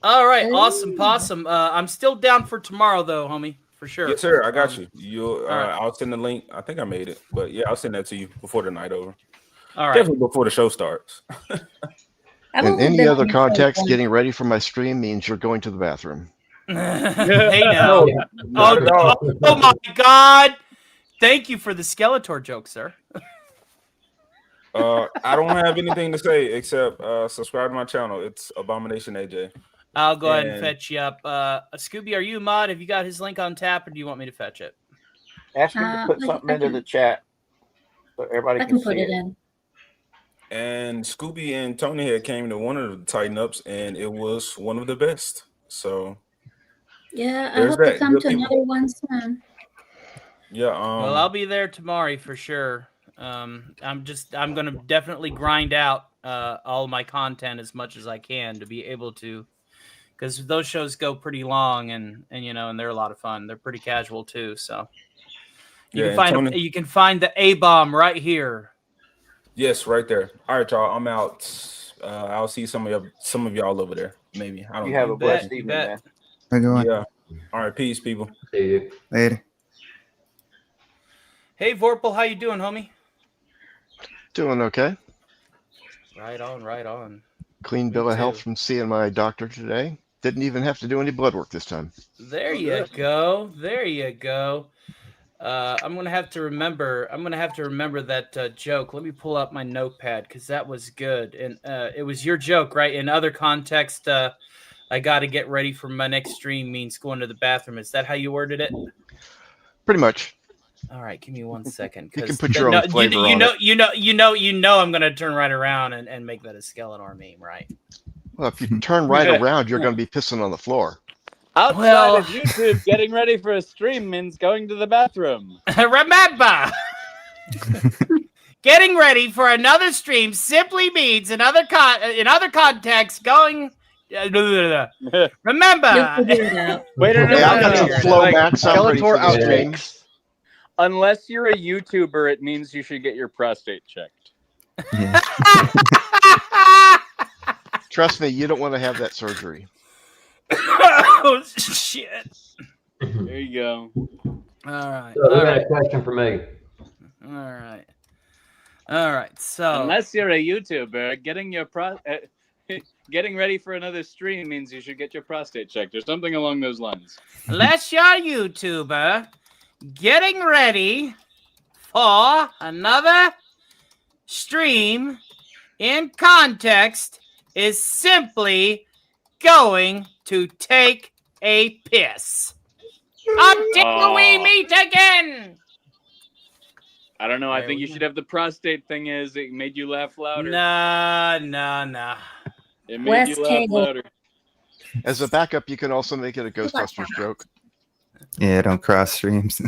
All right, awesome, possum. I'm still down for tomorrow, though, homie. For sure. Yes, sir. I got you. I'll send the link. I think I made it, but yeah, I'll send that to you before the night over. All right. Definitely before the show starts. In any other context, getting ready for my stream means you're going to the bathroom. Hey now. Oh my God. Thank you for the Skeletor joke, sir. I don't have anything to say except subscribe to my channel. It's Abomination AJ. I'll go ahead and fetch you up. Scooby, are you a mod? Have you got his link on tap, or do you want me to fetch it? Ask him to put something into the chat so everybody can put it in. And Scooby and Tony here came to one of the Tighten Ups, and it was one of the best. So yeah, I hope to come to another one soon. Yeah. Well, I'll be there tomorrow for sure. I'm gonna definitely grind out all my content as much as I can to be able to, because those shows go pretty long and they're a lot of fun. They're pretty casual too. So you can find the A-bomb right here. Yes, right there. All right, y'all. I'm out. I'll see some of y'all over there. Maybe. I don't know. You have a blessed evening, man. How you doing? Yeah. All right, peace, people. See you later. Hey, Vorpal, how you doing, homie? Doing okay. Right on, right on. Clean bill of health from seeing my doctor today. Didn't even have to do any blood work this time. There you go. There you go. I'm gonna have to remember that joke. Let me pull up my notepad because that was good, and it was your joke, right? In other context, I got to get ready for my next stream means going to the bathroom. Is that how you worded it? Pretty much. All right, give me 1 second. You can put your own flavor on it. You know I'm going to turn right around and make that a Skeletor meme, right? Well, if you turn right around, you're going to be pissing on the floor. Outside of YouTube, getting ready for a stream means going to the bathroom. Remember, getting ready for another stream simply means in other contexts going. Remember, wait, I got some flow max Skeletor outtakes. Unless you're a YouTuber, it means you should get your prostate checked. Yeah. Trust me, you don't want to have that surgery. Oh shit! There you go. All right. So who got a question for me? All right. So unless you're a YouTuber, getting ready for another stream means you should get your prostate checked or something along those lines. unless you're a YouTuber, getting ready for another stream in context is simply going to take a piss. Until we meet again. I don't know. I think you should have the prostate thing. Is it made you laugh louder? Nah. It made you laugh louder. As a backup, you can also make it a Ghostbusters joke. Yeah, don't cross streams.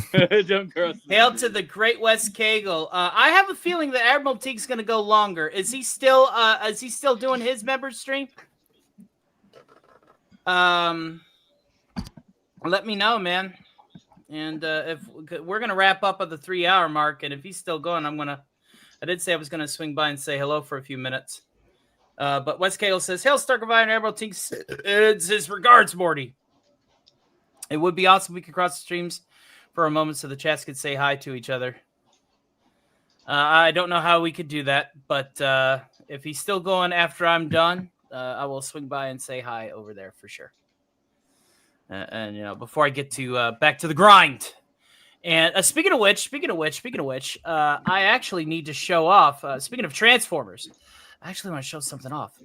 Don't cross. Hail to the great Wes Cagle. I have a feeling that Admiral Teague's going to go longer. Is he still doing his member stream? Let me know, man. And if we're gonna wrap up at the 3-hour mark, and if he's still going, I did say I was gonna swing by and say hello for a few minutes. But Wes Cagle says, "Hail Starkavine and Admiral Teague. It's his regards, Morty. It would be awesome if we could cross the streams for a moment so the chats could say hi to each other. I don't know how we could do that, but if he's still going after I'm done, I will swing by and say hi over there for sure. And before I get to back to the grind. And speaking of which, I actually need to show off. Speaking of Transformers, I actually want to show something off.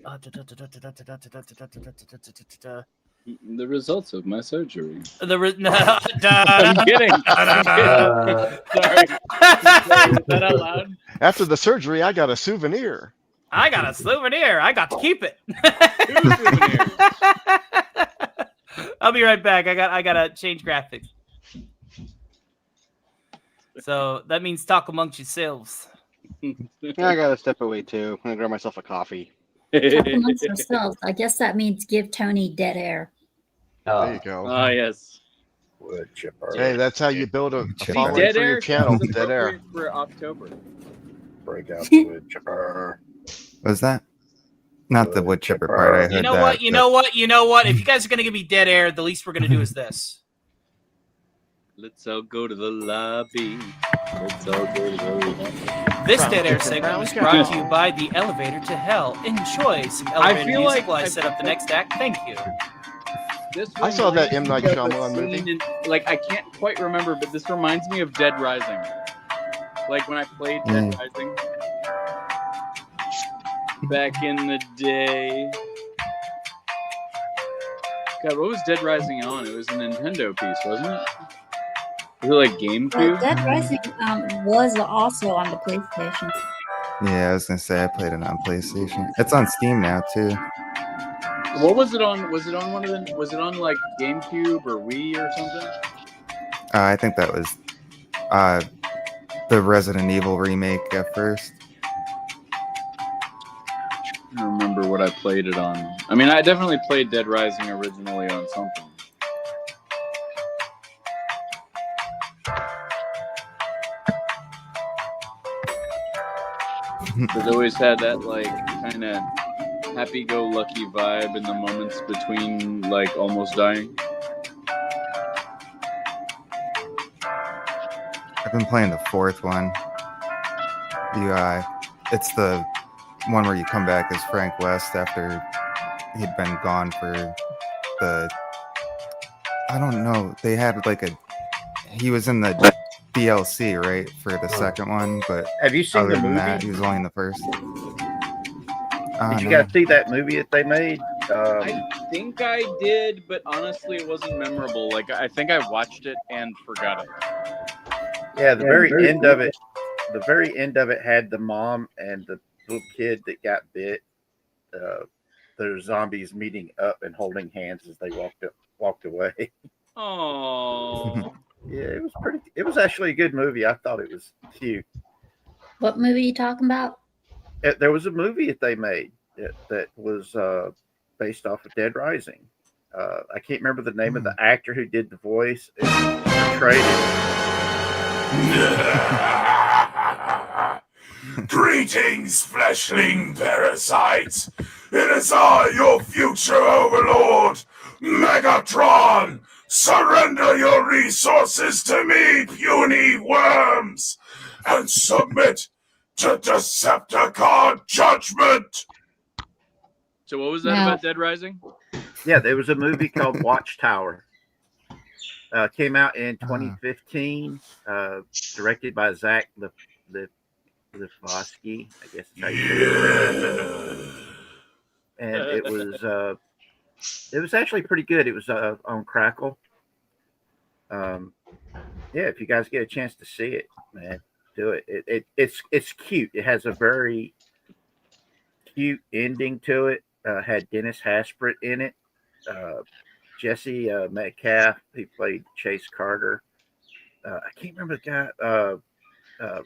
The results of my surgery. I'm kidding. Sorry. Is that out loud? After the surgery, I got a souvenir. I got a souvenir. I got to keep it. I'll be right back. I gotta change graphics. So that means talk amongst yourselves. I gotta step away too. I'm gonna grab myself a coffee. Talk amongst ourselves. I guess that means give Tony dead air. There you go. Oh, yes. Wood chipper. Hey, that's how you build a following Dead for air your channel. is Dead air. appropriate for October. Break out the wood chipper. Was that? Not the wood chipper part. I heard You know what? If you guys are gonna give me dead air, the least we're gonna do is this. Let's all go to the lobby. Let's all go to the lobby. This dead air segment was brought to you by the Elevator to Hell. Enjoy some elevator feel music like while I set up the next act. Thank you. I saw that M. Night Shyamalan movie. I can't quite remember, but this reminds me of Dead Rising. Like when I played Dead Rising back in the day. God, what was Dead Rising on? It was a Nintendo piece, wasn't it? Was it like GameCube? Dead Rising was also on the PlayStation. Yeah, I was gonna say I played it on PlayStation. It's on Steam now too. What was it on? Was it on one of the? Was it on like GameCube or Wii or something? I think that was the Resident Evil remake at first. I don't remember what I played it on. I mean, I definitely played Dead Rising originally on something. It always had that like kind of happy-go-lucky vibe in the moments between like almost dying. I've been playing the fourth one. It's the one where you come back as Frank West after he'd been gone for I don't know. They had he was in the DLC, right, for the second one, but have you seen other the than movie? that, he was only in the first. Did you guys see that movie that they made? I think I did, but honestly, it wasn't memorable. Like, I think I watched it and forgot it. Yeah, the very end of it. The very end of it had the mom and the little kid that got bit. Their zombies meeting up and holding hands as they walked away. Oh. Yeah, it was pretty. It was actually a good movie. I thought it was cute. What movie are you talking about? There was a movie that they made that was based off of Dead Rising. I can't remember the name of the actor who did the voice. It portrayed it. Greetings, fleshling parasites. It is I, your future overlord, Megatron. Surrender your resources to me, puny worms, and submit to Decepticon judgment. So what was that about Dead Rising? Yeah, there was a movie called Watchtower. Came out in 2015, directed by Zach Lifosky, I guess is how you say it. And it was actually pretty good. It was on Crackle. Yeah, if you guys get a chance to see it, man, do it. It's cute. It has a very cute ending to it. Had Dennis Haysbert in it. Jesse Metcalf, he played Chase Carter. I can't remember the guy.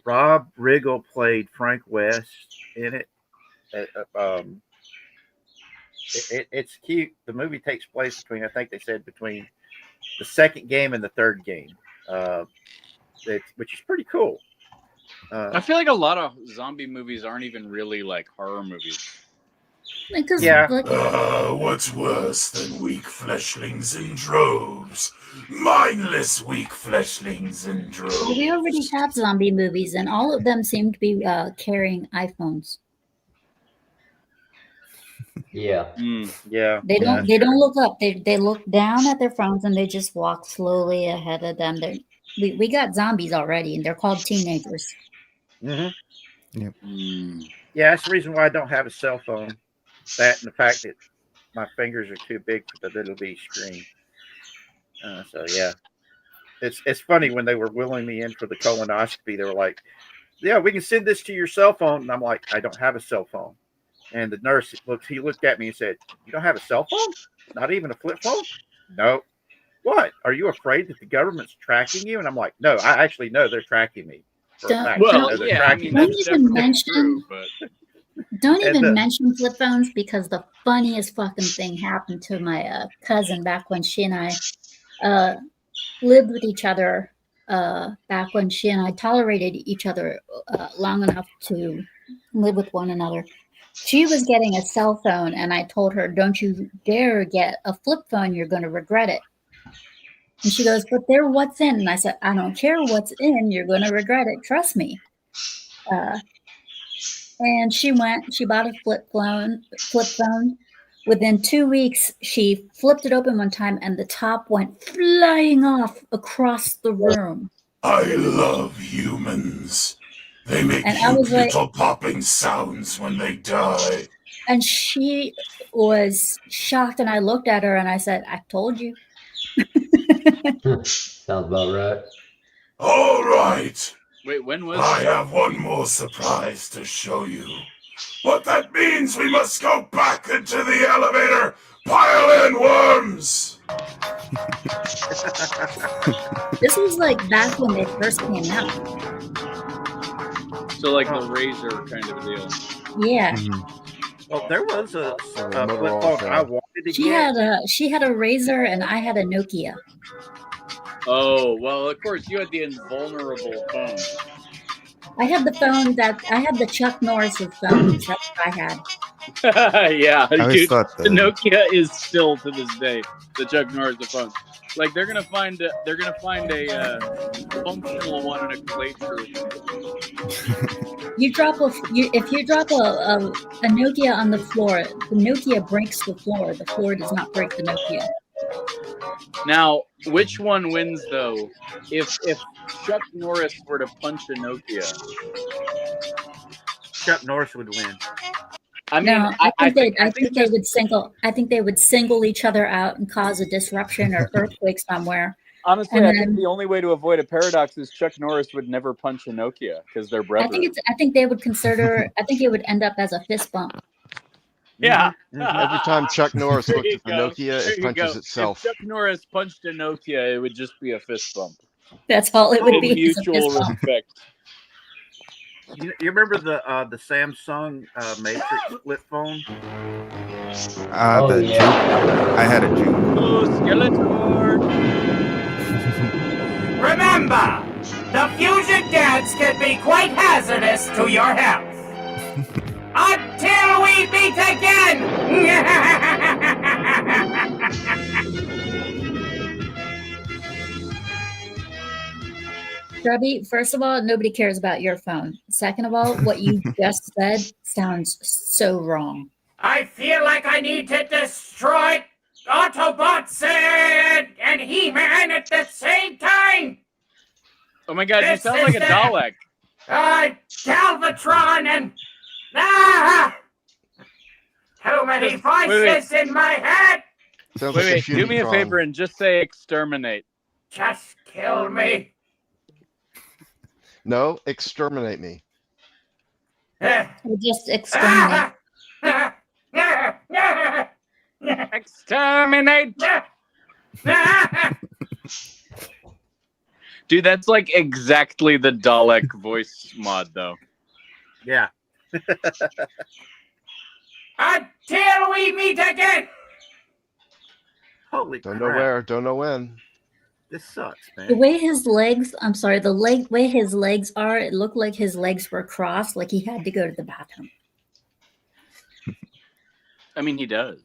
Rob Riggle played Frank West in it. It's cute. The movie takes place between, I think they said, between the second game and the third game, which is pretty cool. I feel like a lot of zombie movies aren't even really like horror movies. Yeah. What's worse than weak fleshlings in droves? Mindless weak fleshlings in droves. Well, we already have zombie movies, and all of them seem to be carrying iPhones. Yeah. Yeah. They don't look up. They look down at their phones and they just walk slowly ahead of them. We got zombies already, and they're called teenagers. Mm-hmm. Yep. Yeah, that's the reason why I don't have a cell phone. That and the fact that my fingers are too big for the little bitty screen. So yeah, it's funny when they were wheeling me in for the colonoscopy. They were like, "Yeah, we can send this to your cell phone," and I'm like, "I don't have a cell phone." And the nurse he looked at me and said, "You don't have a cell phone? Not even a flip phone?" No. What? Are you afraid that the government's tracking you? And I'm like, "No, I actually know they're tracking me." Don't even mention flip phones, because the funniest fucking thing happened to my cousin back when she and I lived with each other. Back when she and I tolerated each other long enough to live with one another. She was getting a cell phone, and I told her, "Don't you dare get a flip phone. You're going to regret it." And she goes, "But they're what's in." And I said, "I don't care what's in. You're going to regret it. Trust me." And she bought a flip phone. Within 2 weeks, she flipped it open one time, and the top went flying off across the room. I love humans. They make little popping sounds when they die. And she was shocked, and I looked at her and I said, "I told you." Sounds about right. All right. Wait, when was I have one more surprise to show you. But that means we must go back into the elevator. Pile in, worms. This was like back when they first came out. So like the Razor kind of deal. Yeah. Well, there was a flip phone I wanted to get. She had a Razor and I had a Nokia. Oh, well, of course, you had the invulnerable phone. I had the Chuck Norris's phone. That's what I had. Yeah, dude, thought the Nokia is still to this day the Chuck Norris phone. Like they're gonna find a functional one in a glacier. If you drop a Nokia on the floor, the Nokia breaks the floor. The floor does not break the Nokia. Now, which one wins though? If Chuck Norris were to punch a Nokia, Chuck Norris would win. I mean, no, I think they would single. I think they would single each other out and cause a disruption or earthquake somewhere. Honestly, I think the only way to avoid a paradox is Chuck Norris would never punch a Nokia because they're brothers. I think they would consider. I think it would end up as a fist bump. Yeah. Every time Chuck Norris looked at the Nokia, it punches itself. If Chuck Norris punched a Nokia, it would just be a fist bump. That's all it would be. Mutual respect. You remember the Samsung Matrix flip phone? I had a Juke. Oh, Skeletor! Remember, the fusion dance can be quite hazardous to your health. Until we meet again! Grubby, first of all, nobody cares about your phone. Second of all, what you just said sounds so wrong. I feel like I need to destroy Autobots and He-Man at the same time! Oh my god, you sound like a Dalek. Galvatron and... Too many voices in my head! Wait, do me a favor and just say exterminate. Just kill me. No, exterminate me. Just exterminate. Exterminate! Dude, that's like exactly the Dalek voice mod, though. Yeah. Until we meet again! Holy Don't crap. know where, don't know when. This sucks, man. The way his legs, I'm sorry, way his legs are, it looked like his legs were crossed, like he had to go to the bathroom. I mean, he does.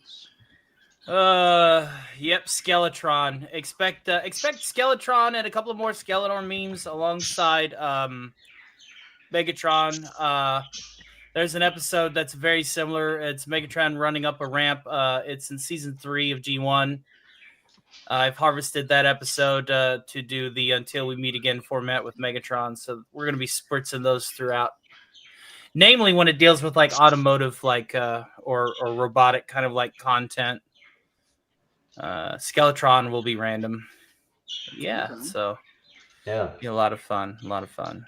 Yep, Skeletron. Expect Skeletron and a couple of more Skeletor memes alongside Megatron. There's an episode that's very similar. It's Megatron running up a ramp. It's in season 3 of G1. I've harvested that episode to do the Until We Meet Again format with Megatron. So we're going to be spritzing those throughout. Namely, when it deals with like automotive, like or robotic kind of like content. Skeletron will be random. Yeah, so yeah, be a lot of fun. A lot of fun.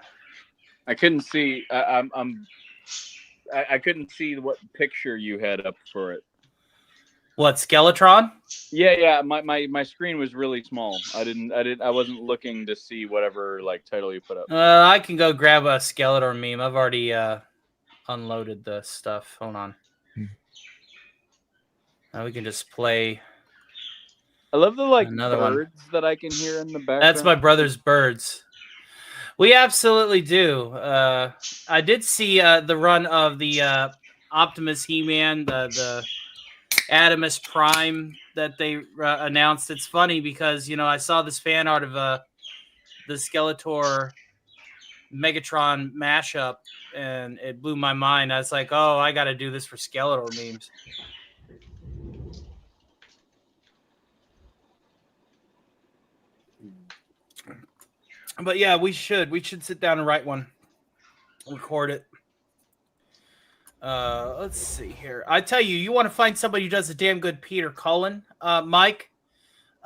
I couldn't see. I couldn't see what picture you had up for it. What, Skeletron? Yeah. My screen was really small. I wasn't looking to see whatever like title you put up. I can go grab a Skeletor meme. I've already unloaded the stuff. Hold on. Now we can just play. I love the like another birds one that I can hear in the background. That's my brother's birds. We absolutely do. I did see the run of the Optimus He-Man, the Adamus Prime that they announced. It's funny because, you know, I saw this fan art of the Skeletor Megatron mashup, and it blew my mind. I was like, oh, I got to do this for Skeletor memes. But yeah, we should sit down and write one, record it. Let's see here. I tell you, you want to find somebody who does a damn good Peter Cullen, Mike?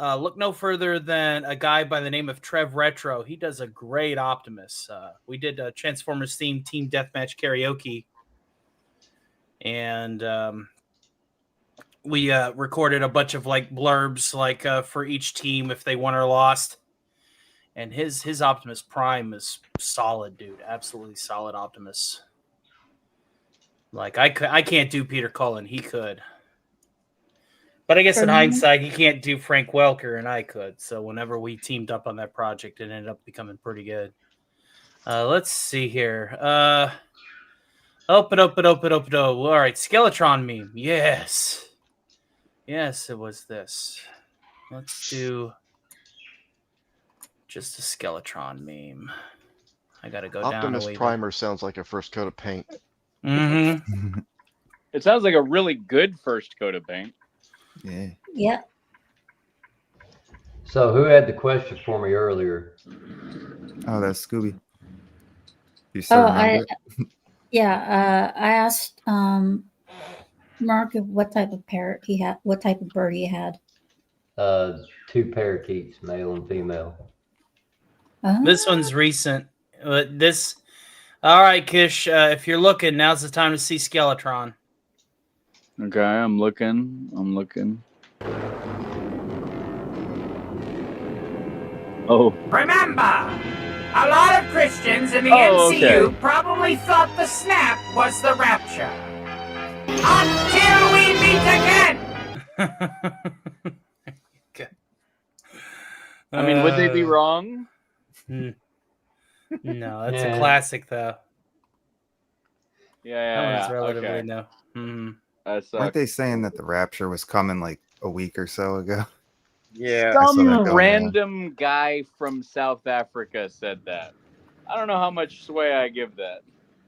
Look no further than a guy by the name of Trev Retro. He does a great Optimus. We did a Transformers themed team deathmatch karaoke, and we recorded a bunch of like blurbs, like for each team if they won or lost. And his Optimus Prime is solid, dude. Absolutely solid Optimus. Like I can't do Peter Cullen. He could. But I guess in hindsight, he can't do Frank Welker, and I could. So whenever we teamed up on that project, it ended up becoming pretty good. Let's see here. Open. All right, Skeletron meme. Yes, it was this. Let's do just a Skeletron meme. I gotta go Optimus down. Primer sounds like a first coat of paint. Mm-hmm. It sounds like a really good first coat of paint. Yeah. Yeah. So who had the question for me earlier? Oh, that's Scooby. You still remember? I asked Mark, what type of parrot he had? What type of bird he had? 2 parakeets, male and female. This one's recent. All right, Kish. If you're looking, now's the time to see Skeletron. Okay, I'm looking. Oh. Remember, a lot of Christians in the MCU probably thought the snap was the rapture. Until we meet again! Okay. I mean, would they be wrong? No, that's a classic, though. Yeah. That one's relatively okay. no. Weren't they saying that the rapture was coming like a week or so ago? Yeah. Some random guy from South Africa said that. I don't know how much sway I give that.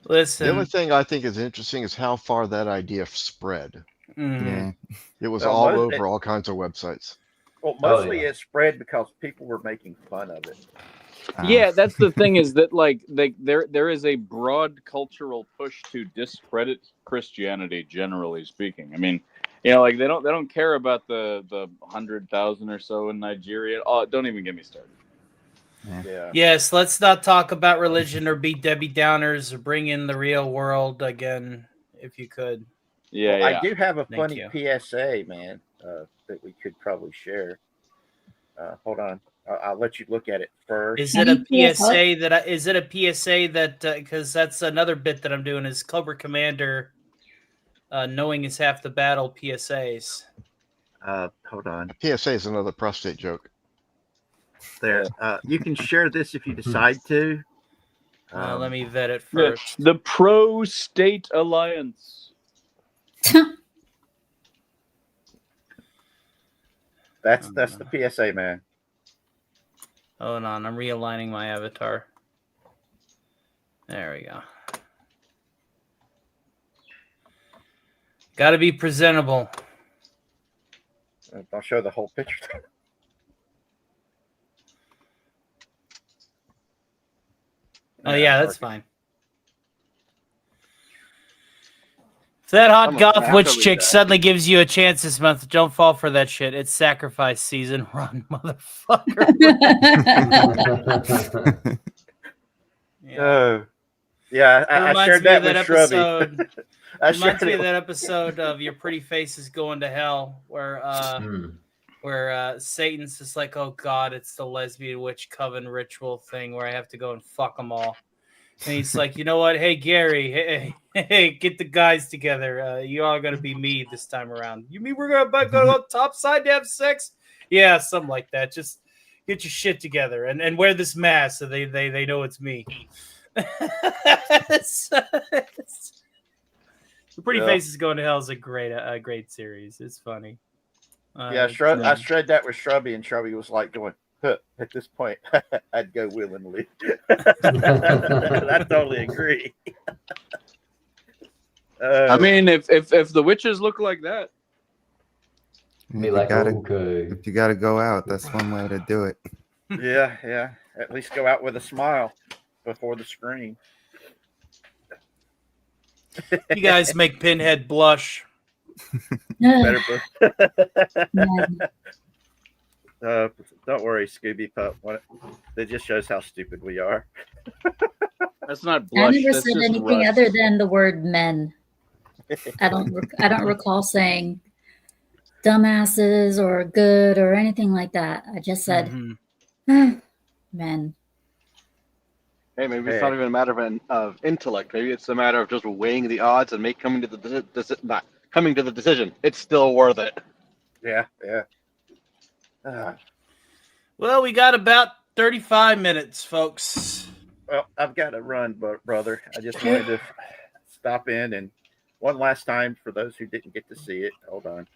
Listen. The only thing I think is interesting is how far that idea spread. Yeah. It was all over all kinds of websites. Well, mostly it spread because people were making fun of it. Yeah, that's the thing is that like there is a broad cultural push to discredit Christianity, generally speaking. I mean, you know, like they don't care about the 100,000 or so in Nigeria. Oh, don't even get me started. Yeah. Yes, let's not talk about religion or be Debbie Downers or bring in the real world again, if you could. Yeah, well, I do have a Thank funny you. PSA, man, that we could probably share. Hold on, I'll let you look at it first. Is it a PSA that? Is it a PSA that? Because that's another bit that I'm doing is Cobra Commander. Knowing is half the battle. PSAs. Hold on. PSA is another prostate joke. There, you can share this if you decide to. Let me vet it first. The Pro-State Alliance. That's the PSA, man. Hold on, I'm realigning my avatar. There we go. Got to be presentable. I'll show the whole picture. Oh yeah, that's fine. If that hot goth witch chick suddenly gives you a chance this month, don't fall for that shit. It's sacrifice season. Run, motherfucker. I shared that with Shrubby. Reminds me of that episode of Your Pretty Face is Going to Hell, where Satan's just like, oh God, it's the lesbian witch coven ritual thing where I have to go and fuck them all. And he's like, you know what? Hey, Gary, hey, get the guys together. You all going to be me this time around. You mean we're going to go topside to have sex? Yeah, something like that. Just get your shit together and wear this mask so they know it's me. The Pretty Faces Going to Hell is a great series. It's funny. I shared that with Shrubby, and Shrubby was like going, huh, at this point, I'd go willingly. I totally agree. I mean, if the witches look like that, if you gotta go out, that's one way to do it. Yeah. At least go out with a smile before the screen. You guys make Pinhead blush. Better. Don't worry, Scooby Pup. That just shows how stupid we are. That's not blush. I never said anything other than the word men. I don't recall saying dumbasses or good or anything like that. I just said men. Hey, maybe it's not even a matter of intellect. Maybe it's a matter of just weighing the odds and coming to the decision. It's still worth it. Yeah. Well, we got about 35 minutes, folks. Well, I've got to run, brother. I just wanted to stop in and one last time for those who didn't get to see it. Hold on.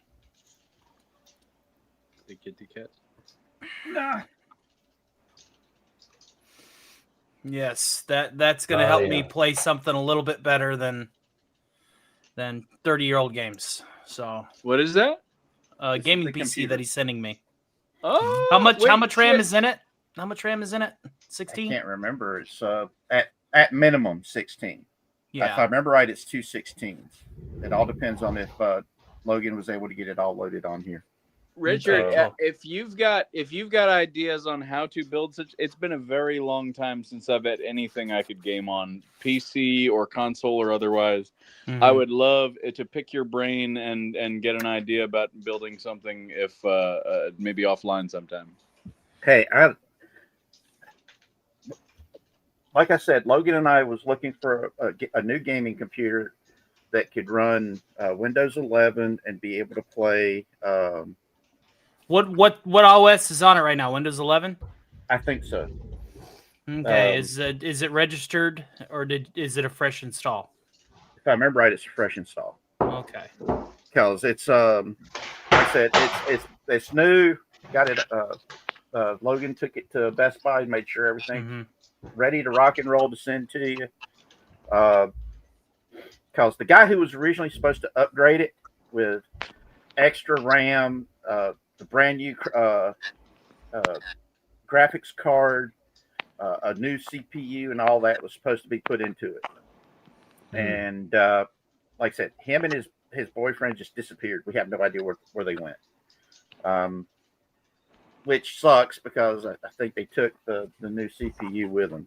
The kitty cat. Nah. Yes, that's going to help me play something a little bit better than 30-year-old games. So what is that? Gaming PC that he's sending me. Oh, how much RAM is in it? How much RAM is in it? 16? I can't remember. It's at minimum 16. If I remember right, it's 2 16s. It all depends on if Logan was able to get it all loaded on here. Richard, if you've got ideas on how to build such, it's been a very long time since I've had anything I could game on PC or console or otherwise. I would love to pick your brain and get an idea about building something if maybe offline sometime. Hey, like I said, Logan and I was looking for a new gaming computer that could run Windows 11 and be able to play. What OS is on it right now? Windows 11? I think so. Okay, is it registered or is it a fresh install? If I remember right, it's a fresh install. Okay. Because it's like I said, it's new. Got it. Logan took it to Best Buy and made sure everything ready to rock and roll to send to you. Because the guy who was originally supposed to upgrade it with extra RAM, the brand new graphics card, a new CPU, and all that was supposed to be put into it. And like I said, him and his boyfriend just disappeared. We have no idea where they went. Which sucks because I think they took the new CPU with them.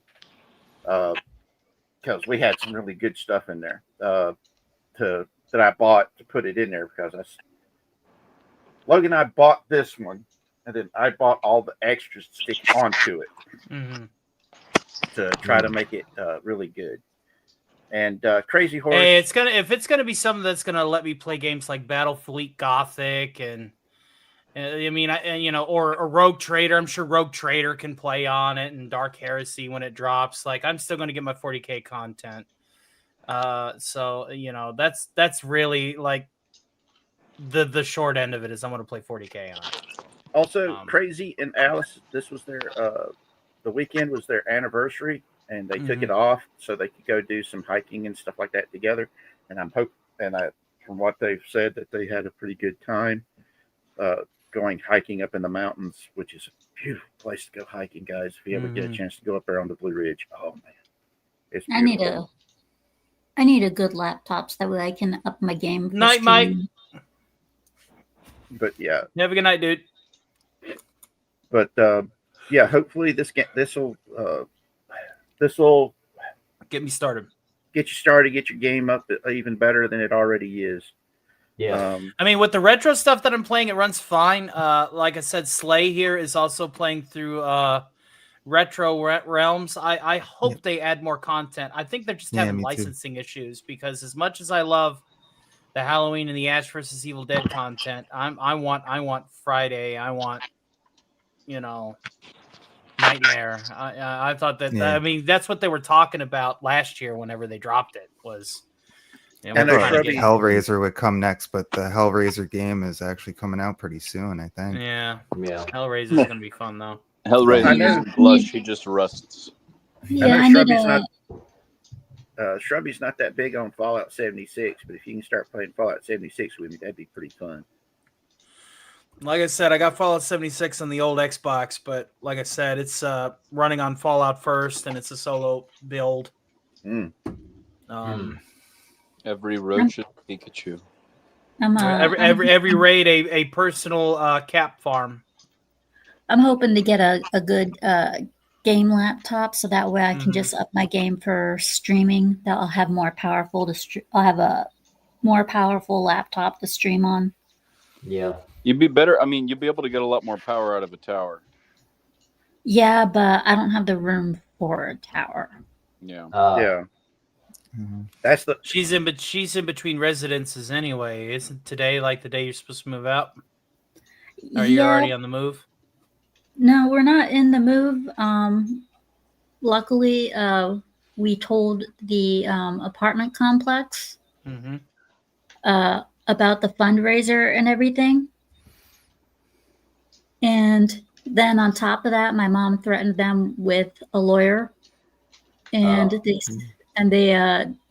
Because we had some really good stuff in there that I bought to put it in there because Logan and I bought this one, and then I bought all the extras to stick onto it to try to make it really good. And Crazy Horse. Hey, if it's gonna be something that's gonna let me play games like Battlefleet Gothic and or Rogue Trader. I'm sure Rogue Trader can play on it, and Dark Heresy when it drops. Like, I'm still going to get my 40K content. So that's really like the short end of it is I'm going to play 40K on it. Also, Crazy and Alice, this was their the weekend was their anniversary, and they took it off so they could go do some hiking and stuff like that together. And from what they've said, that they had a pretty good time. Going hiking up in the mountains, which is a beautiful place to go hiking, guys. If you ever get a chance to go up there on the Blue Ridge, oh man, it's beautiful. I need a good laptop so that way I can up my game. Night, Mike. But yeah, have a good night, dude. But yeah, hopefully this will get me started. Get you started. Get your game up even better than it already is. Yeah. I mean, with the retro stuff that I'm playing, it runs fine. Like I said, Slay here is also playing through Retro Realms. I hope they add more content. I think they're just having licensing issues because as much as I love the Halloween and the Ash vs. Evil Dead content, I want Friday. I want, Nightmare. I thought that, I mean, that's what they were talking about last year whenever they dropped it was. And Hellraiser would come next, but the Hellraiser game is actually coming out pretty soon, I think. Yeah. Hellraiser is going to be fun, though. Hellraiser is blush, he just rusts. Yeah, Shrubby's not that big on Fallout 76, but if you can start playing Fallout 76 with me, that'd be pretty fun. Like I said, I got Fallout 76 on the old Xbox, but like I said, it's running on Fallout first, and it's a solo build. Every roach is Pikachu. Every raid a personal cap farm. I'm hoping to get a good game laptop so that way I can just up my game for streaming. That I'll have more powerful I'll have a more powerful laptop to stream on. Yeah. You'd be better. I mean, you'd be able to get a lot more power out of a tower. Yeah, but I don't have the room for a tower. Yeah. Yeah. That's the she's in between residences anyway. Isn't today like the day you're supposed to move out? Are you already on the move? No, we're not in the move. Luckily, we told the apartment complex about the fundraiser and everything. And then on top of that, my mom threatened them with a lawyer, and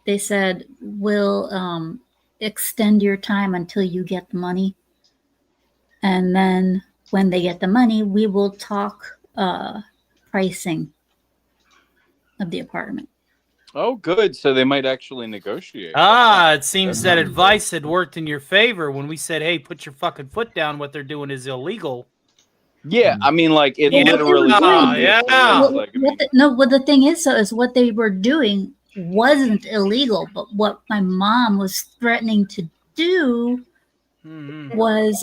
they said, we'll extend your time until you get the money. And then when they get the money, we will talk pricing of the apartment. Oh, good. So they might actually negotiate. It seems that advice had worked in your favor when we said, "Hey, put your fucking foot down. What they're doing is illegal." Yeah, I mean, like it Yeah, literally. yeah. What the thing is, though, is what they were doing wasn't illegal, but what my mom was threatening to do was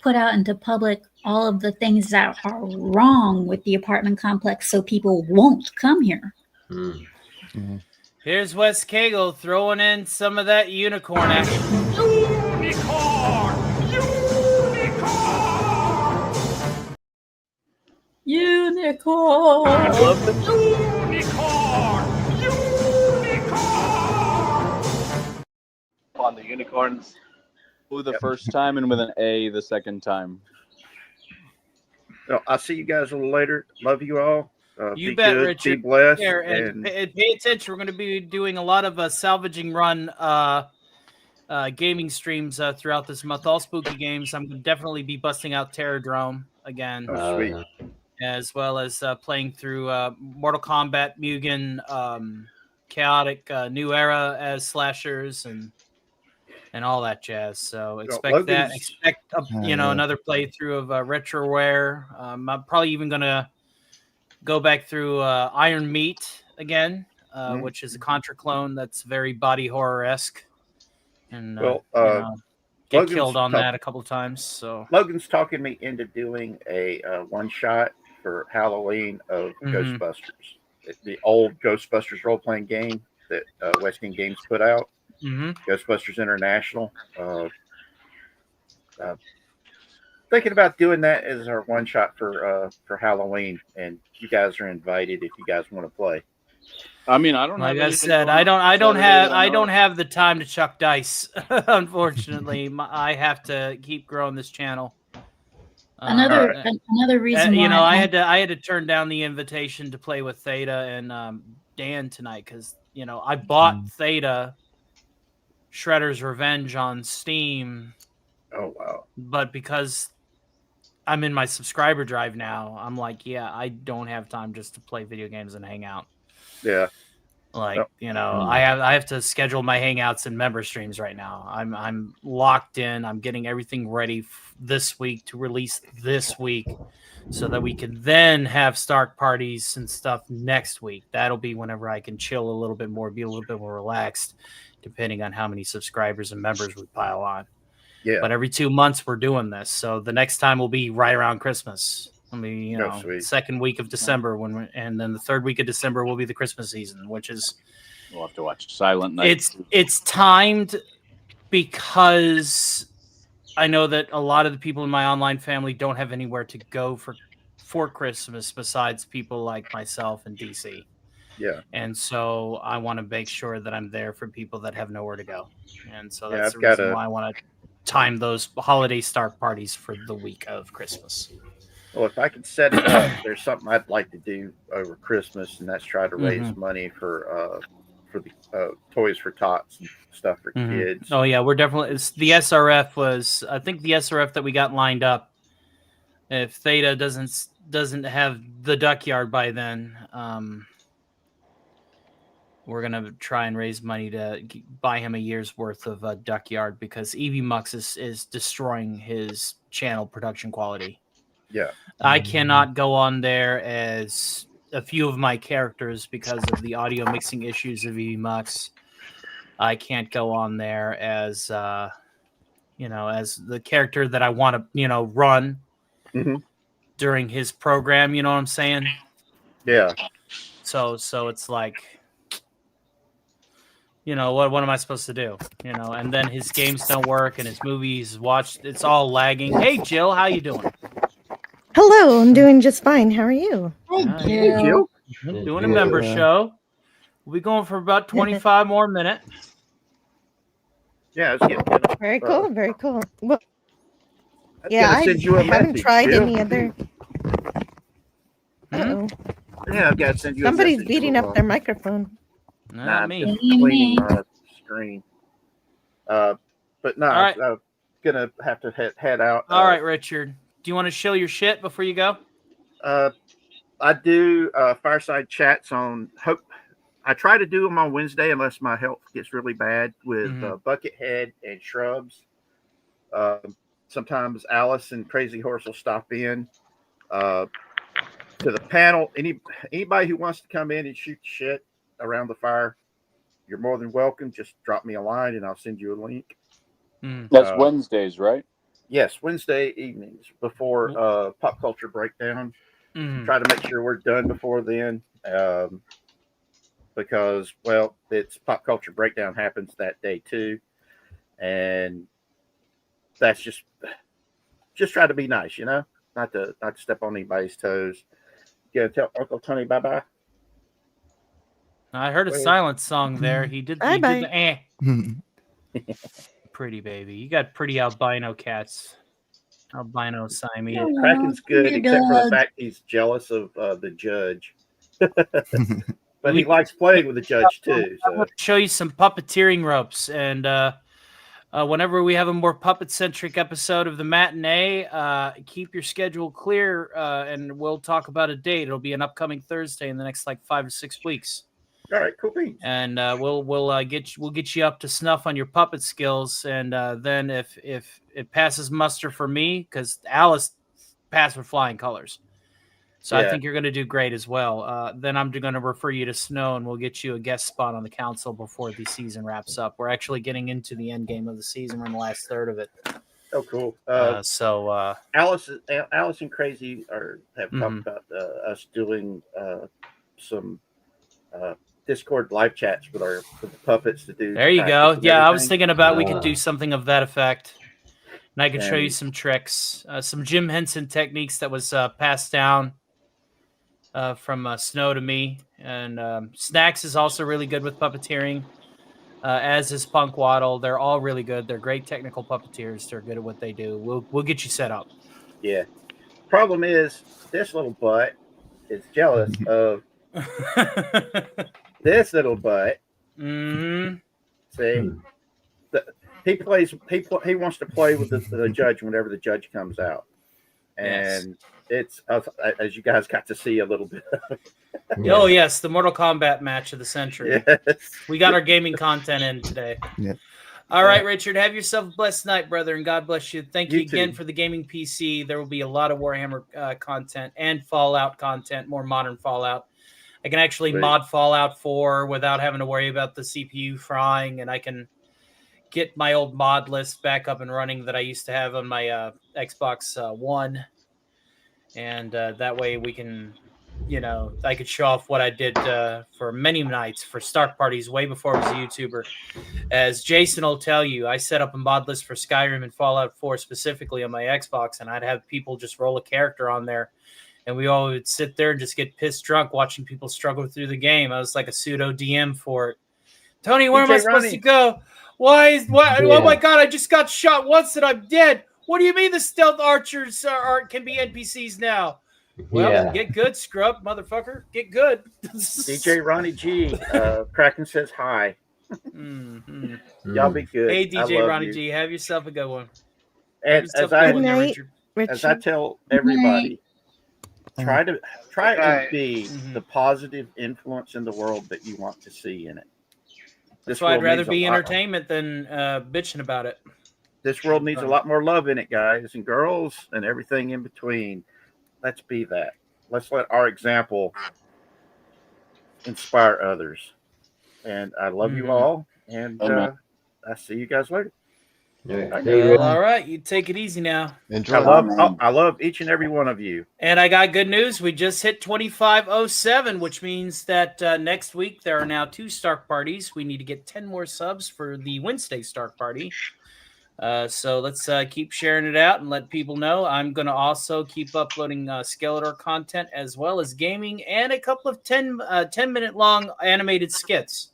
put out into public all of the things that are wrong with the apartment complex, so people won't come here. Here's Wes Cagle throwing in some of that unicorn action. Unicorn! I love the On the unicorns. U the first time and with an A the second time. So I'll see you guys a little later. Love you all. You be bet, good, Richard. Be blessed. Here, and pay attention. We're going to be doing a lot of salvaging run gaming streams throughout this month. All spooky games. I'm going to definitely be busting out Terradrome again. Oh, sweet. As well as playing through Mortal Kombat, Mugen, Chaotic, New Era as slashers, and all that jazz. So expect that. Expect another playthrough of Retroware. I'm probably even going to go back through Iron Meat again, which is a Contra clone that's very body horror-esque. And get killed on that a couple of times. So Logan's talking me into doing a one-shot for Halloween of Ghostbusters. The old Ghostbusters role-playing game that Western Games put out. Ghostbusters International. Thinking about doing that as our one shot for Halloween, and you guys are invited if you guys want to play. I mean, I don't. Like I said, I don't have the time to chuck dice. Unfortunately, I have to keep growing this channel. Another reason why I had to turn down the invitation to play with Theta and Dan tonight because I bought Theta Shredder's Revenge on Steam. Oh wow! But because I'm in my subscriber drive now, I'm like, I don't have time just to play video games and hang out. Yeah. I have to schedule my hangouts and member streams right now. I'm locked in. I'm getting everything ready this week to release this week so that we can then have start parties and stuff next week. That'll be whenever I can chill a little bit more, be a little bit more relaxed, depending on how many subscribers and members we pile on. Yeah. But every 2 months we're doing this. So the next time will be right around Christmas. Second week of December and then the third week of December will be the Christmas season, which is we'll have to watch Silent Night. It's timed because I know that a lot of the people in my online family don't have anywhere to go for Christmas besides people like myself and DC. Yeah. And so I want to make sure that I'm there for people that have nowhere to go. And so that's the reason why I want to time those holiday start parties for the week of Christmas. Well, if I could set it up, there's something I'd like to do over Christmas, and that's try to raise money for the Toys for Tots and stuff for kids. Oh yeah, we're definitely. The SRF was, I think, the SRF that we got lined up. If Theta doesn't have the Duckyard by then, we're gonna try and raise money to buy him a year's worth of Duckyard because Eevee Mux is destroying his channel production quality. Yeah, I cannot go on there as a few of my characters because of the audio mixing issues of Eevee Mux. I can't go on there as as the character that I want to run during his program. You know what I'm saying? Yeah. So it's like, what am I supposed to do? And then his games don't work and his movies watched. It's all lagging. Hey, Jill, how you doing? Hello, I'm doing just fine. How are you? Hey, Jill. Doing a member show. We'll be going for about 25 more minutes. Yeah, it's very cool. Very cool. Well, I haven't tried any other. Uh-oh. Yeah, I've got to send you. Somebody's beating up their microphone. Not me. Cleaning my screen. But no, All right. I'm gonna have to head out. All right, Richard. Do you want to show your shit before you go? I do fireside chats on I try to do them on Wednesday unless my health gets really bad with Buckethead and Shrubs. Sometimes Alice and Crazy Horse will stop in. To the panel, anybody who wants to come in and shoot shit around the fire, you're more than welcome. Just drop me a line and I'll send you a link. That's Wednesdays, right? Yes, Wednesday evenings before Pop Culture Breakdown. Try to make sure we're done before then. Because, well, it's Pop Culture Breakdown happens that day too. And that's just try to be nice, you know, not to step on anybody's toes. You gonna tell Uncle Tony bye-bye? I heard a silent song there. He did the Pretty baby. You got pretty albino cats. Albino Siamese. Yeah, Kraken's good, except for the fact he's jealous of the judge. But he likes playing with the judge too. So. Show you some puppeteering ropes, and whenever we have a more puppet-centric episode of the matinee, keep your schedule clear, and we'll talk about a date. It'll be an upcoming Thursday in the next 5 to 6 weeks. All right, cool beans. And we'll get you up to snuff on your puppet skills, and then if it passes muster for me, because Alice passed with flying colors. So I think you're going to do great as well. Then I'm going to refer you to Snow, and we'll get you a guest spot on the council before the season wraps up. We're actually getting into the end game of the season. We're in the last third of it. Oh, cool. Alice and Crazy have talked about us doing some Discord live chats with the puppets to do. There you go. Yeah, I was thinking about we could do something of that effect. And I could show you some tricks, some Jim Henson techniques that was passed down from Snow to me. And Snacks is also really good with puppeteering, as is Punk Waddle. They're all really good. They're great technical puppeteers. They're good at what they do. We'll get you set up. Yeah. Problem is, this little butt is jealous of this little butt. See, he wants to play with the judge whenever the judge comes out, and it's as you guys got to see a little bit. Oh yes, the Mortal Kombat match of the century. Yes. We got our gaming content in today. Yeah. All right, Richard, have yourself a blessed night, brother, and God bless you. Thank you again too. for the gaming PC. There will be a lot of Warhammer content and Fallout content, more modern Fallout. I can actually mod Fallout 4 without having to worry about the CPU frying, and I can get my old mod list back up and running that I used to have on my Xbox One. And that way we can, I could show off what I did for many nights for Stark parties way before I was a YouTuber. As Jason will tell you, I set up a mod list for Skyrim and Fallout 4 specifically on my Xbox, and I'd have people just roll a character on there. And we all would sit there and just get pissed drunk watching people struggle through the game. I was like a pseudo DM for it. Tony, where am I supposed to go? Oh my God, I just got shot once and I'm dead. What do you mean the stealth archers can be NPCs now? Well, get good, scrub, motherfucker. Get good. DJ Ronnie G. Kraken says hi. Y'all be good. Hey, DJ Ronnie G. Have yourself a good one. And as I tell everybody, try and be the positive influence in the world that you want to see in it. That's why I'd rather be entertainment than bitching about it. This world needs a lot more love in it, guys and girls, and everything in between. Let's be that. Let's let our example inspire others. And I love you all, and I'll see you guys later. All right, you take it easy now. I love each and every one of you. And I got good news. We just hit 2507, which means that next week there are now 2 Stark parties. We need to get 10 more subs for the Wednesday Stark party. So let's keep sharing it out and let people know. I'm going to also keep uploading Skeletor content as well as gaming and a couple of 10-minute long animated skits,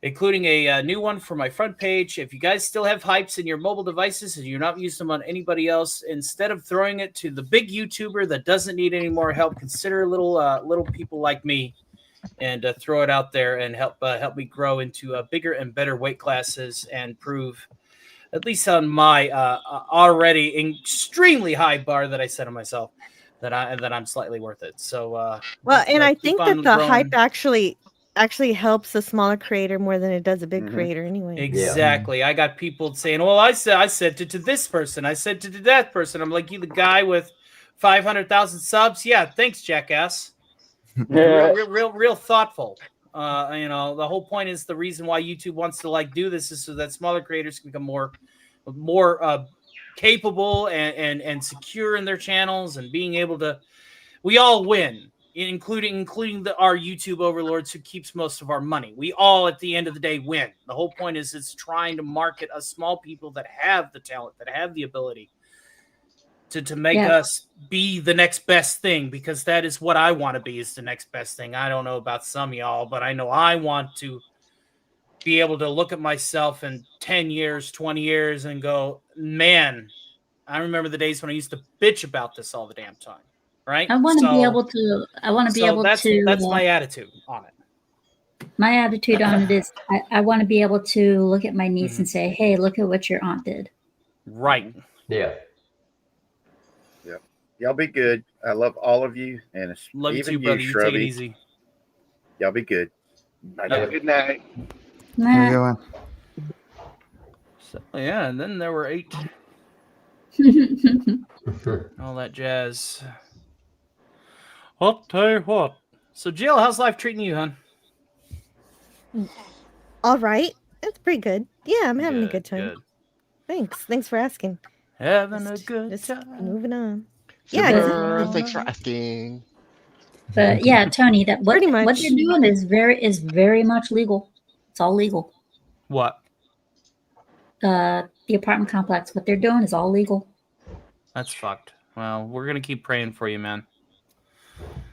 including a new one for my front page. If you guys still have hypes in your mobile devices and you're not using them on anybody else, instead of throwing it to the big YouTuber that doesn't need any more help, consider little people like me and throw it out there and help me grow into bigger and better weight classes and prove, at least on my already extremely high bar that I set on myself, that I'm slightly worth it. So and I think that the hype actually actually helps a smaller creator more than it does a big creator anyway. Exactly. I got people saying, "Well, I sent it to this person. I sent it to that person." I'm like, "You the guy with 500,000 subs? Yeah, thanks, jackass." Real thoughtful. The whole point is the reason why YouTube wants to do this is so that smaller creators can become more capable and secure in their channels and being able to. We all win. Including our YouTube overlords who keeps most of our money. We all, at the end of the day, win. The whole point is it's trying to market us small people that have the talent, that have the ability to make us be the next best thing, because that is what I want to be, is the next best thing. I don't know about some of y'all, but I know I want to be able to look at myself in 10 years, 20 years and go, man, I remember the days when I used to bitch about this all the damn time. Right. I want to be able to. That's my attitude on it. My attitude on it is, I want to be able to look at my niece and say, "Hey, look at what your aunt did." Right. Yeah. Yeah. Y'all be good. I love all of you, and it's love you even too, brother. You take it Shrubby. easy. Y'all be good. Have a good night. Nah. So, yeah, and then there were 8. All that jazz. I'll tell you what. So, Jill, how's life treating you, hon? All right. It's pretty good. Yeah, I'm having a good time. Good. Thanks for asking. Having a good time. Moving on. Super. Thanks for asking. But yeah, Tony, what you're doing is very much legal. It's all legal. What? The apartment complex. What they're doing is all legal. That's fucked. Well, we're gonna keep praying for you, man.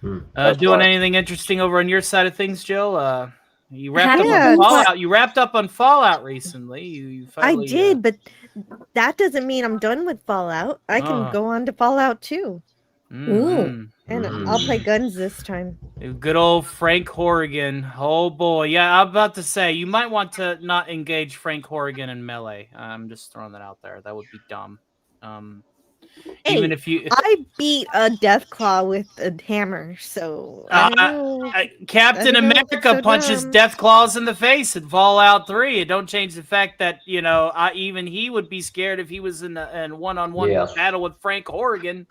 Doing anything interesting over on your side of things, Jill? You wrapped up on Fallout. You wrapped up on Fallout recently. You finally, I did, but that doesn't mean I'm done with Fallout. I can go on to Fallout 2. Ooh. And I'll play guns this time. Good old Frank Horrigan. Oh boy. Yeah, I'm about to say you might want to not engage Frank Horrigan in Melee. I'm just throwing that out there. That would be dumb. Hey, even if I beat a Deathclaw with a hammer, so Captain America punches Deathclaws in the face in Fallout 3. It don't change the fact that even he would be scared if he was in a one-on-one battle with Frank Horrigan.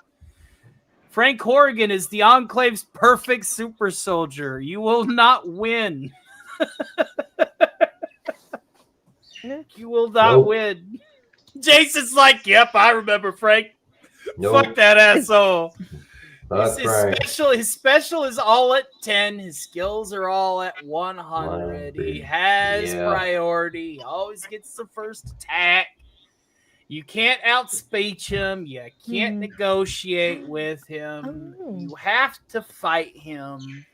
Frank Horrigan is the Enclave's perfect super soldier. You will not win. You will not win. Jason's like, yep, I remember Frank. Fuck that asshole. His special is all at 10. His skills are all at 100. He has priority. He always gets the first attack. You can't outspeech him. You can't negotiate with him. You have to fight him.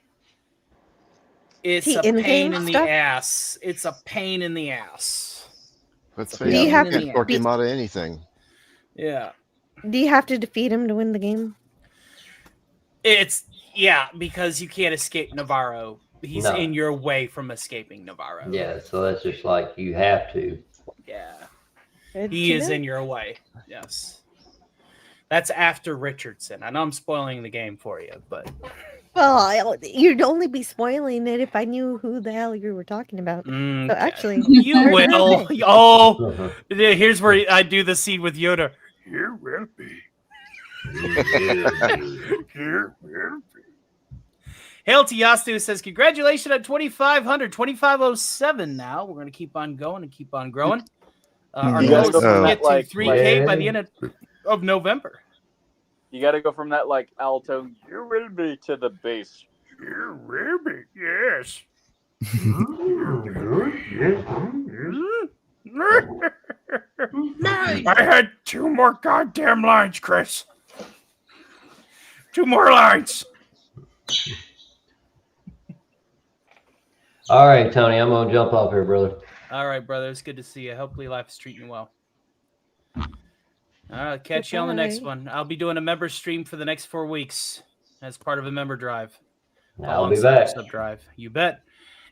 It's a pain in the ass. It's a pain in the ass. Let's face it, you can torque him out of anything. Yeah. Do you have to defeat him to win the game? Because you can't escape Navarro. He's in your way from escaping Navarro. Yeah, so that's just like you have to. Yeah. He is in your way. Yes. That's after Richardson. I know I'm spoiling the game for you, but well, you'd only be spoiling it if I knew who the hell you were talking about. So actually, you will. Oh, here's where I do the scene with Yoda. Here will be. Here will be. Hail to Yastu says, congratulations on 2,500, 2,507 now. We're going to keep on going and keep on growing. Our goal is to get to 3K by the end of November. You got to go from that alto, you will be, to the bass. You will be, yes. I had 2 more goddamn lines, Chris. 2 more lines. All right, Tony, I'm going to jump off here, brother. All right, brother. It's good to see you. Hopefully life is treating you well. All right, catch you on the next one. I'll be doing a member stream for the next 4 weeks as part of a member drive. I'll be back. Sub drive. You bet.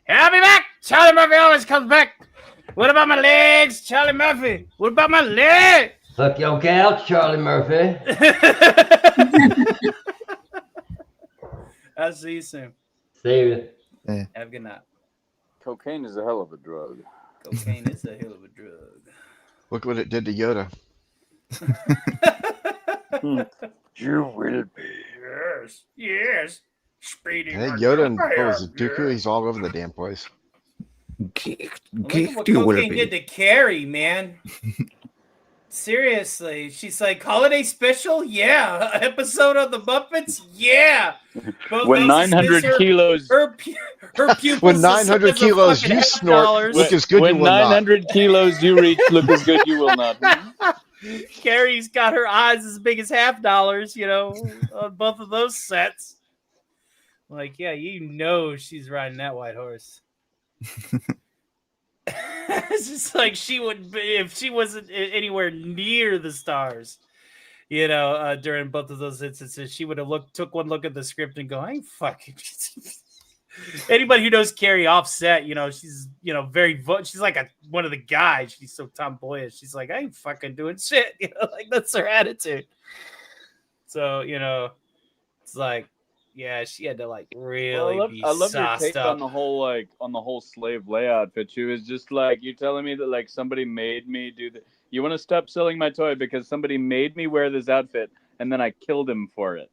I'll be back. Charlie Murphy always comes back. What about my legs, Charlie Murphy? What about my legs? Suck your couch, Charlie Murphy. I'll see you soon. See you. Have a good night. Cocaine is a hell of a drug. Cocaine is a hell of a drug. Look what it did to Yoda. You will be. Yes. Speedy. Hey, Yoda and what was it, Dooku? He's all over the damn place. Look at what cocaine did to Carrie, man. Seriously, she's like, holiday special? Yeah. Episode of the Muppets? Yeah. When 900 kilos. Her pupils. When 900 kilos you snort, look as good you will not. When 900 kilos you reach, look as good you will not. Carrie's got her eyes as big as $50, you know, on both of those sets. Like, yeah, you know she's riding that white horse. It's just like she would be if she wasn't anywhere near the stars, you know, during both of those instances. She would have took one look at the script and go, I ain't fucking. Anybody who knows Carrie offset, you know, she's, you know, she's like one of the guys. She's so tomboyish. She's like, I ain't fucking doing shit. You know, like that's her attitude. So, you know, it's like, yeah, she had to like really I love your sauced take up. on the whole slave Leia outfit. She was just like, you're telling me that like somebody made me do that. You want to stop selling my toy because somebody made me wear this outfit and then I killed him for it.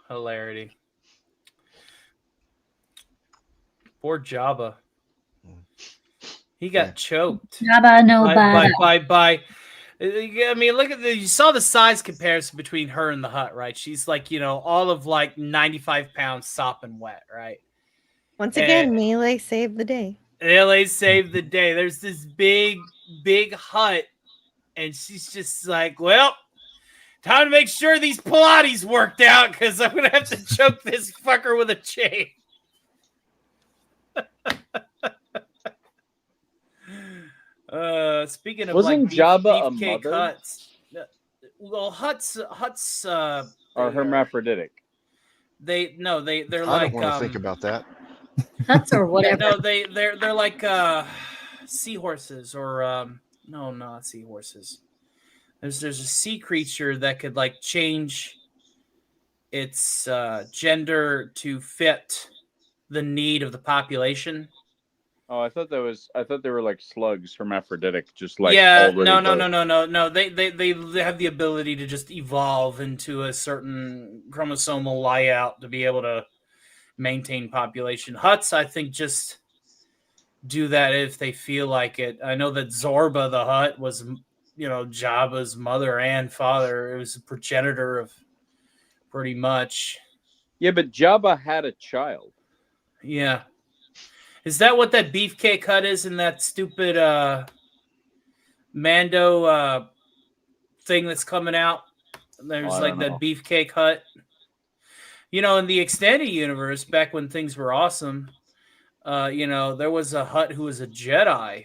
Hilarity. Poor Jabba. He got choked. Jabba no by. I mean, look at you saw the size comparison between her and the Hutt, right? She's like, you know, all of like 95 pounds sopping wet, right? Once again, Melee saved the day. Melee saved the day. There's this big Hutt, and she's just like, well, time to make sure these Pilates worked out because I'm going to have to choke this fucker with a chain. Speaking of wasn't like Jabba a beefcake mother? Hutts, well, Hutts are hermaphroditic. They're I like don't want to think about that. Hutts or whatever. No, they're like seahorses or no, not seahorses. There's a sea creature that could like change its gender to fit the need of the population. Oh, I thought they were like slugs, hermaphroditic, just like yeah. already No. They have the ability to just evolve into a certain chromosomal layout to be able to maintain population. Hutts, I think, just do that if they feel like it. I know that Zorba the Hutt was, you know, Jabba's mother and father. It was a progenitor of pretty much. Yeah, but Jabba had a child. Yeah. Is that what that beefcake Hutt is in that stupid Mando thing that's coming out? There's like that beefcake Hutt. You know, in the extended universe, back when things were awesome, you know, there was a Hutt who was a Jedi.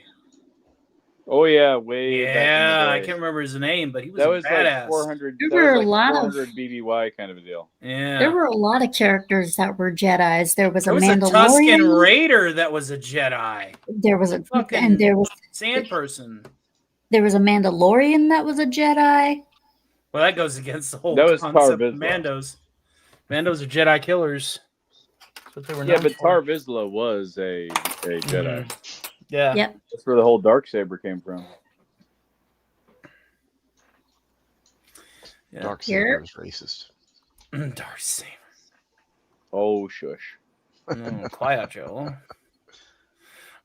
Oh yeah, way. Yeah, I can't remember his name, but he was badass. Like 400. There were a lot of 400 BBY kind of a deal. Yeah, there were a lot of characters that were Jedis. There was a Tusken Mandalorian Raider that was a Jedi. There was a fucking there was sand person. There was a Mandalorian that was a Jedi. Well, that goes against the whole concept of Mandos. Mandos are Jedi killers. That's what they were known but for. Tar Vizsla was a Jedi. Yeah. Yep. That's where the whole Darksaber came from. Yeah. Darksaber is racist. Darksaber. Oh, shush. Quiet, Joe.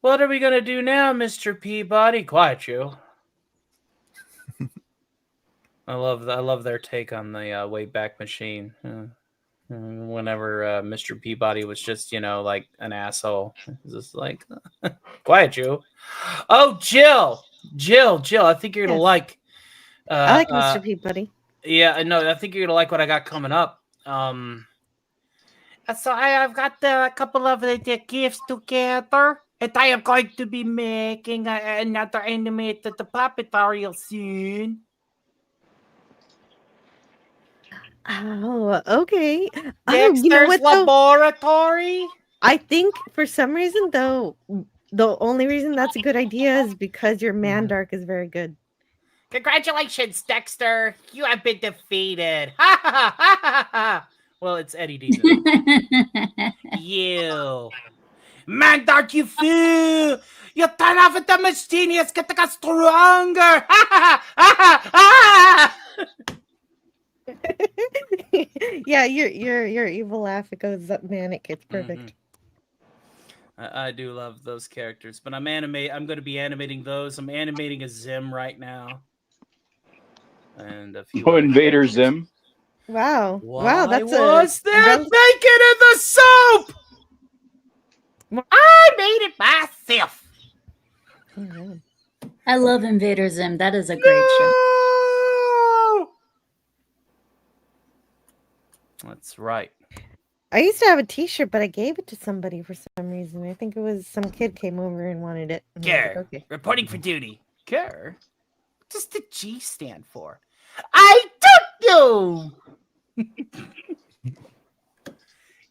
What are we going to do now, Mr. Peabody? Quiet, Joe. I love their take on the Wayback Machine. Whenever Mr. Peabody was just, you know, like an asshole. It's just like, quiet, Joe. Oh, Jill. I think you're going to like. I like Mr. Peabody. Yeah, I know. I think you're going to like what I got coming up. So I've got a couple of the gifts together. And I am going to be making another animated puppet soon. Oh, okay. Dexter's you know what, Laboratory? I think for some reason, though, the only reason that's a good idea is because your Mandark is very good. Congratulations, Dexter. You have been defeated. Ha ha ha ha ha. Well, it's Eddie Deason. You. Man, Dark, you fool. You turn off at the machine. It's getting stronger. Ha ha ha ha ha. Yeah, your evil laugh, it goes up manic. It's perfect. I do love those characters, but I'm going to be animating those. I'm animating a Zim right now. And a few Invader Zim. Wow. Why wow, that's was there bacon in the soup? I made it myself. I love Invader Zim. That is a great show. That's right. I used to have a T-shirt, but I gave it to somebody for some reason. I think it was some kid came over and wanted it. And Care. like, okay. Reporting for duty. Care. What does the G stand for? I don't know.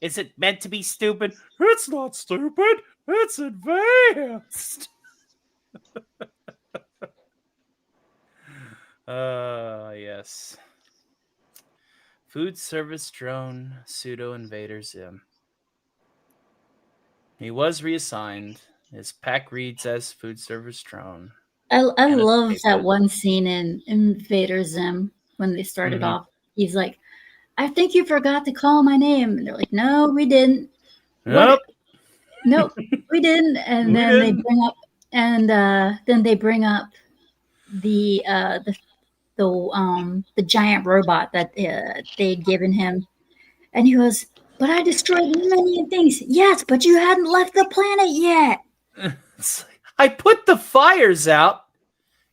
Is it meant to be stupid? It's not stupid. It's advanced. Yes. Food service drone, pseudo invader Zim. He was reassigned. His pack reads as food service drone. I love that one scene in Invader Zim when they started off. He's like, I think you forgot to call my name. And they're like, no, we didn't. Nope. Nope, we didn't. And then they bring up the giant robot that they'd given him. And he goes, but I destroyed many things. Yes, but you hadn't left the planet yet. I put the fires out.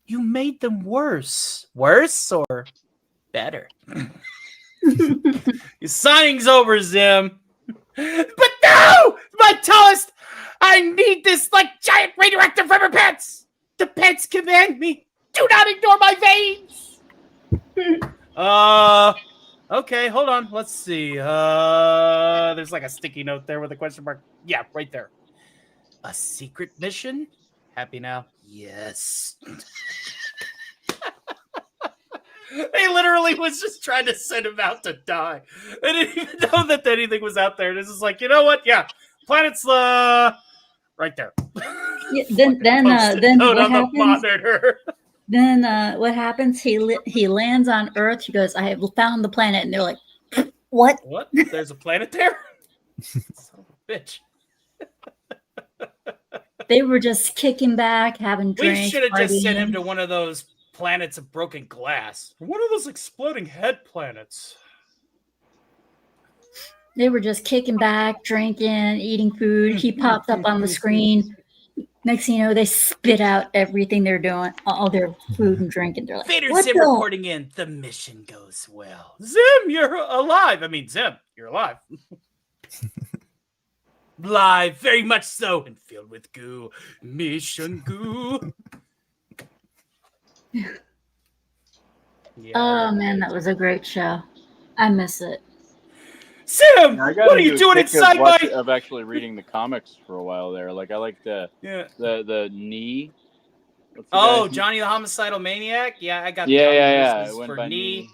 You made them worse. Worse or better? Your signing's over, Zim. But no! My toast! I need this like giant radioactive rubber pants! The pants command me. Do not ignore my veins! Okay, hold on. Let's see. There's like a sticky note there with a question mark. Yeah, right there. A secret mission? Happy now? Yes. They literally was just trying to send him out to die. They didn't even know that anything was out there. This is like, you know what? Yeah, planet's right there. Yeah, then what happens? Monitor. Then what happens? He lands on Earth. He goes, I have found the planet, and they're like, what? What? There's a planet there? Son of a bitch. They were just kicking back, having drinks. We should have just sent him to one of those planets of broken glass. One of those exploding head planets. They were just kicking back, drinking, eating food. He pops up on the screen. Next thing you know, they spit out everything they're doing, all their food and drink, and they're like, Vader what Zim reporting in. The mission goes well. Zim, you're alive. I mean, Zim, you're alive. Live, very much so, and filled with goo. Mission goo. Yeah, oh man, that was a great show. I miss it. Sam, what are you doing inside my? Of actually reading the comics for a while there. Like I like the knee. Oh, Johnny the Homicidal Maniac. Yeah, I got yeah. for knee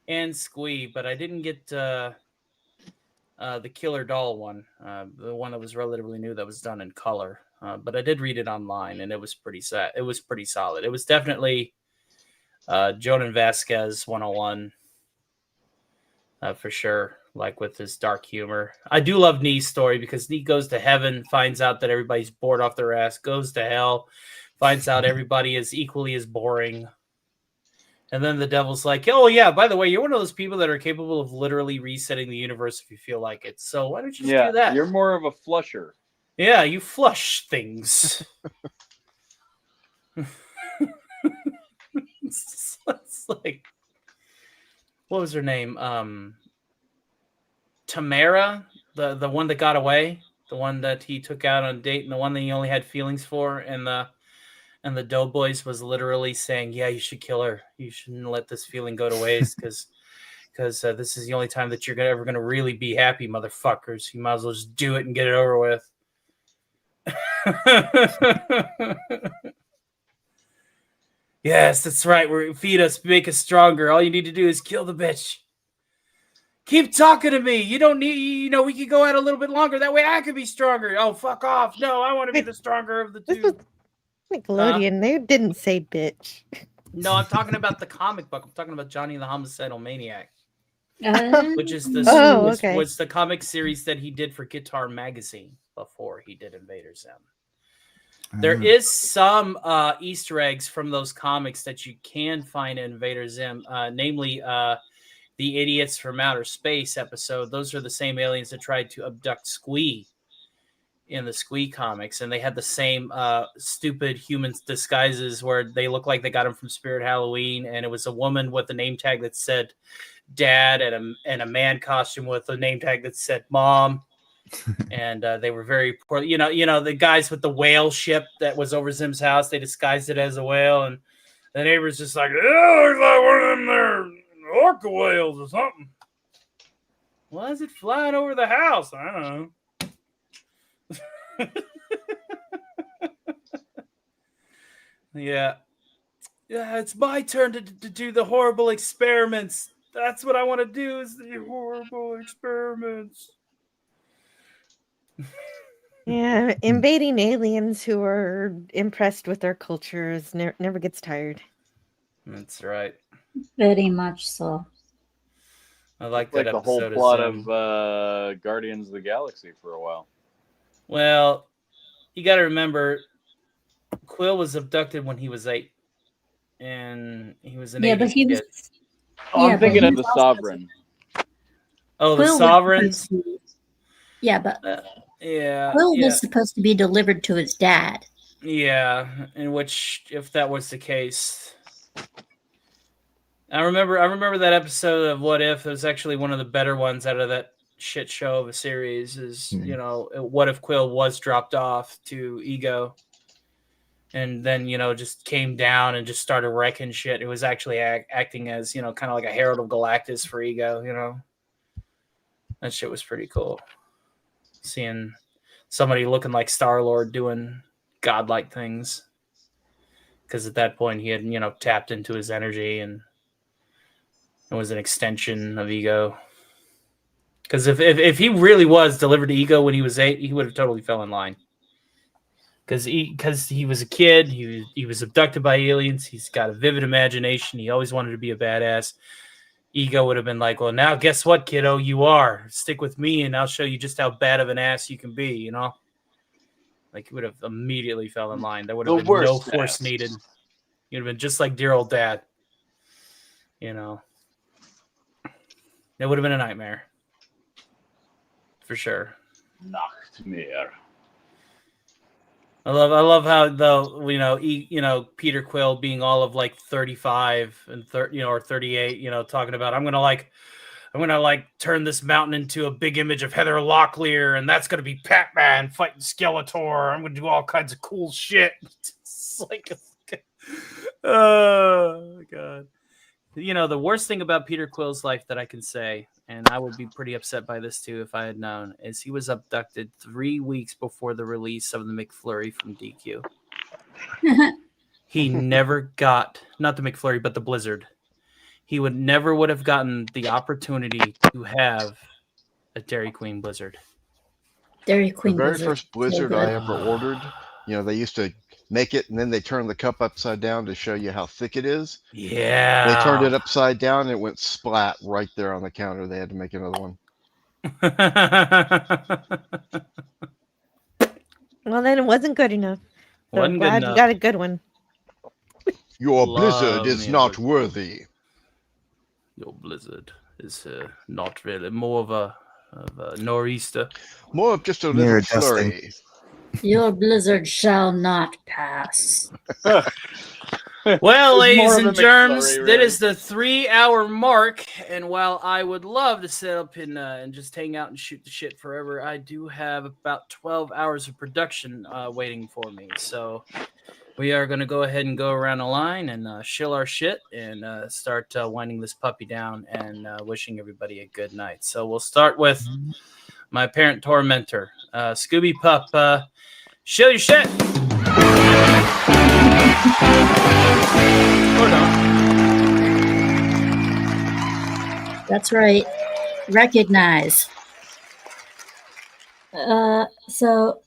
and Squee, but I didn't get the Killer Doll one, the one that was relatively new that was done in color. But I did read it online, and it was pretty sad. It was pretty solid. It was definitely Jonan Vasquez 101 for sure. Like with his dark humor. I do love Knee's story because Knee goes to heaven, finds out that everybody's bored off their ass, goes to hell, finds out everybody is equally as boring. And then the devil's like, oh yeah, by the way, you're one of those people that are capable of literally resetting the universe if you feel like it. So why don't you just do that? You're more of a flusher. Yeah, you flush things. It's like, what was her name? Tamara, the one that got away, the one that he took out on a date, and the one that he only had feelings for, and the Doughboys was literally saying, yeah, you should kill her. You shouldn't let this feeling go to waste because this is the only time that you're ever going to really be happy, motherfuckers. You might as well just do it and get it over with. Yes, that's right. Feed us, make us stronger. All you need to do is kill the bitch. Keep talking to me. You don't need, we could go out a little bit longer. That way I could be stronger. Oh, fuck off. No, I want to be the stronger of the two. This was Nickelodeon. They didn't say bitch. No, I'm talking about the comic book. I'm talking about Johnny the Homicidal Maniac. Which is was the comic series that he did for Guitar Magazine before he did Invader Zim. There is some Easter eggs from those comics that you can find in Invader Zim, namely the Idiots from Outer Space episode. Those are the same aliens that tried to abduct Squee in the Squee comics, and they had the same stupid human disguises where they look like they got them from Spirit Halloween, and it was a woman with a name tag that said Dad and a man costume with a name tag that said Mom. And they were very poor. The guys with the whale ship that was over Zim's house, they disguised it as a whale, and the neighbor's just like, "Oh, looks like one of them there orca whales or something." Why is it flying over the house? I don't know. Yeah, it's my turn to do the horrible experiments. That's what I want to do, is the horrible experiments. Yeah, invading aliens who are impressed with their cultures never gets tired. That's right. Very much so. I like that the whole plot of Guardians of the Galaxy for a while. Well, you got to remember, Quill was abducted when he was 8, and he was an 8. But he was. I'm thinking of the Sovereign. Oh, the Sovereigns. Yeah, but yeah, Quill was supposed to be delivered to his dad. Yeah, in which, if that was the case, I remember that episode of What If. It was actually one of the better ones out of that shit show of a series. Is what if Quill was dropped off to Ego, and then just came down and just started wrecking shit. It was actually acting as kind of like a Herald of Galactus for Ego. That shit was pretty cool. Seeing somebody looking like Star-Lord doing godlike things, because at that point he had tapped into his energy and it was an extension of Ego. Because if he really was delivered to Ego when he was 8, he would have totally fell in line. Because he was a kid, he was abducted by aliens. He's got a vivid imagination. He always wanted to be a badass. Ego would have been like, "Well, now guess what, kiddo? You are. Stick with me, and I'll show you just how bad of an ass you can be." Like he would have immediately fell in line. There would have been no force needed. You'd have been just like dear old dad. It would have been a nightmare, for sure. Nightmare. I love how though Peter Quill being all of like 35 and or 38, talking about I'm gonna turn this mountain into a big image of Heather Locklear, and that's gonna be Batman fighting Skeletor. I'm gonna do all kinds of cool shit. It's like, oh god. The worst thing about Peter Quill's life that I can say, and I would be pretty upset by this too if I had known, is he was abducted 3 weeks before the release of the McFlurry from DQ. He never got, not the McFlurry, but the Blizzard. He would have gotten the opportunity to have a Dairy Queen Blizzard. Dairy Queen The very Blizzard. first Blizzard So I good. ever ordered, they used to make it and then they turned the cup upside down to show you how thick it is. Yeah. They turned it upside down and it went splat right there on the counter. They had to make another one. Well, then it wasn't good enough. So Wasn't I'm good glad enough. you got a good one. Your Love Blizzard is me a not Blizzard. worthy. Your Blizzard is not really more of a nor'easter. More of just a Near little dusting. flurry. Your blizzard shall not pass. Well, It's ladies more of and a germs, McFlurry, that really. is the 3-hour mark. And while I would love to sit up and just hang out and shoot the shit forever, I do have about 12 hours of production waiting for me. So we are going to go ahead and go around the line and shill our shit and start winding this puppy down and wishing everybody a good night. So we'll start with my parent tormentor, Scooby Pup. Shill your shit. Or not. That's right. Recognize. So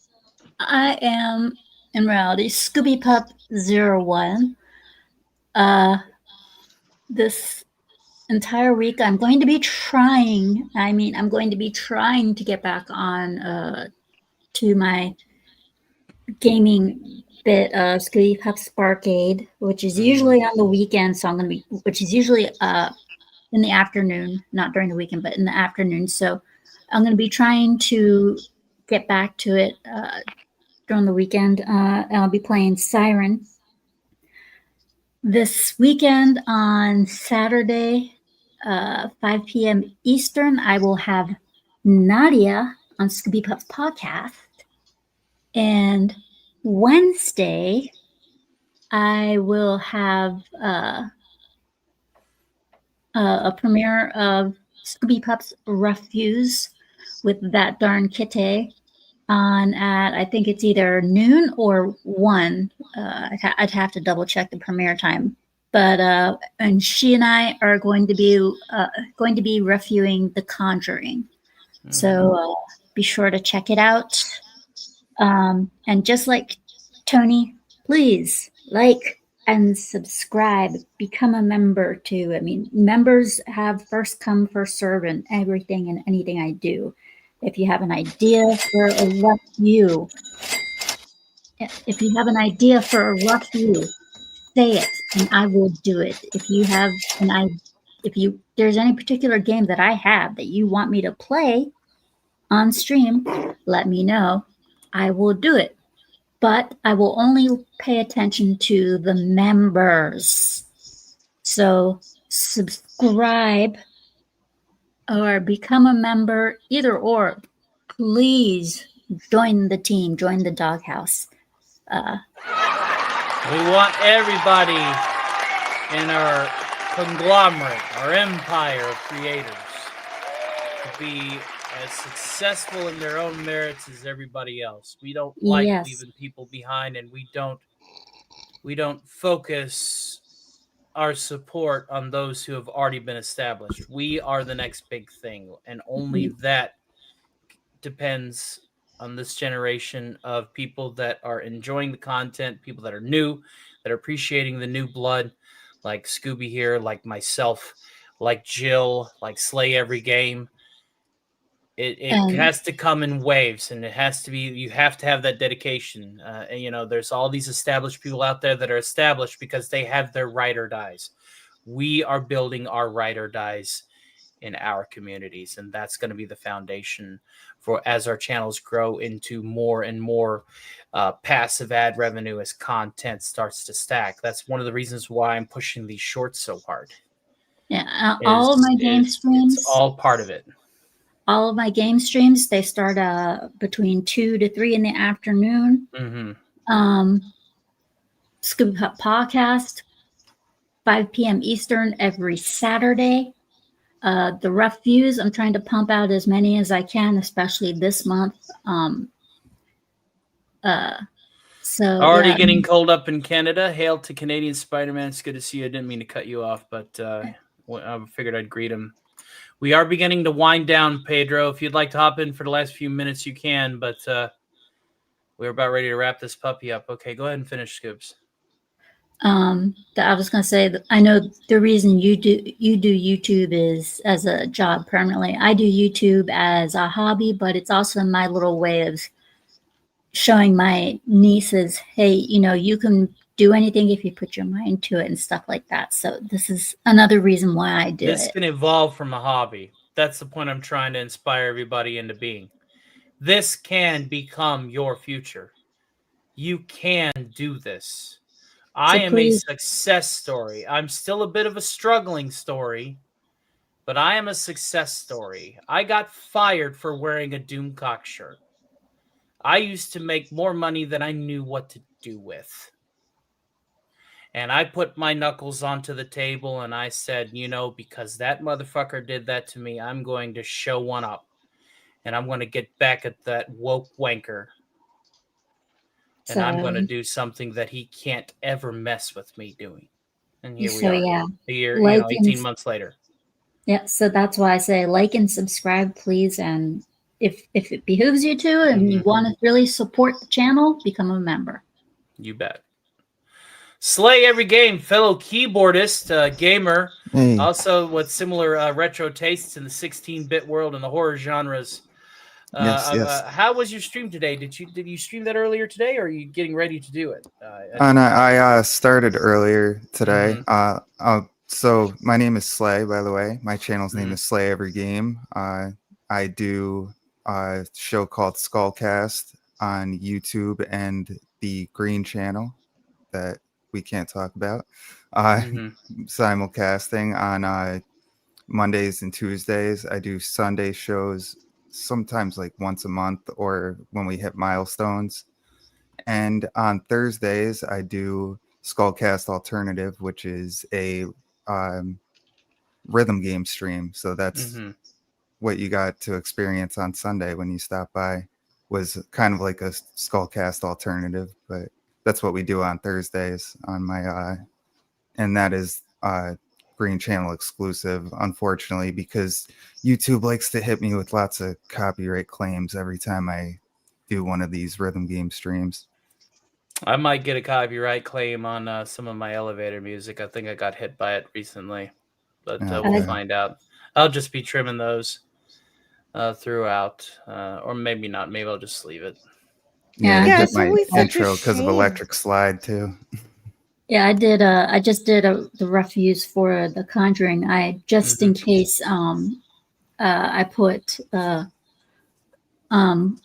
I am in reality Scooby Pup 01. This entire week I'm going to be trying to get back on to my gaming bit of Scooby Pup Sparkade, which is usually on the weekend, so which is usually in the afternoon, not during the weekend, but in the afternoon. So I'm going to be trying to get back to it during the weekend. And I'll be playing Siren. This weekend on Saturday, 5 p.m. Eastern, I will have Nadia on Scooby Pup's podcast. And Wednesday, I will have a premiere of Scooby Pup's Refuse with That Darn Kitty on at, I think it's either noon or 1. I'd have to double check the premiere time. But and she and I are going to be reviewing The Conjuring. So be sure to check it out. And just like Tony, please like and subscribe. Become a member too. I mean, members have first come, first serve in everything and anything I do. If you have an idea for a review, say it and I will do it. If there's any particular game that I have that you want me to play on stream, let me know. I will do it. But I will only pay attention to the members. So subscribe or become a member, either or. Please join the team, join the doghouse. We want everybody in our conglomerate, our empire of creators, to be as successful in their own merits as everybody else. We don't like leaving people behind, and we don't focus our support on those who have already been established. We are the next big thing, and only that depends on this generation of people that are enjoying the content, people that are new, that are appreciating the new blood, like Scooby here, like myself, like Jill, like Slay Every Game. It has to come in waves, and it has to be, you have to have that dedication. And, there's all these established people out there that are established because they have their ride or dies. We are building our ride or dies in our communities, and that's going to be the foundation for as our channels grow into more and more passive ad revenue as content starts to stack. That's one of the reasons why I'm pushing these shorts so hard. Yeah, all of my game streams. It's all part of it. All of my game streams, they start between 2 to 3 in the afternoon. Scooby Pup Podcast, 5 p.m. Eastern every Saturday. The rough views, I'm trying to pump out as many as I can, especially this month. Getting cold up in Canada. Hail to Canadian Spider-Man. It's good to see you. I didn't mean to cut you off, but I figured I'd greet him. We are beginning to wind down, Pedro. If you'd like to hop in for the last few minutes, you can, but we're about ready to wrap this puppy up. Okay, go ahead and finish, Scoops. I was going to say that I know the reason you do YouTube is as a job permanently. I do YouTube as a hobby, but it's also my little way of showing my nieces, hey, you can do anything if you put your mind to it and stuff like that. So this is another reason why I do it. This can evolve from a hobby. That's the point I'm trying to inspire everybody into being. This can become your future. You can do this. I am a success story. I'm still a bit of a struggling story, but I am a success story. I got fired for wearing a Doomcock shirt. I used to make more money than I knew what to do with. And I put my knuckles onto the table and I said, because that motherfucker did that to me, I'm going to show one up. And I'm going to get back at that woke wanker. and I'm going to do something that he can't ever mess with me doing. And here we So, are, yeah, a year, like 18 months later. Yeah, so that's why I say like and subscribe, please. And if it behooves you to, and you want to really support the channel, become a member. You bet. Slay Every Game, fellow keyboardist, gamer, also with similar retro tastes in the 16-bit world and the horror genres. Yes. How was your stream today? Did you stream that earlier today, or are you getting ready to do it? I started earlier today. So my name is Slay, by the way. My channel's name is Slay Every Game. I do a show called Skullcast on YouTube and the Green channel that we can't talk about. Simulcasting on Mondays and Tuesdays. I do Sunday shows sometimes like once a month or when we hit milestones. And on Thursdays, I do Skullcast Alternative, which is a rhythm game stream. So that's what you got to experience on Sunday when you stop by, was kind of like a Skullcast Alternative, but that's what we do on Thursdays on my and that is Green channel exclusive, unfortunately, because YouTube likes to hit me with lots of copyright claims every time I do one of these rhythm game streams. I might get a copyright claim on some of my elevator music. I think I got hit by it recently, but we'll find out. I'll just be trimming those throughout, or maybe not. Maybe I'll just leave it. Yeah, I did my intro because of Electric Slide too. Yeah, I did. I just did the reviews for The Conjuring. I just in case I put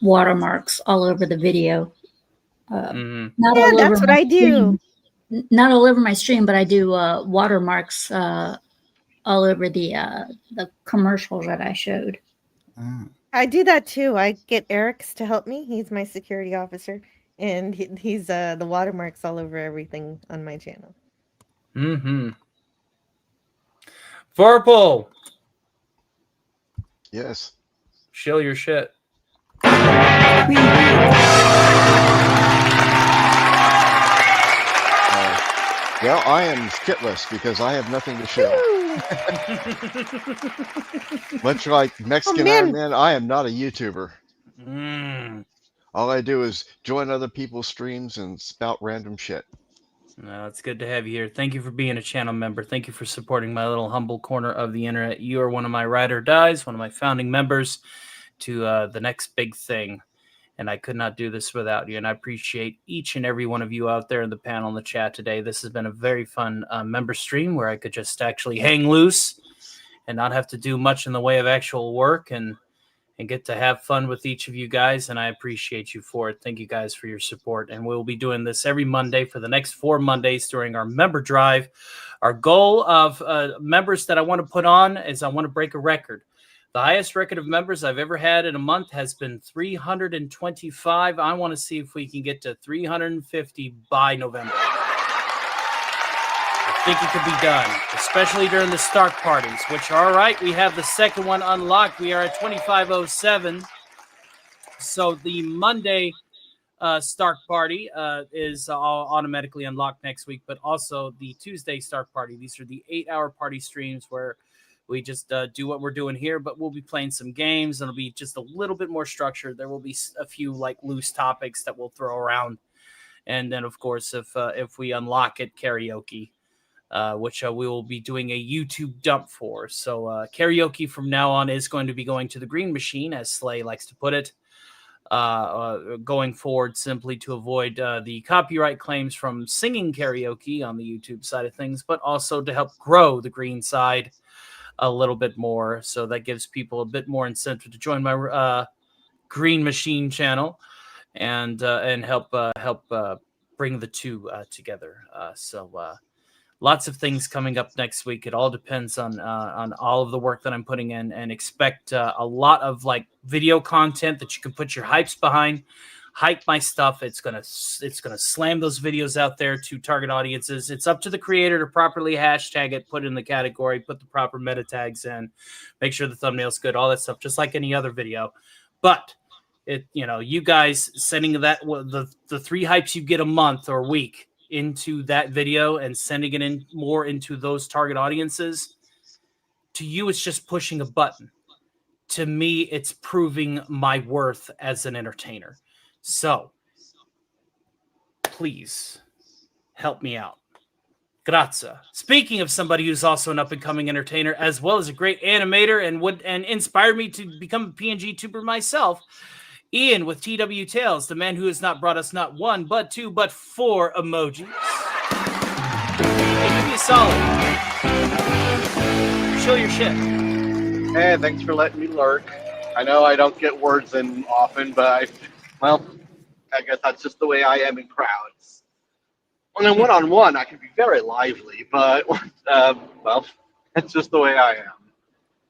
watermarks all over the video. Not all that's what I do. Not all over my stream, but I do watermarks all over the commercials that I showed. I do that too. I get Eric's to help me. He's my security officer, and he's the watermarks all over everything on my channel. Vorpal. Yes. Shill your shit. Well, I am shitless because I have nothing to show. Much like Mexican Iron Man, I am not a YouTuber. All I do is join other people's streams and spout random shit. No, it's good to have you here. Thank you for being a channel member. Thank you for supporting my little humble corner of the internet. You are one of my ride or dies, one of my founding members to the next big thing. And I could not do this without you. And I appreciate each and every one of you out there in the panel in the chat today. This has been a very fun member stream where I could just actually hang loose and not have to do much in the way of actual work and get to have fun with each of you guys. And I appreciate you for it. Thank you guys for your support. And we'll be doing this every Monday for the next 4 Mondays during our member drive. Our goal of members that I want to put on is I want to break a record. The highest record of members I've ever had in a month has been 325. I want to see if we can get to 350 by November. I think it could be done, especially during the start parties, which are all right. We have the second one unlocked. We are at 2507. So the Monday start party is automatically unlocked next week, but also the Tuesday start party. These are the 8-hour party streams where we just do what we're doing here, but we'll be playing some games. It'll be just a little bit more structured. There will be a few like loose topics that we'll throw around. And then, of course, if we unlock it, karaoke, which we will be doing a YouTube dump for. So karaoke from now on is going to be going to the green machine, as Slay likes to put it, going forward simply to avoid the copyright claims from singing karaoke on the YouTube side of things, but also to help grow the green side a little bit more, so that gives people a bit more incentive to join my Green Machine channel and help bring the two together. So lots of things coming up next week. It all depends on all of the work that I'm putting in, and expect a lot of like video content that you can put your hypes behind. Hype my stuff. It's gonna slam those videos out there to target audiences. It's up to the creator to properly hashtag it, put it in the category, put the proper meta tags in, make sure the thumbnail's good, all that stuff, just like any other video. But You guys sending the 3 hypes you get a month or week into that video and sending it in more into those target audiences, to you, it's just pushing a button. To me, it's proving my worth as an entertainer. So please help me out. Grazie. Speaking of somebody who's also an up-and-coming entertainer, as well as a great animator and inspired me to become a PNG tuber myself, Ian with TW Tales, the man who has not brought us not 1, but 2, but 4 emojis. Hey, give me a solid. Show your shit. Hey, thanks for letting me lurk. I know I don't get words in often, but I guess that's just the way I am in crowds. When I'm one-on-one, I can be very lively, but that's just the way I am.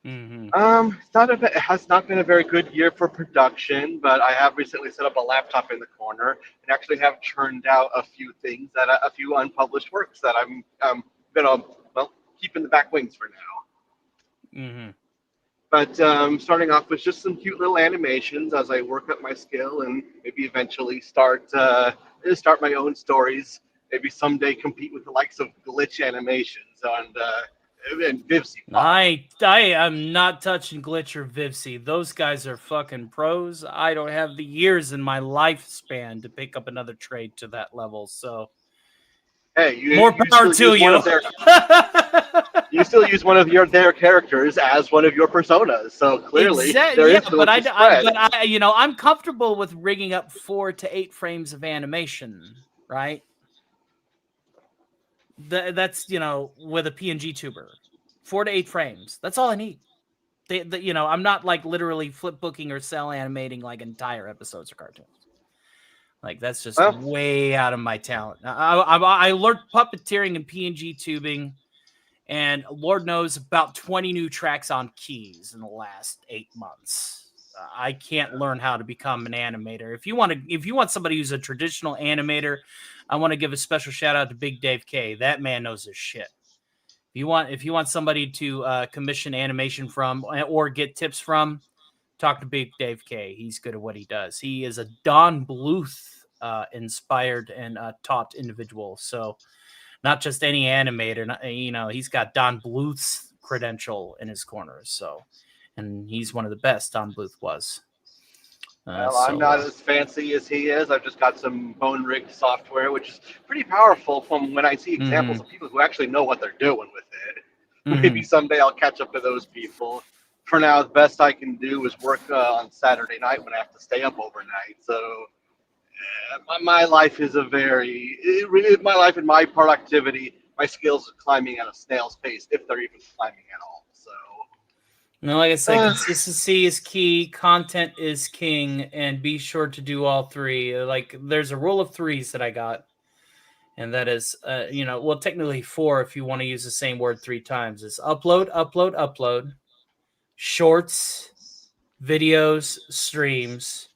It has not been a very good year for production, but I have recently set up a laptop in the corner and actually have churned out a few things a few unpublished works that I'm gonna keep in the back wings for now. But starting off with just some cute little animations as I work up my skill and maybe eventually start my own stories. Maybe someday compete with the likes of Glitch Animations and Vivsy. I am not touching Glitch or Vivsy. Those guys are fucking pros. I don't have the years in my lifespan to pick up another trade to that level. So, hey, more power to you. You still use one of their characters as one of your personas, so clearly there is but I'm comfortable with rigging up 4 to 8 frames of animation, right? That's with a PNG tuber, 4 to 8 frames. That's all I need. I'm not like literally flip booking or cell animating like entire episodes of cartoons. Like that's just way out of my talent. I learned puppeteering and PNG tubing, and Lord knows about 20 new tracks on keys in the last 8 months. I can't learn how to become an animator. If you want somebody who's a traditional animator, I want to give a special shout out to Big Dave K. That man knows his shit. If you want somebody to commission animation from or get tips from, talk to Big Dave K. He's good at what he does. He is a Don Bluth inspired and taught individual. So not just any animator. He's got Don Bluth's credential in his corner. So, and he's one of the best. Don Bluth was. I'm not as fancy as he is. I've just got some bone-rigged software, which is pretty powerful from when I see examples of people who actually know what they're doing with it. Maybe someday I'll catch up to those people. For now, the best I can do is work on Saturday night when I have to stay up overnight. So my life is my life and my productivity, my skills are climbing at a snail's pace, if they're even climbing at all. No, like I said, consistency is key, content is king, and be sure to do all 3. Like, there's a rule of 3s that I got, and that is, technically 4 if you want to use the same word 3 times. It's upload, upload, upload, shorts, videos, streams.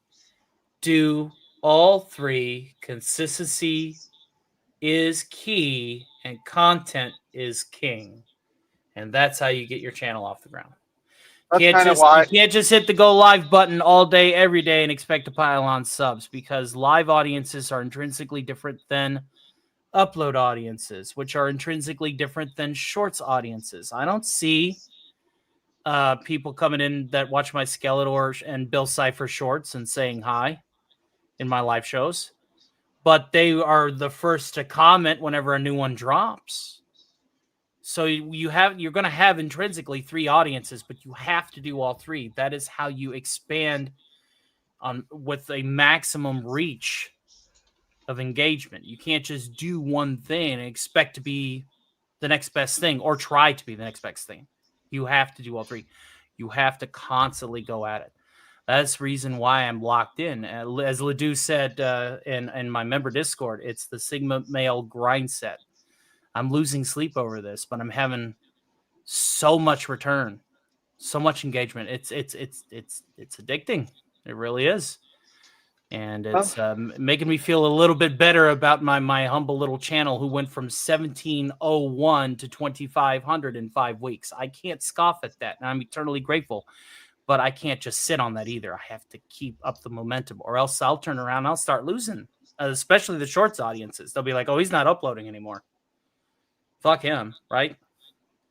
Do all 3. Consistency is key, and content is king. And that's how you get your channel off the ground. You can't just hit the go live button all day, every day, and expect to pile on subs, because live audiences are intrinsically different than upload audiences, which are intrinsically different than shorts audiences. I don't see people coming in that watch my Skeletor and Bill Cipher shorts and saying hi in my live shows, but they are the first to comment whenever a new one drops. So you're going to have intrinsically 3 audiences, but you have to do all 3. That is how you expand with a maximum reach of engagement. You can't just do one thing and expect to be the next best thing or try to be the next best thing. You have to do all 3. You have to constantly go at it. That's the reason why I'm locked in. As Ledoux said in my member Discord, it's the Sigma Male grind set. I'm losing sleep over this, but I'm having so much return, so much engagement. It's addicting. It really is. And it's making me feel a little bit better about my humble little channel, who went from 1701 to 2,500 in 5 weeks. I can't scoff at that, and I'm eternally grateful. But I can't just sit on that either. I have to keep up the momentum, or else I'll turn around and I'll start losing, especially the shorts audiences. They'll be like, oh, he's not uploading anymore. Fuck him, right?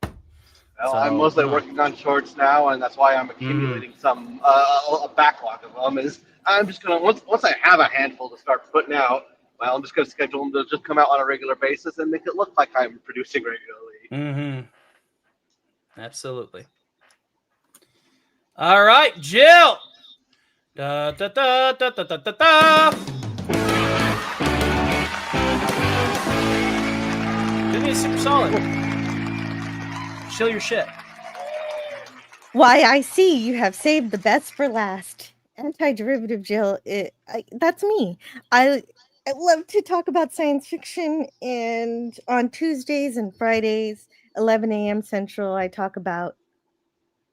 Well, I'm mostly working on shorts now, and that's why I'm accumulating some a backlog of them. Is I'm just gonna once I have a handful to start putting out, well, I'm just gonna schedule them to just come out on a regular basis and make it look like I'm producing regularly. Absolutely. All right, Jill. Da da da da da da da da. Disney is super solid. Chill your shit. Why, I see you have saved the best for last. Anti-derivative Jill, that's me. I love to talk about science fiction, and on Tuesdays and Fridays, 11 a.m. Central, I talk about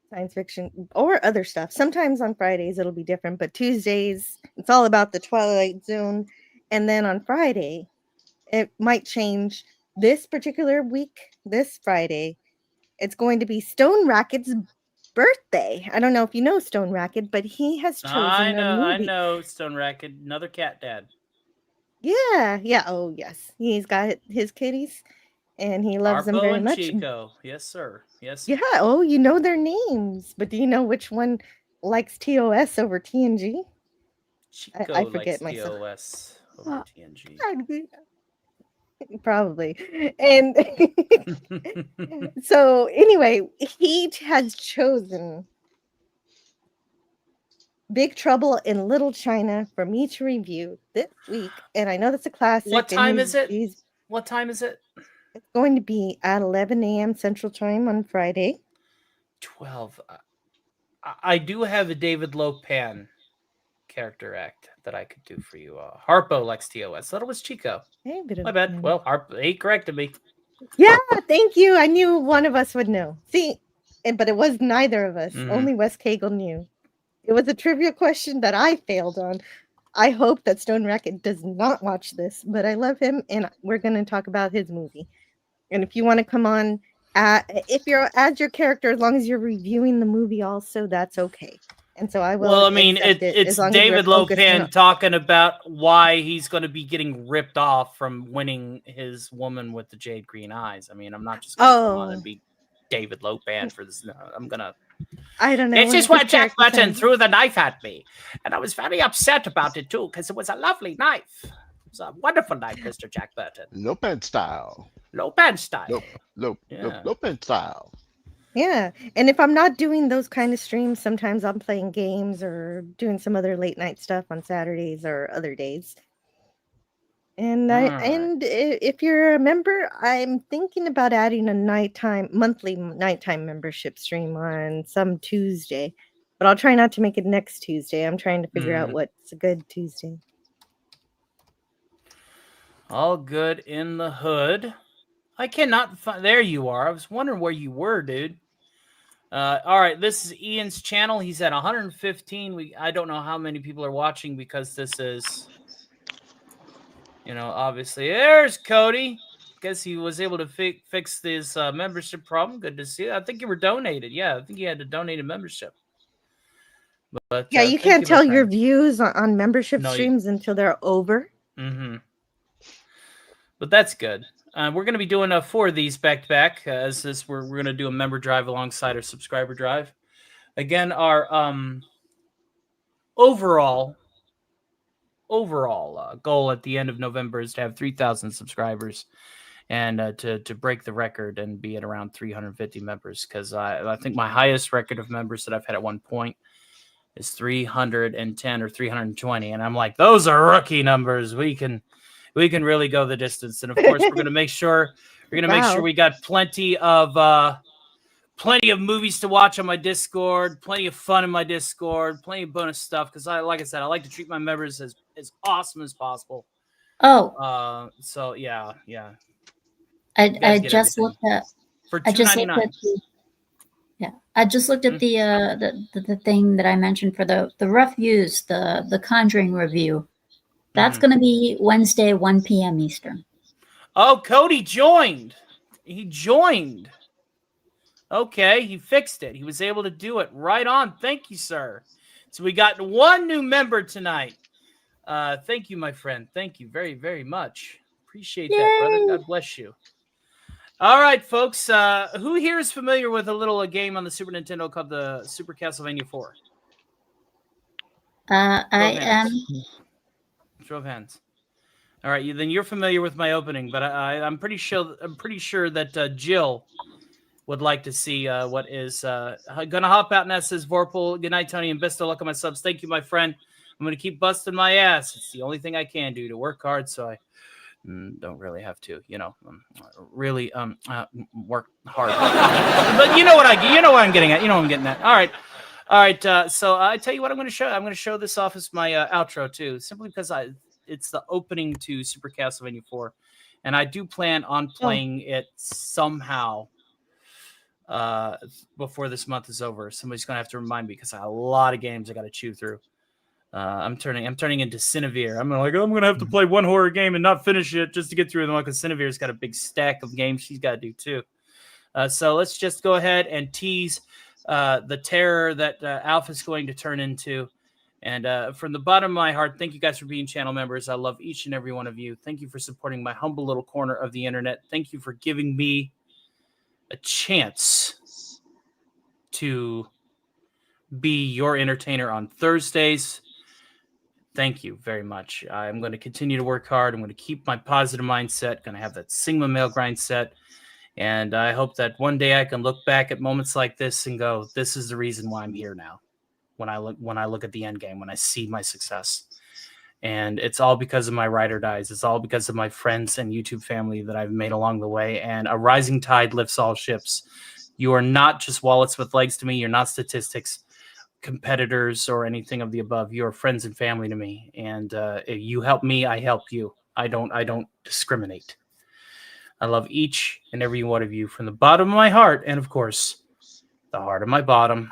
science fiction or other stuff. Sometimes on Fridays it'll be different, but Tuesdays it's all about the Twilight Zone, and then on Friday it might change. This particular week, this Friday, it's going to be Stone Racket's birthday. I don't know if you know Stone Racket, but he has chosen I know Stone Racket, another cat dad. Yeah. Oh yes, he's got his kitties, and he loves them very much. Chico. Yes, sir. Yes. Yeah. Oh, you know their names, but do you know which one likes TOS over TNG? Chico I forget likes myself. TOS over TNG. Probably. And so anyway, he has chosen Big Trouble in Little China for me to review this week. And I know that's a classic. What time is it? What time is it? It's going to be at 11 a.m. Central Time on Friday. 12. I do have a David Lopan character act that I could do for you. Harpo likes TOS. Thought it was Chico. Hey, my bad. Well, he corrected me. Yeah, thank you. I knew one of us would know. See, but it was neither of us. Only Wes Cagle knew. It was a trivia question that I failed on. I hope that Stone Racket does not watch this, but I love him, and we're going to talk about his movie. And if you want to come on, if you're as your character, as long as you're reviewing the movie also, that's okay. And so I will. Well, I mean, it's David Lopan talking about why he's going to be getting ripped off from winning his woman with the jade green eyes. I mean, I'm not just going to come on and be David Lopan for this. No, I'm going to. I don't know. It's just why Jack Burton threw the knife at me. And I was very upset about it, too, because it was a lovely knife. It was a wonderful knife, Mr. Jack Burton. Lopan style. Lopan style. Lopan style. Yeah. And if I'm not doing those kind of streams, sometimes I'm playing games or doing some other late night stuff on Saturdays or other days. And if you're a member, I'm thinking about adding a monthly nighttime membership stream on some Tuesday, but I'll try not to make it next Tuesday. I'm trying to figure out what's a good Tuesday. All good in the hood. I cannot find. There you are. I was wondering where you were, dude. All right, this is Ian's channel. He's at 115. I don't know how many people are watching because this is. Obviously, there's Cody. Guess he was able to fix this membership problem. Good to see you. I think you were donated. Yeah, I think you had to donate a membership. But yeah, you can't tell your views on membership streams until they're over. Mm-hmm. But that's good. We're going to be doing 4 of these back to back. We're going to do a member drive alongside our subscriber drive. Again, our overall goal at the end of November is to have 3,000 subscribers and to break the record and be at around 350 members, because I think my highest record of members that I've had at one point is 310 or 320, and I'm like, those are rookie numbers. We can really go the distance, and of course we're going to make sure we got plenty of movies to watch on my Discord, plenty of fun in my Discord, plenty of bonus stuff, because like I said, I like to treat my members as awesome as possible. Oh. So yeah. I just looked at for $2.99. I just looked at the thing that I mentioned for the rough use, the Conjuring review. That's going to be Wednesday, 1 p.m. Eastern. Oh, Cody joined. He joined. Okay, he fixed it. He was able to do it. Right on. Thank you, sir. So we got one new member tonight. Thank you, my friend. Thank you very, very much. Appreciate that, brother. God bless you. All right, folks. Who here is familiar with a little game on the Super Nintendo called the Super Castlevania 4? I am. Show of hands. All right, then you're familiar with my opening, but I'm pretty sure that Jill would like to see what is gonna hop out. And that says Vorpal. Good night, Tony, and best of luck on my subs. Thank you, my friend. I'm gonna keep busting my ass. It's the only thing I can do to work hard, so I don't really have to, really work hard. But you know what I'm getting at. You know what I'm getting at. All right. So I tell you what I'm going to show. I'm going to show this off as my outro too, simply because it's the opening to Super Castlevania 4, and I do plan on playing it somehow before this month is over. Somebody's going to have to remind me because I have a lot of games I got to chew through. I'm turning into Cinevere. I'm going to have to play one horror game and not finish it just to get through them, because Cinevere's got a big stack of games she's got to do too. So let's just go ahead and tease the terror that Alpha's going to turn into. And from the bottom of my heart, thank you guys for being channel members. I love each and every one of you. Thank you for supporting my humble little corner of the internet. Thank you for giving me a chance to be your entertainer on Thursdays. Thank you very much. I'm going to continue to work hard. I'm going to keep my positive mindset, going to have that Sigma male grind set. And I hope that one day I can look back at moments like this and go, this is the reason why I'm here now. When I look at the end game, when I see my success. And it's all because of my ride or dies. It's all because of my friends and YouTube family that I've made along the way. And a rising tide lifts all ships. You are not just wallets with legs to me. You're not statistics, competitors, or anything of the above. You are friends and family to me. And if you help me, I help you. I don't discriminate. I love each and every one of you from the bottom of my heart. And of course, the heart of my bottom.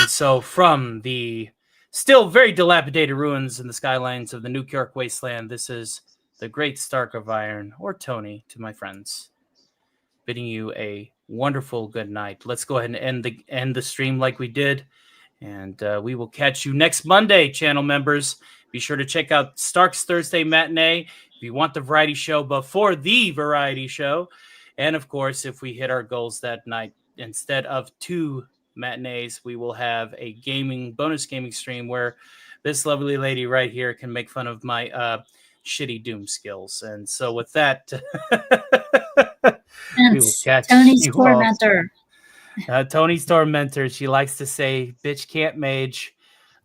And so from the still very dilapidated ruins in the skylines of the Newkirk Wasteland, this is the great Stark of Iron, or Tony, to my friends, bidding you a wonderful good night. Let's go ahead and end the stream like we did, and we will catch you next Monday, channel members. Be sure to check out Stark's Thursday Matinee if you want the variety show before the variety show. And of course, if we hit our goals that night, instead of 2 matinees, we will have a bonus gaming stream where this lovely lady right here can make fun of my shitty Doom skills. And so with that, we will catch Tony's you tormentor. Tony's tormentor. She likes to say, bitch can't mage.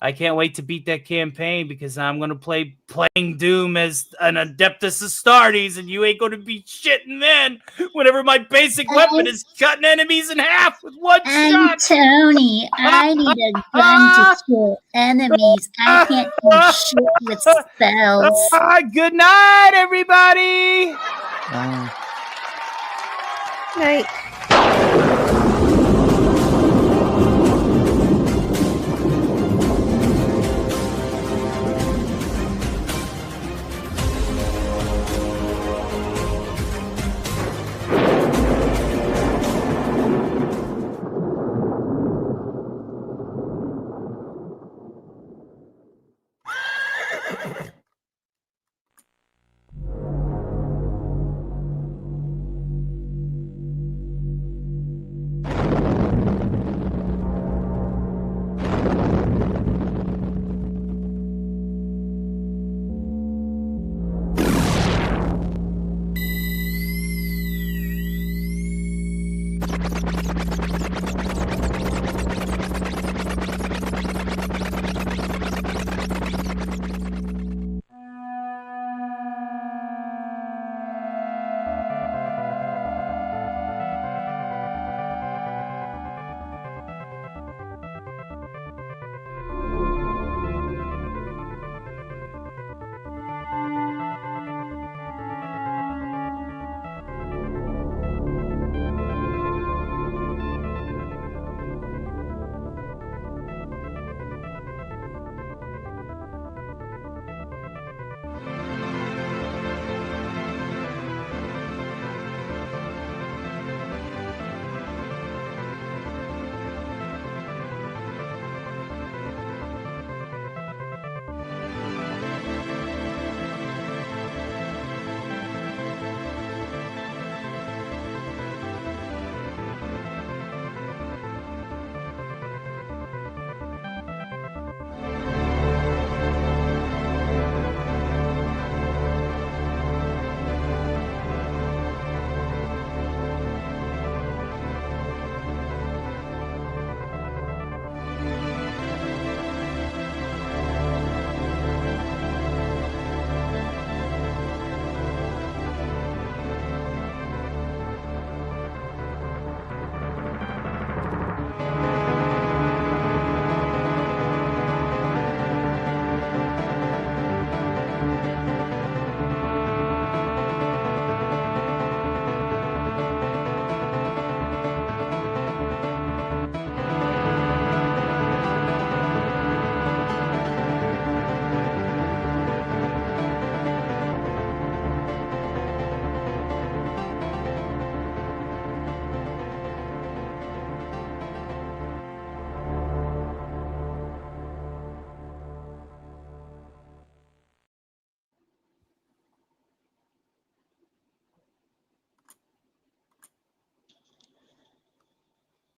I can't wait to beat that campaign because I'm going to playing Doom as an Adeptus Astartes, and you ain't going to be shitting then whenever my basic weapon is cutting enemies in half with one shot. Tony, I need a gun to kill enemies. I can't do shit with spells. Good night, everybody. Night.